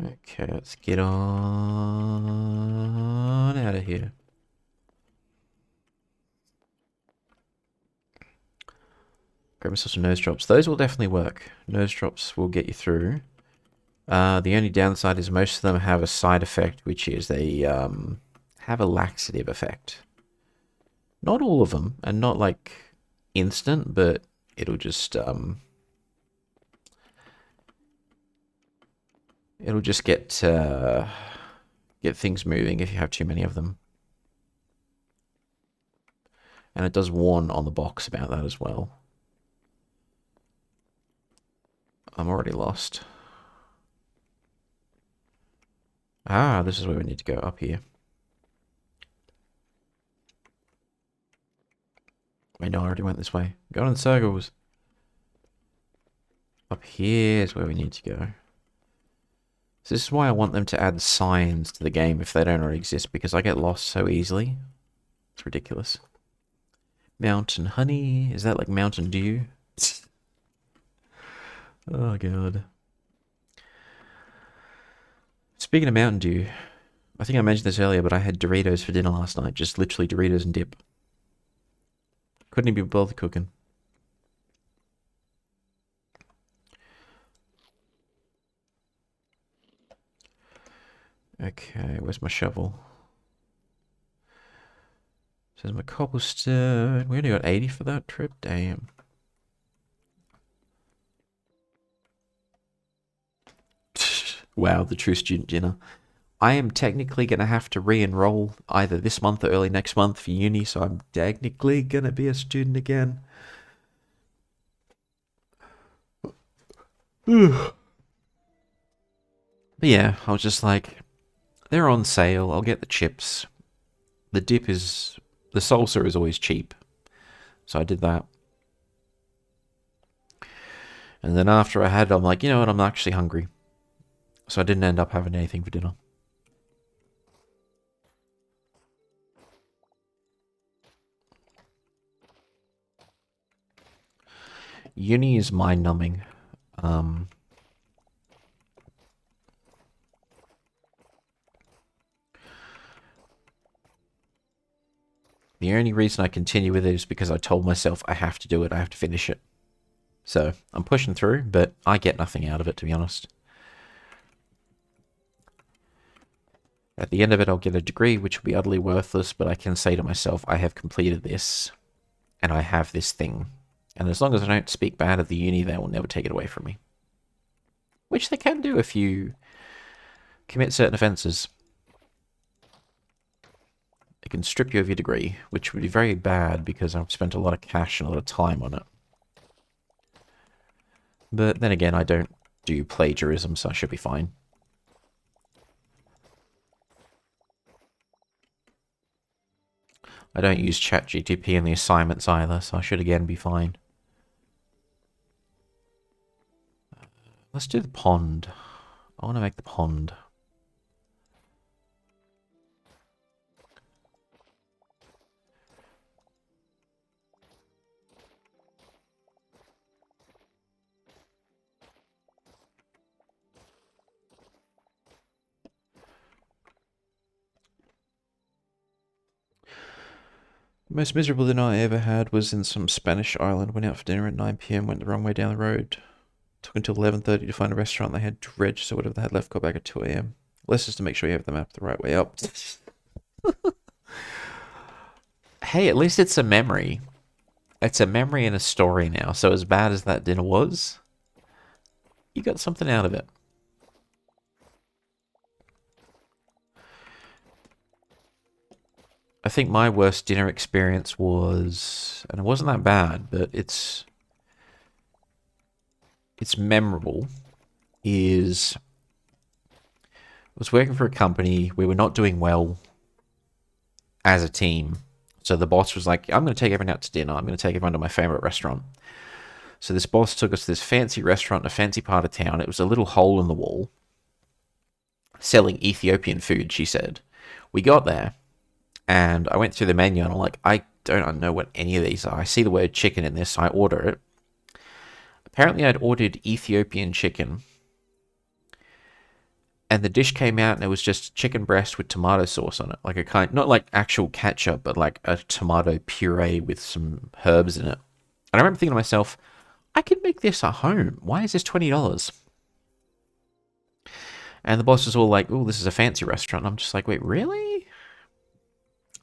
Okay, let's get on out of here. Grab myself some nose drops. Those will definitely work. Nose drops will get you through. The only downside is most of them have a side effect, which is they have a laxative effect. Not all of them, and not like instant, but it'll just get things moving if you have too many of them. And it does warn on the box about that as well. I'm already lost. Ah, this is where we need to go, up here. Wait, no, I already went this way. Going in circles. Up here is where we need to go. So this is why I want them to add signs to the game if they don't already exist, because I get lost so easily. It's ridiculous. Mountain honey. Is that like Mountain Dew? Oh, God. Speaking of Mountain Dew, I think I mentioned this earlier, but I had Doritos for dinner last night. Just literally Doritos and dip. Couldn't even be bothered cooking. Okay, where's my shovel? Says my cobblestone. We only got 80 for that trip? Damn. Wow, the true student dinner. I am technically going to have to re-enroll either this month or early next month for uni, so I'm technically going to be a student again. But yeah, I was just like, they're on sale, I'll get the chips. The dip is... The salsa is always cheap. So I did that. And then after I had it, I'm like, you know what, I'm actually hungry. So I didn't end up having anything for dinner. Uni is mind-numbing. The only reason I continue with it is because I told myself I have to do it, I have to finish it. So I'm pushing through, but I get nothing out of it, to be honest. At the end of it, I'll get a degree, which will be utterly worthless, but I can say to myself, I have completed this, and I have this thing. And as long as I don't speak bad of the uni, they will never take it away from me. Which they can do if you commit certain offences. They can strip you of your degree, which would be very bad because I've spent a lot of cash and a lot of time on it. But then again, I don't do plagiarism, so I should be fine. I don't use ChatGTP in the assignments either, so I should again be fine. Let's do the pond. I want to make the pond. The most miserable dinner I ever had was in some Spanish island. Went out for dinner at 9 p.m, went the wrong way down the road. Took until 11:30 to find a restaurant they had dredged, so whatever they had left got back at 2 a.m. Let's just to make sure you have the map the right way up. Hey, at least it's a memory. It's a memory and a story now, so as bad as that dinner was, you got something out of it. I think my worst dinner experience was, and it wasn't that bad, but it's memorable, is I was working for a company. We were not doing well as a team. So the boss was like, I'm going to take everyone out to dinner. I'm going to take everyone to my favorite restaurant. So this boss took us to this fancy restaurant in a fancy part of town. It was a little hole in the wall selling Ethiopian food, she said. We got there and I went through the menu and I'm like, I don't know what any of these are. I see the word chicken in this, so I order it. Apparently I'd ordered Ethiopian chicken. And the dish came out and it was just chicken breast with tomato sauce on it. Like a kind, not like actual ketchup, but like a tomato puree with some herbs in it. And I remember thinking to myself, I could make this at home. Why is this $20? And the boss was all like, oh, this is a fancy restaurant. And I'm just like, wait, really?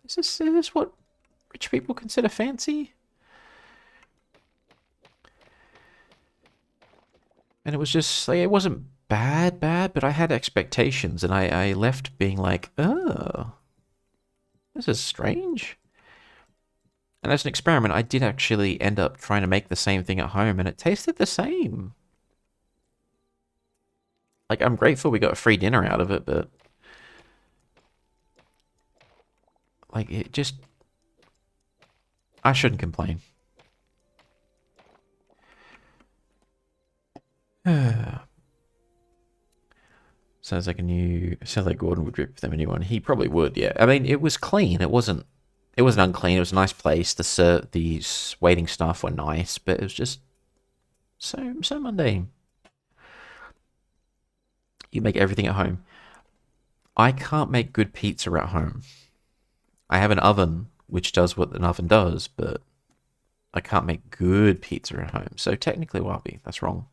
Is this what rich people consider fancy? And it was just, like, it wasn't bad, but I had expectations, and I left being like, oh, this is strange. And as an experiment, I did actually end up trying to make the same thing at home, and it tasted the same. Like, I'm grateful we got a free dinner out of it, but like, it just, I shouldn't complain. Sounds like Gordon would rip them a new one. He probably would, yeah. I mean, it was clean. It wasn't unclean. It was a nice place. The waiting staff were nice, but it was just so mundane. You make everything at home. I can't make good pizza at home. I have an oven which does what an oven does, but I can't make good pizza at home. So technically, Wabi, that's wrong.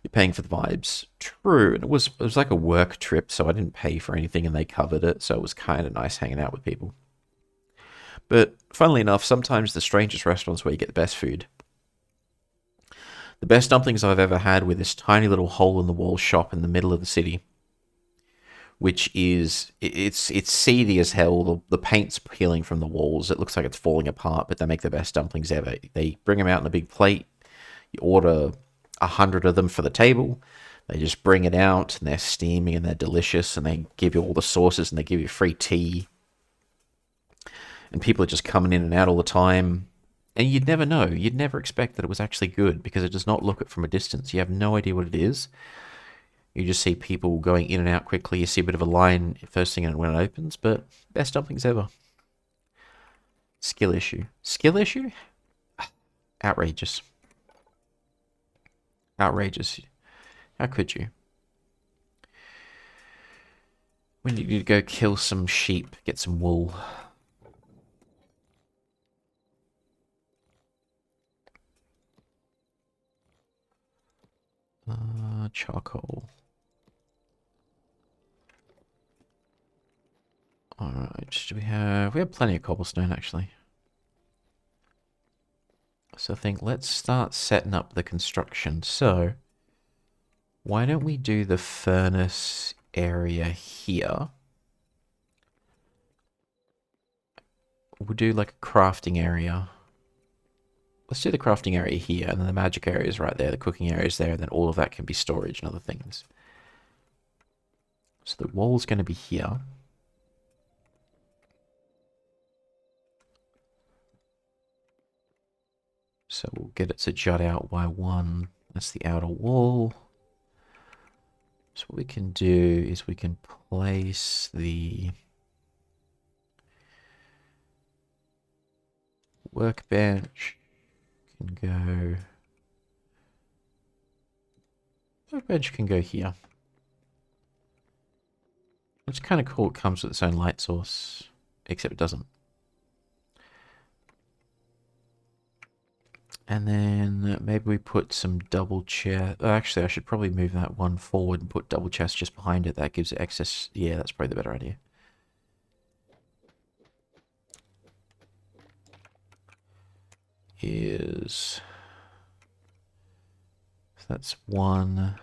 You're paying for the vibes. True. And it was like a work trip, so I didn't pay for anything and they covered it, so it was kind of nice hanging out with people. But funnily enough, sometimes the strangest restaurants where you get the best food. The best dumplings I've ever had were this tiny little hole in the wall shop in the middle of the city, which is it's seedy as hell. The paint's peeling from the walls. It looks like it's falling apart, but they make the best dumplings ever. They bring them out in a big plate. You order 100 of them for the table. They just bring it out and they're steaming and they're delicious and they give you all the sauces and they give you free tea. And people are just coming in and out all the time. And you'd never know. You'd never expect that it was actually good because it does not look it from a distance. You have no idea what it is. You just see people going in and out quickly. You see a bit of a line first thing when it opens, but best dumplings ever. Skill issue. Skill issue? Outrageous. Outrageous. How could you? We need to go kill some sheep, get some wool. Charcoal. Alright, we have plenty of cobblestone actually. So I think let's start setting up the construction. So why don't we do the furnace area here? We'll do like a crafting area. Let's do the crafting area here, and then the magic area is right there, the cooking area is there, and then all of that can be storage and other things. So the wall's going to be here. So we'll get it to jut out by one. That's the outer wall. So what we can do is we can place the workbench. Workbench can go here. It's kind of cool. It comes with its own light source, except it doesn't. And then maybe we put some double chest. Oh, actually, I should probably move that one forward and put double chest just behind it. That gives it excess. Yeah, that's probably the better idea. So that's 1,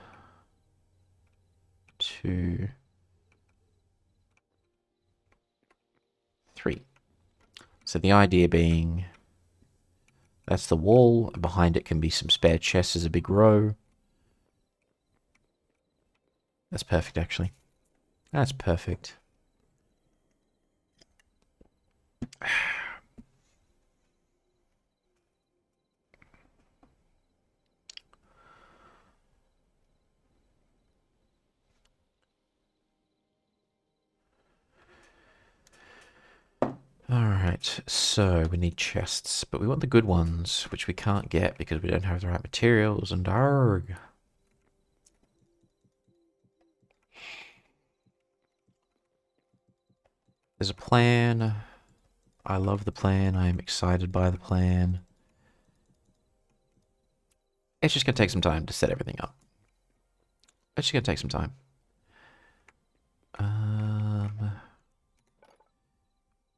2, 3. So the idea being that's the wall, and behind it can be some spare chests as a big row. That's perfect, actually. That's perfect. Alright, so we need chests, but we want the good ones, which we can't get because we don't have the right materials, and arg. There's a plan. I love the plan. I am excited by the plan. It's just going to take some time to set everything up. It's just going to take some time.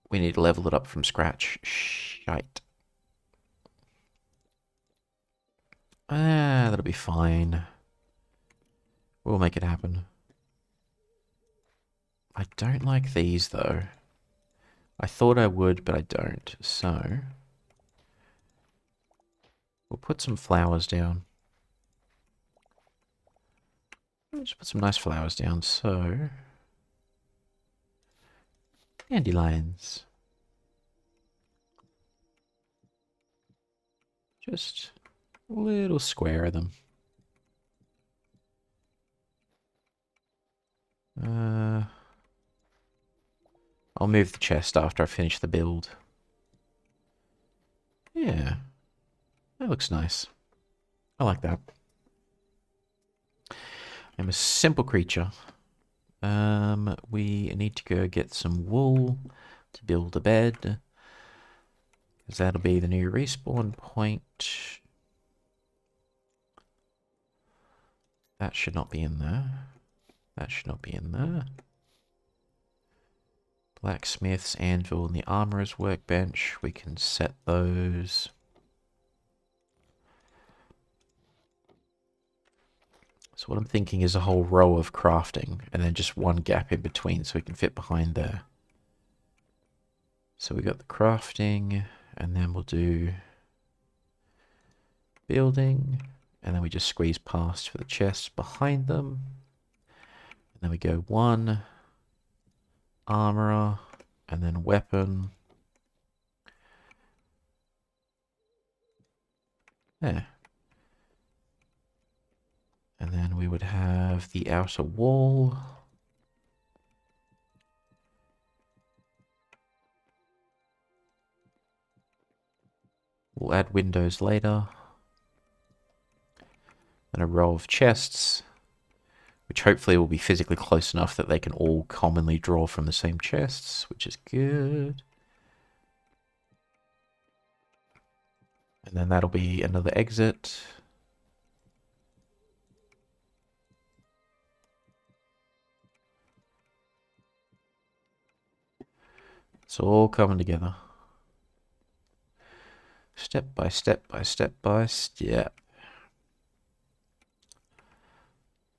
We need to level it up from scratch. Shite. That'll be fine. We'll make it happen. I don't like these, though. I thought I would, but I don't. So we'll put some flowers down. Let's put some nice flowers down. So Dandelions. Just a little square of them. I'll move the chest after I finish the build. Yeah, that looks nice. I like that. I'm a simple creature. We need to go get some wool to build a bed, because that'll be the new respawn point. That should not be in there. That should not be in there. Blacksmith's anvil and the armorer's workbench. We can set those. So what I'm thinking is a whole row of crafting and then just one gap in between so we can fit behind there. So we got the crafting, and then we'll do building, and then we just squeeze past for the chests behind them. And then we go one armorer, and then weapon. There. And then we would have the outer wall. We'll add windows later. And a row of chests, which hopefully will be physically close enough that they can all commonly draw from the same chests, which is good. And then that'll be another exit. It's all coming together. Step by step by step by step.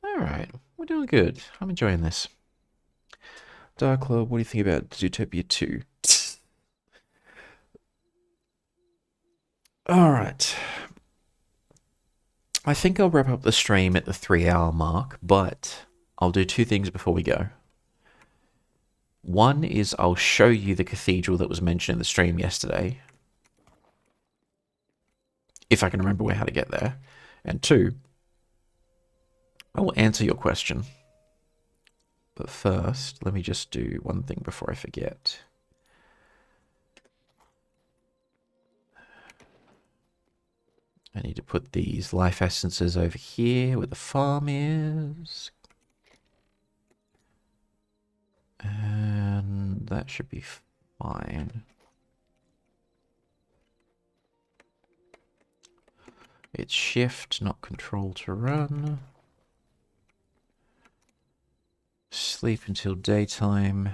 Alright, we're doing good. I'm enjoying this. Dark Lord, what do you think about Zootopia 2? Alright. I think I'll wrap up the stream at the 3-hour mark, but I'll do two things before we go. One is I'll show you the cathedral that was mentioned in the stream yesterday, if I can remember how to get there. And two, I will answer your question. But first, let me just do one thing before I forget. I need to put these life essences over here where the farm is. And that should be fine. It's shift, not control to run. Sleep until daytime.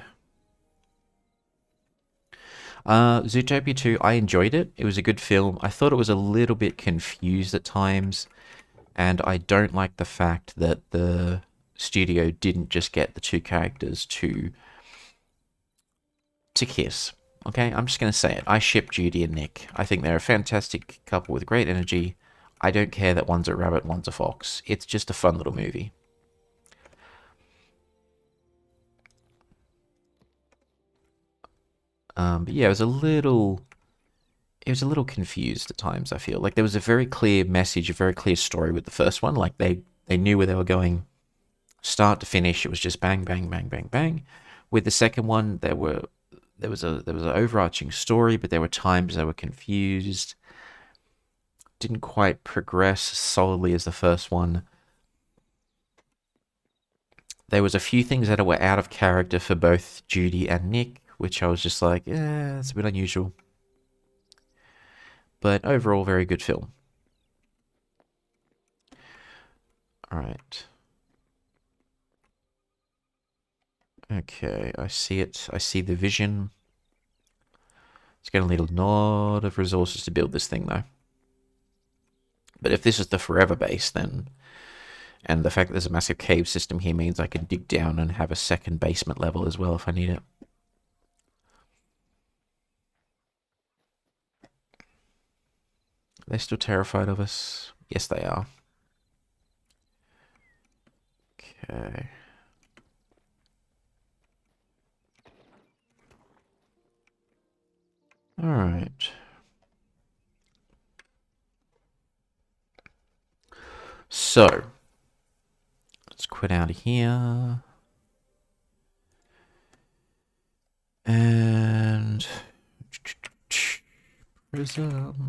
Zootopia 2, I enjoyed it. It was a good film. I thought it was a little bit confused at times, and I don't like the fact that the studio didn't just get the two characters to kiss. Okay, I'm just going to say it. I ship Judy and Nick. I think they're a fantastic couple with great energy. I don't care that one's a rabbit, one's a fox. It's just a fun little movie. But yeah, it was a little confused at times, I feel. Like there was a very clear message, a very clear story with the first one. Like they knew where they were going start to finish. It was just bang, bang, bang, bang, bang. With the second one, there was an overarching story, but there were times they were confused. Didn't quite progress solidly as the first one. There was a few things that were out of character for both Judy and Nick, which I was just like, yeah, it's a bit unusual. But overall, very good film. Alright. Okay, I see it. I see the vision. It's going to need a lot of resources to build this thing, though. But if this is the forever base, then... And the fact that there's a massive cave system here means I can dig down and have a second basement level as well if I need it. They're still terrified of us? Yes, they are. Okay. Alright. So, let's quit out of here. And... Prism.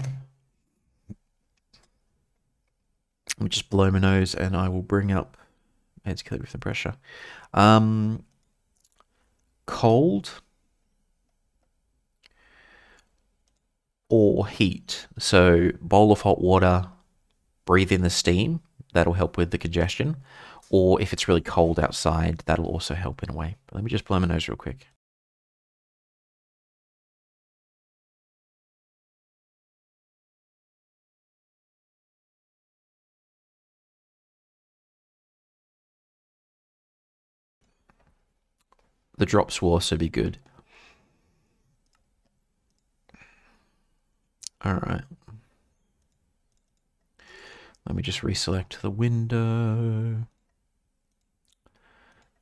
Let me just blow my nose and I will bring up anti-calorific pressure. Cold or heat. So bowl of hot water, breathe in the steam. That'll help with the congestion. Or if it's really cold outside, that'll also help in a way. But let me just blow my nose real quick. The drops will also be good. Alright. Let me just reselect the window.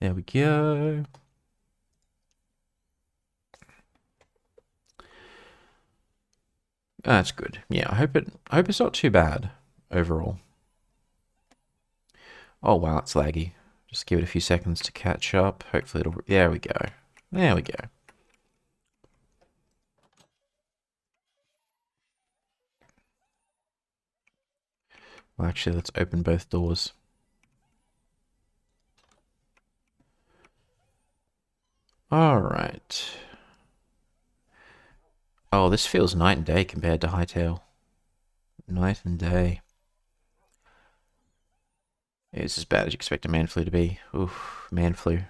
There we go. That's good. Yeah, I hope it's not too bad overall. Oh wow, it's laggy. Just give it a few seconds to catch up. Hopefully it'll... There we go. There we go. Well, actually, let's open both doors. Alright. Oh, this feels night and day compared to Hytale. Night and day. It's as bad as you expect a man flu to be. Oof, man flu.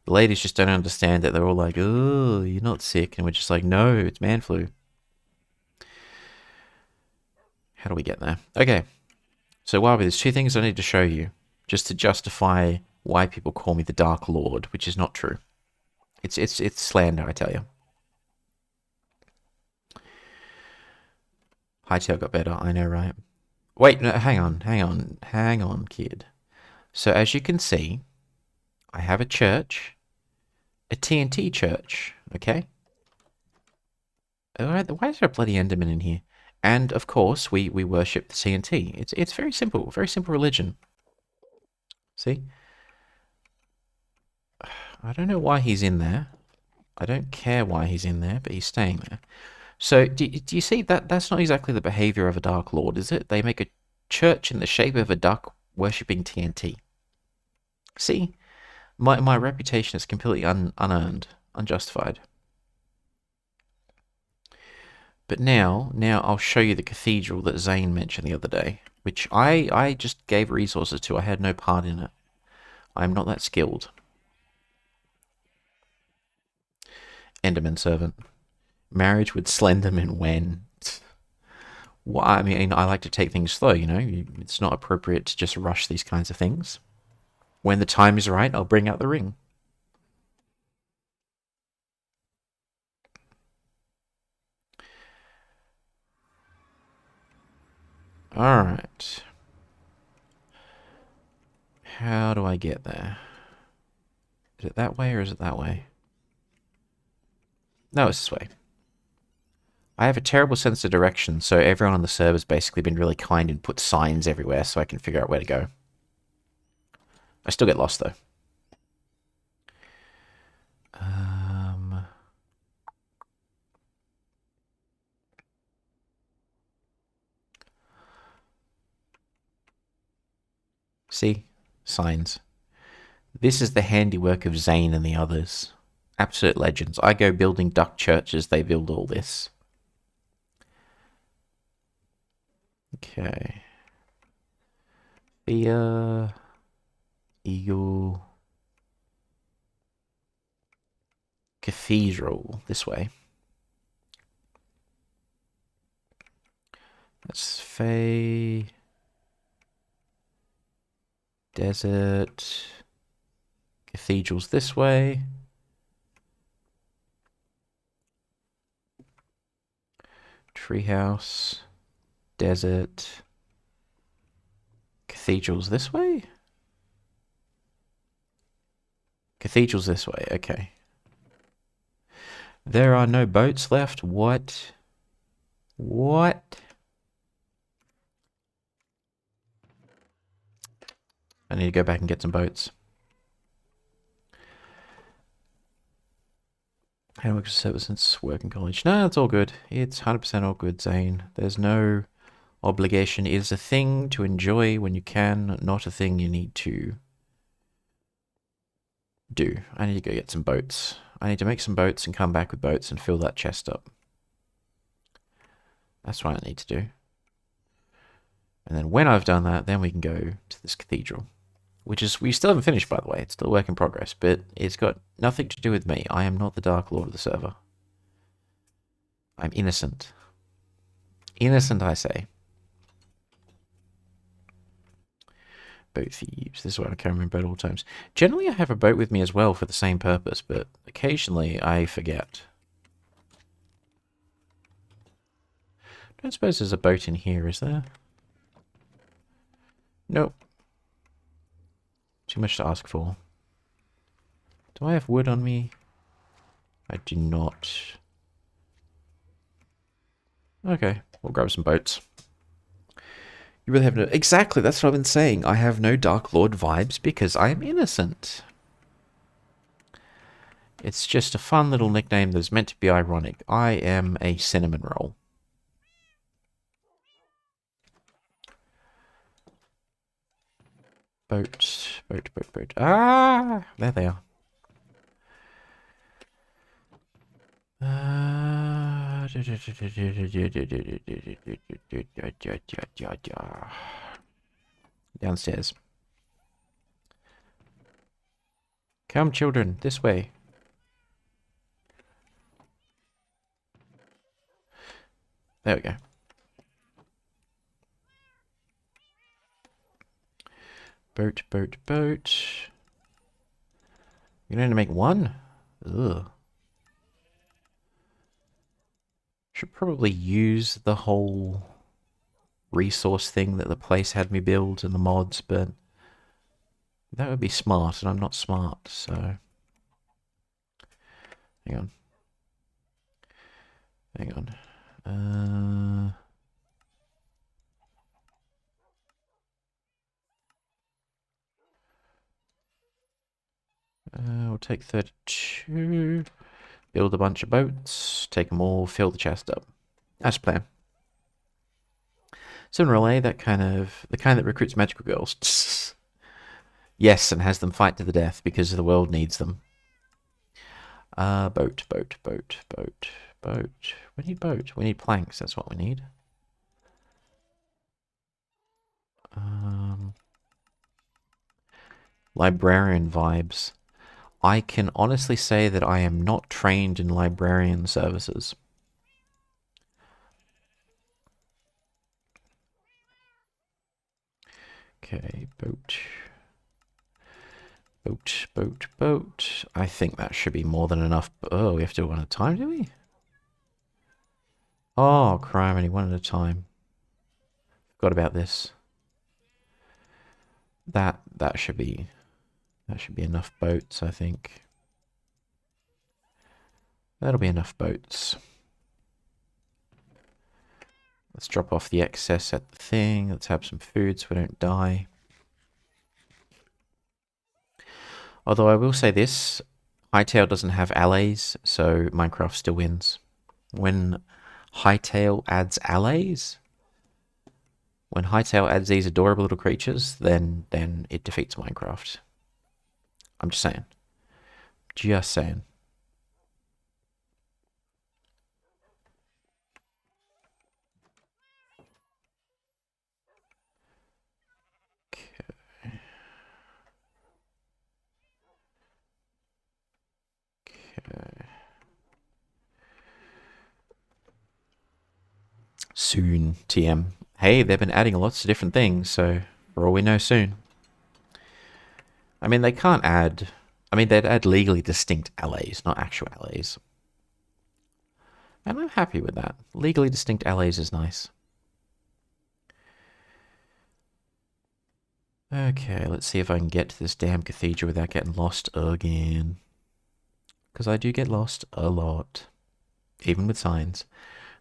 The ladies just don't understand it. They're all like, oh, you're not sick. And we're just like, no, it's man flu. How do we get there? Okay. So, Wabi, there's two things I need to show you just to justify why people call me the Dark Lord, which is not true. It's slander, I tell you. Hytale got better, I know, right? Wait, no, hang on, kid. So as you can see, I have a church, a TNT church, okay? Alright, why is there a bloody Enderman in here? And of course, we worship the TNT. It's very simple religion. See? I don't know why he's in there. I don't care why he's in there, but he's staying there. So, do you see that? That's not exactly the behavior of a Dark Lord, is it? They make a church in the shape of a duck worshipping TNT. See? My reputation is completely unearned, unjustified. But now I'll show you the cathedral that Zane mentioned the other day, which I just gave resources to. I had no part in it. I'm not that skilled. Enderman servant. Marriage with Slenderman when? Well, I mean, I like to take things slow, you know? It's not appropriate to just rush these kinds of things. When the time is right, I'll bring out the ring. Alright. How do I get there? Is it that way or is it that way? No, it's this way. I have a terrible sense of direction, so everyone on the server's basically been really kind and put signs everywhere so I can figure out where to go. I still get lost, though. See? Signs. This is the handiwork of Zane and the others. Absolute legends. I go building duck churches, they build all this. Okay. The Eagle Cathedral this way. That's Faye. Desert. Cathedrals this way. Treehouse. Desert. Cathedrals this way? Cathedrals this way, okay. There are no boats left? What? What? I need to go back and get some boats. How much service since working college? No, it's all good. It's 100% all good, Zane. There's no obligation. It is a thing to enjoy when you can, not a thing you need to do. I need to go get some boats. I need to make some boats and come back with boats and fill that chest up. That's what I need to do. And then when I've done that, then we can go to this cathedral. Which is, we still haven't finished, by the way. It's still a work in progress, but it's got nothing to do with me. I am not the Dark Lord of the server. I'm innocent. Innocent, I say. Boat thieves. This is what I can remember at all times. Generally, I have a boat with me as well for the same purpose, but occasionally I forget. I don't suppose there's a boat in here, is there? Nope. Too much to ask for. Do I have wood on me? I do not. Okay, we'll grab some boats. You really have no... Exactly, that's what I've been saying. I have no Dark Lord vibes because I am innocent. It's just a fun little nickname that's meant to be ironic. I am a cinnamon roll. Boat, boat, boat, boat. Ah! There they are. Downstairs. Come, children, this way. There we go. Boat, boat, boat. You need to make one? Ugh. Should probably use the whole resource thing that the place had me build and the mods, but that would be smart, and I'm not smart, so... Hang on. Hang on. We'll take 32. Build a bunch of boats. Take them all. Fill the chest up. That's the plan. Sooner or later, the kind that recruits magical girls. Yes, and has them fight to the death because the world needs them. Boat, boat, boat, boat, boat. We need boat. We need planks. That's what we need. Librarian vibes. I can honestly say that I am not trained in librarian services. Okay, boat. Boat, boat, boat. I think that should be more than enough. Oh, we have to do one at a time, do we? Oh, crime, only one at a time. Forgot about this. That should be enough boats, I think. That'll be enough boats. Let's drop off the excess at the thing. Let's have some food so we don't die. Although I will say this, Hytale doesn't have allies, so Minecraft still wins. When Hytale adds allies, when Hytale adds these adorable little creatures, then it defeats Minecraft. I'm just saying. Just saying. Soon, TM. Hey, they've been adding lots of different things, so for all we know, soon. I mean, they can't add... I mean, they'd add legally distinct allies, not actual allies. And I'm happy with that. Legally distinct allies is nice. Okay, let's see if I can get to this damn cathedral without getting lost again. Because I do get lost a lot. Even with signs.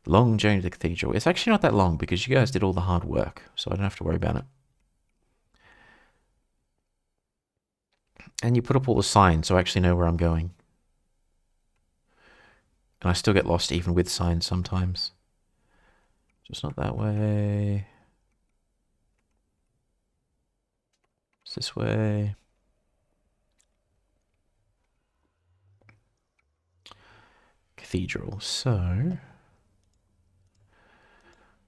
Long journey to the cathedral. It's actually not that long because you guys did all the hard work, so I don't have to worry about it. And you put up all the signs, so I actually know where I'm going. And I still get lost even with signs sometimes. Just not that way. It's this way. Cathedral. So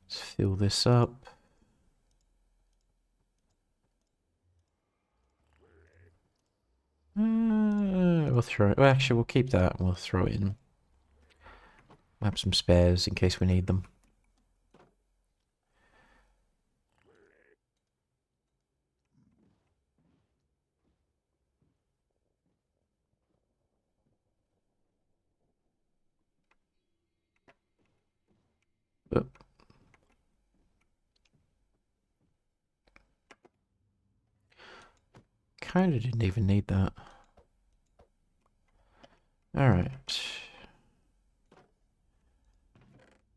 let's fill this up. We'll throw it. Well, actually, we'll keep that and we'll throw it in. We'll have some spares in case we need them. But kind of didn't even need that. Alright.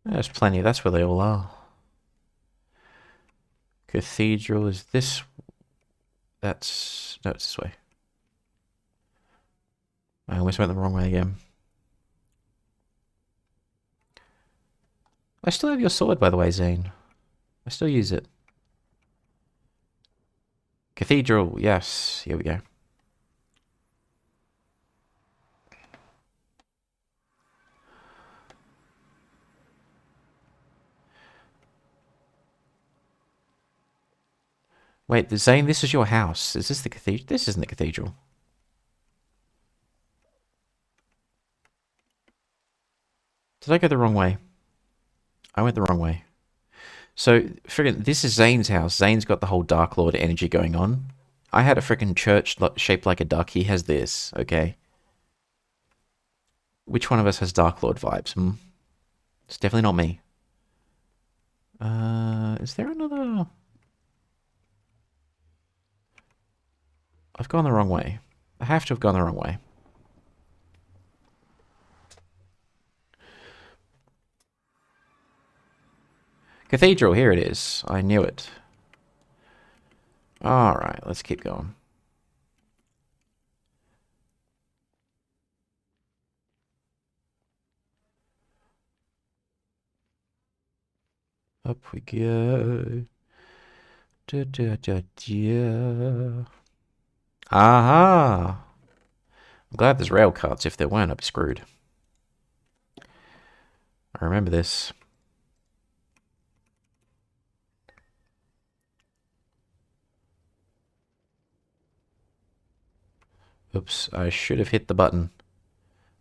There's plenty. That's where they all are. Cathedral is this. That's. No, it's this way. I almost went the wrong way again. I still have your sword, by the way, Zane. I still use it. Cathedral, yes. Here we go. Wait, Zane, this is your house. Is this the cathedral? This isn't the cathedral. Did I go the wrong way? I went the wrong way. So, friggin', this is Zane's house. Zane's got the whole Dark Lord energy going on. I had a freaking church shaped like a duck. He has this, okay? Which one of us has Dark Lord vibes? It's definitely not me. Is there another... I've gone the wrong way. I have to have gone the wrong way. Cathedral, here it is. I knew it. Alright, let's keep going. Up we go. Da, da, da, da. Aha! I'm glad there's rail carts. If there weren't, I'd be screwed. I remember this. Oops, I should have hit the button.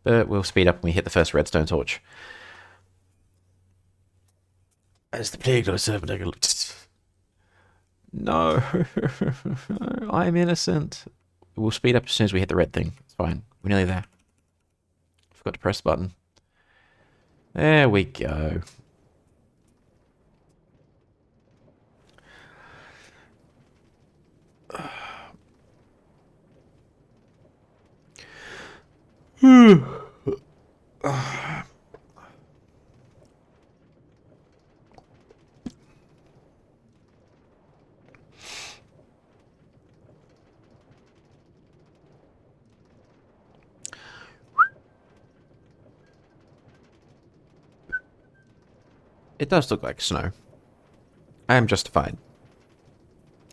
But we'll speed up when we hit the first redstone torch. As the plague goes over, no, I'm innocent. We'll speed up as soon as we hit the red thing. It's fine. We're nearly there. Forgot to press the button. There we go. It does look like snow. I am justified.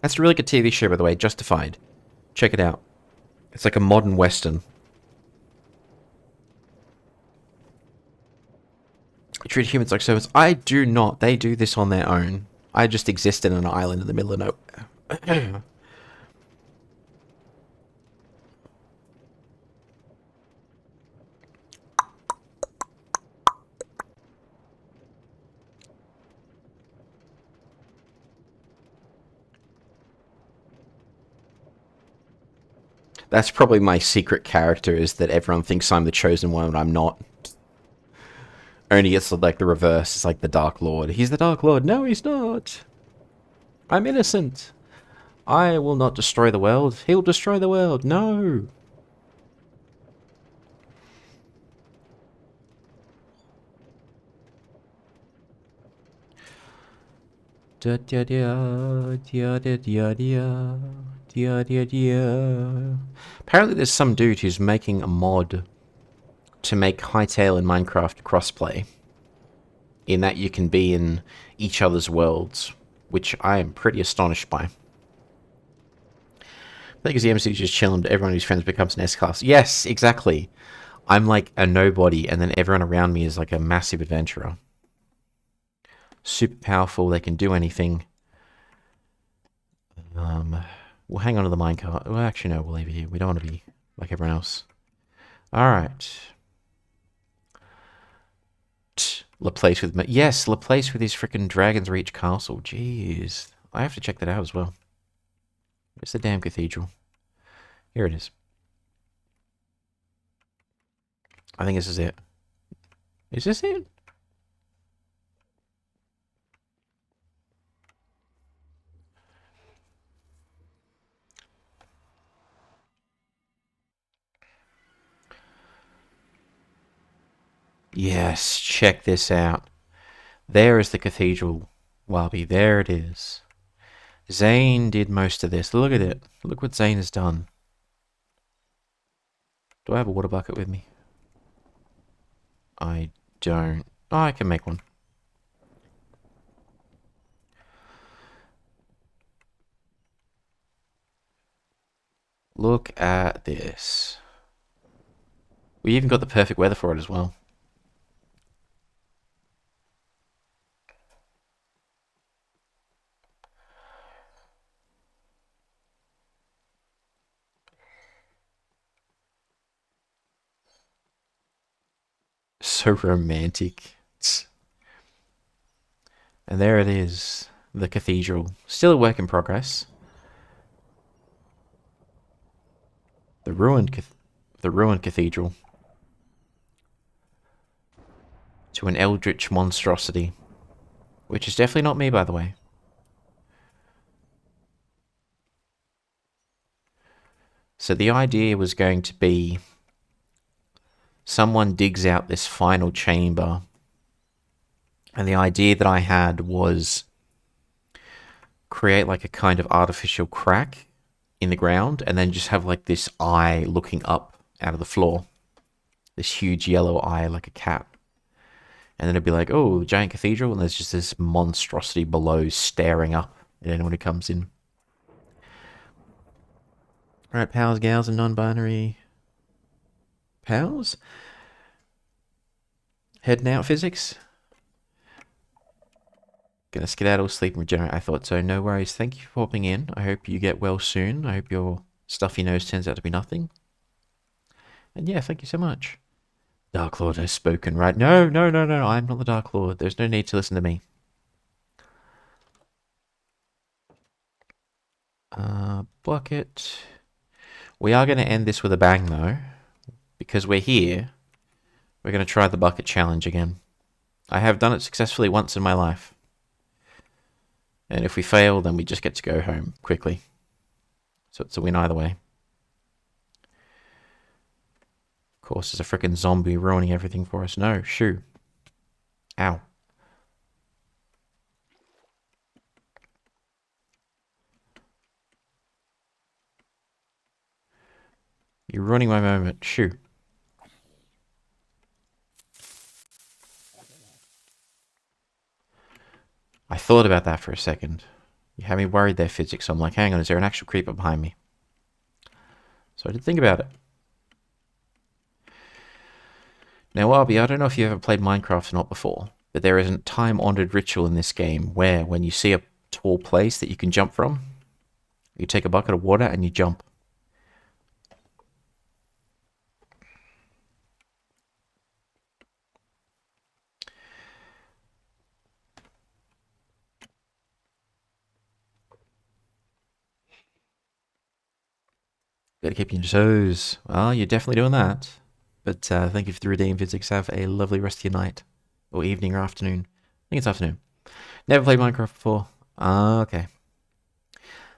That's a really good TV show, by the way, Justified. Check it out. It's like a modern western. Treat humans like servants. I do not. They do this on their own. I just exist in an island in the middle of nowhere. That's probably my secret character, is that everyone thinks I'm the chosen one and I'm not. Only it's like the reverse. It's like the Dark Lord. He's the Dark Lord. No, he's not. I'm innocent. I will not destroy the world. He'll destroy the world. No. Da da da da da da da da da da. Apparently, there's some dude who's making a mod to make Hytale and Minecraft crossplay, in that you can be in each other's worlds, which I am pretty astonished by. Because the MC just chilling, but everyone who's friends becomes an S-class. Yes, exactly. I'm like a nobody, and then everyone around me is like a massive adventurer. Super powerful, they can do anything. We'll hang on to the minecart. Well, actually, no, we'll leave it here. We don't want to be like everyone else. Alright. Laplace with... Yes, Laplace with his freaking Dragon's Reach Castle. Jeez. I have to check that out as well. Where's the damn cathedral? Here it is. I think this is it. Is this it? Yes, check this out. There is the cathedral, Wabi. There it is. Zane did most of this. Look at it. Look what Zane has done. Do I have a water bucket with me? I don't. Oh, I can make one. Look at this. We even got the perfect weather for it as well. So romantic. And there it is. The cathedral. Still a work in progress. The ruined cathedral. To an eldritch monstrosity. Which is definitely not me, by the way. So the idea was going to be... someone digs out this final chamber. And the idea that I had was... create like a kind of artificial crack in the ground, and then just have like this eye looking up out of the floor. This huge yellow eye like a cat. And then it'd be like, oh, giant cathedral, and there's just this monstrosity below staring up at anyone who comes in. Alright, pals, gals, and non-binary pals? Heading out, physics? Gonna skedaddle, sleep, and regenerate. I thought so. No worries. Thank you for popping in. I hope you get well soon. I hope your stuffy nose turns out to be nothing. And yeah, thank you so much. Dark Lord has spoken, right? No, no, no, no. I'm not the Dark Lord. There's no need to listen to me. Bucket. We are going to end this with a bang, though. Because we're here. We're going to try the bucket challenge again. I have done it successfully once in my life. And if we fail, then we just get to go home quickly. So it's a win either way. Of course, there's a freaking zombie ruining everything for us. No, shoo. Ow. You're ruining my moment. Shoo. I thought about that for a second. You had me worried there, physics. I'm like, hang on, is there an actual creeper behind me? So I did think about it. Now, Arby, I don't know if you ever played Minecraft or not before, but there is a time-honored ritual in this game where when you see a tall place that you can jump from, you take a bucket of water and you jump. Gotta keep you on your toes. Well, you're definitely doing that. But thank you for the redeem, physics. Have a lovely rest of your night. Or evening or afternoon. I think it's afternoon. Never played Minecraft before. Okay.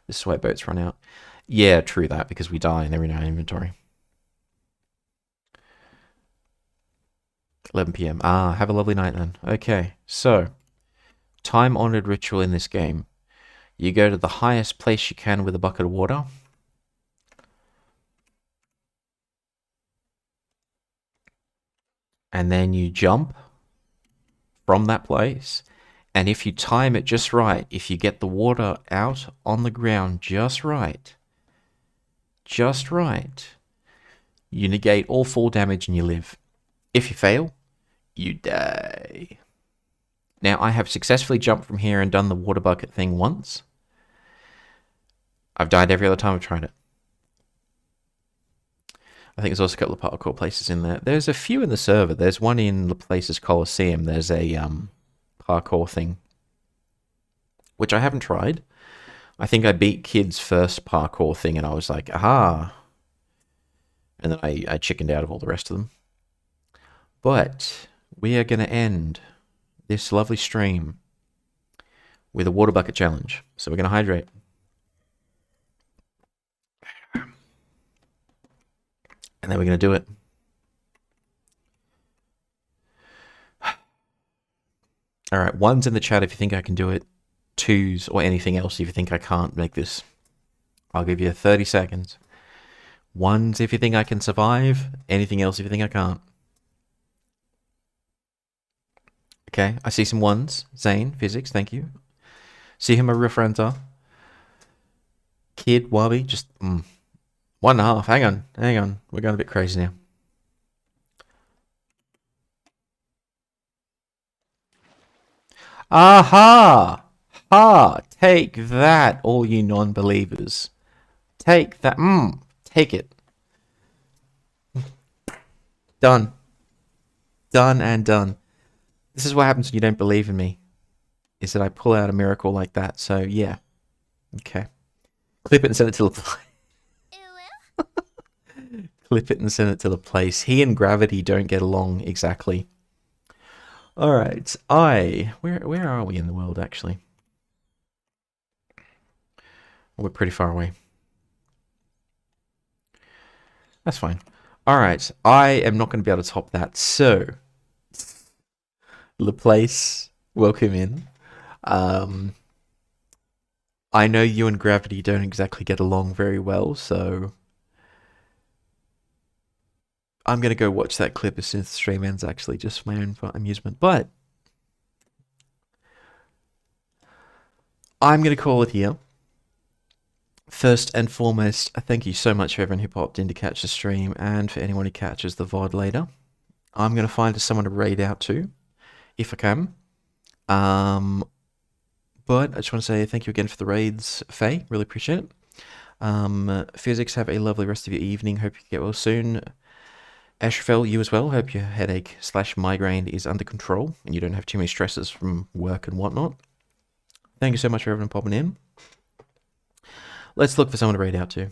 This is why boats run out. Yeah, true that, because we die and they're in our inventory. 11 p.m. Have a lovely night then. Okay, so Time-honored ritual in this game. You go to the highest place you can with a bucket of water. And then you jump from that place. And if you time it just right, if you get the water out on the ground just right, you negate all fall damage and you live. If you fail, you die. Now, I have successfully jumped from here and done the water bucket thing once. I've died every other time I've tried it. I think there's also a couple of parkour places in there. There's a few in the server. There's one in the places Coliseum. There's a parkour thing, which I haven't tried. I think I beat Kid's first parkour thing, and I was like, aha. And then I chickened out of all the rest of them. But we are going to end this lovely stream with a water bucket challenge. So we're going to hydrate. And then we're going to do it. All right, ones in the chat if you think I can do it. Twos or anything else if you think I can't make this. I'll give you 30 seconds. Ones if you think I can survive. Anything else if you think I can't. Okay, I see some ones. Zane, physics, thank you. See who my real friends are. Kid, Wabi, just 1.5. Hang on. We're going a bit crazy now. Aha! Ha! Take that, all you non-believers. Take that. Take it. Done. Done and done. This is what happens when you don't believe in me. Is that I pull out a miracle like that. So, yeah. Okay. Clip it and send it to the... Clip it and send it to the place. He and Gravity don't get along exactly. Alright. Where are we in the world, actually? We're pretty far away. That's fine. Alright. I am not going to be able to top that. So... Laplace, welcome in. I know you and Gravity don't exactly get along very well, so I'm going to go watch that clip as soon as the stream ends, actually, just for my own amusement. But I'm going to call it here. First and foremost, thank you so much for everyone who popped in to catch the stream, and for anyone who catches the VOD later. I'm going to find someone to raid out to, if I can. But I just want to say thank you again for the raids, Faye. Really appreciate it. Physics, have a lovely rest of your evening. Hope you get well soon. Ashrafel, you as well. Hope your headache/migraine is under control and you don't have too many stresses from work and whatnot. Thank you so much for everyone popping in. Let's look for someone to raid out to.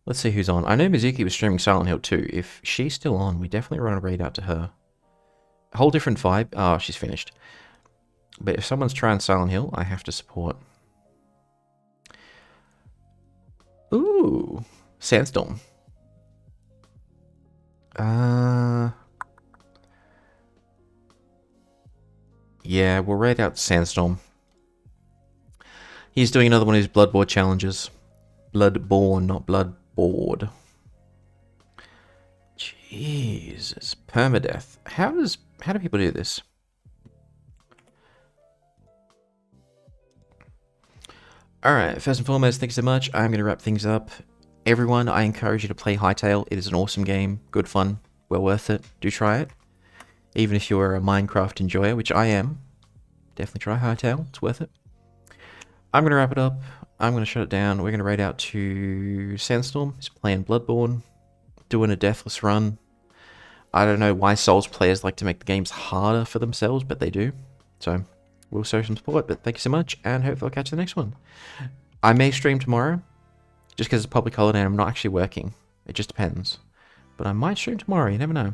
Let's see who's on. I know Mizuki was streaming Silent Hill 2. If she's still on, we definitely run a raid out to her. A whole different vibe. Oh, she's finished. But if someone's trying Silent Hill, I have to support. Ooh. Sandstorm. Yeah, we'll raid out Sandstorm. He's doing another one of his Bloodborne challenges. Bloodborne, not Bloodboard. Jesus. Permadeath. How do people do this? Alright, first and foremost, thanks so much. I'm going to wrap things up. Everyone, I encourage you to play Hytale. It is an awesome game. Good fun. Well worth it. Do try it. Even if you're a Minecraft enjoyer, which I am. Definitely try Hytale. It's worth it. I'm going to wrap it up. I'm going to shut it down. We're going to raid out to Sandstorm. He's playing Bloodborne. Doing a deathless run. I don't know why Souls players like to make the games harder for themselves, but they do. So, we'll show some support, but thank you so much, and hopefully I'll catch you the next one. I may stream tomorrow, just because it's a public holiday and I'm not actually working. It just depends. But I might stream tomorrow, you never know.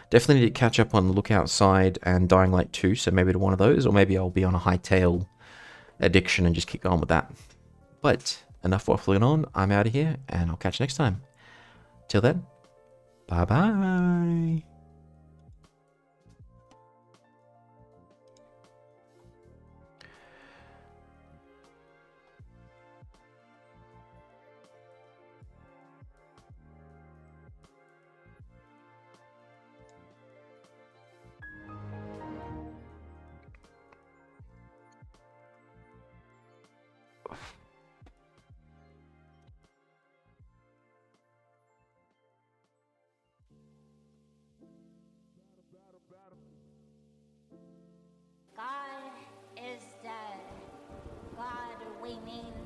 Definitely need to catch up on Look Outside and Dying Light 2, so maybe to one of those, or maybe I'll be on a Hytale addiction and just keep going with that. But enough waffling on, I'm out of here, and I'll catch you next time. Till then, Bye bye. God is dead. God, we mean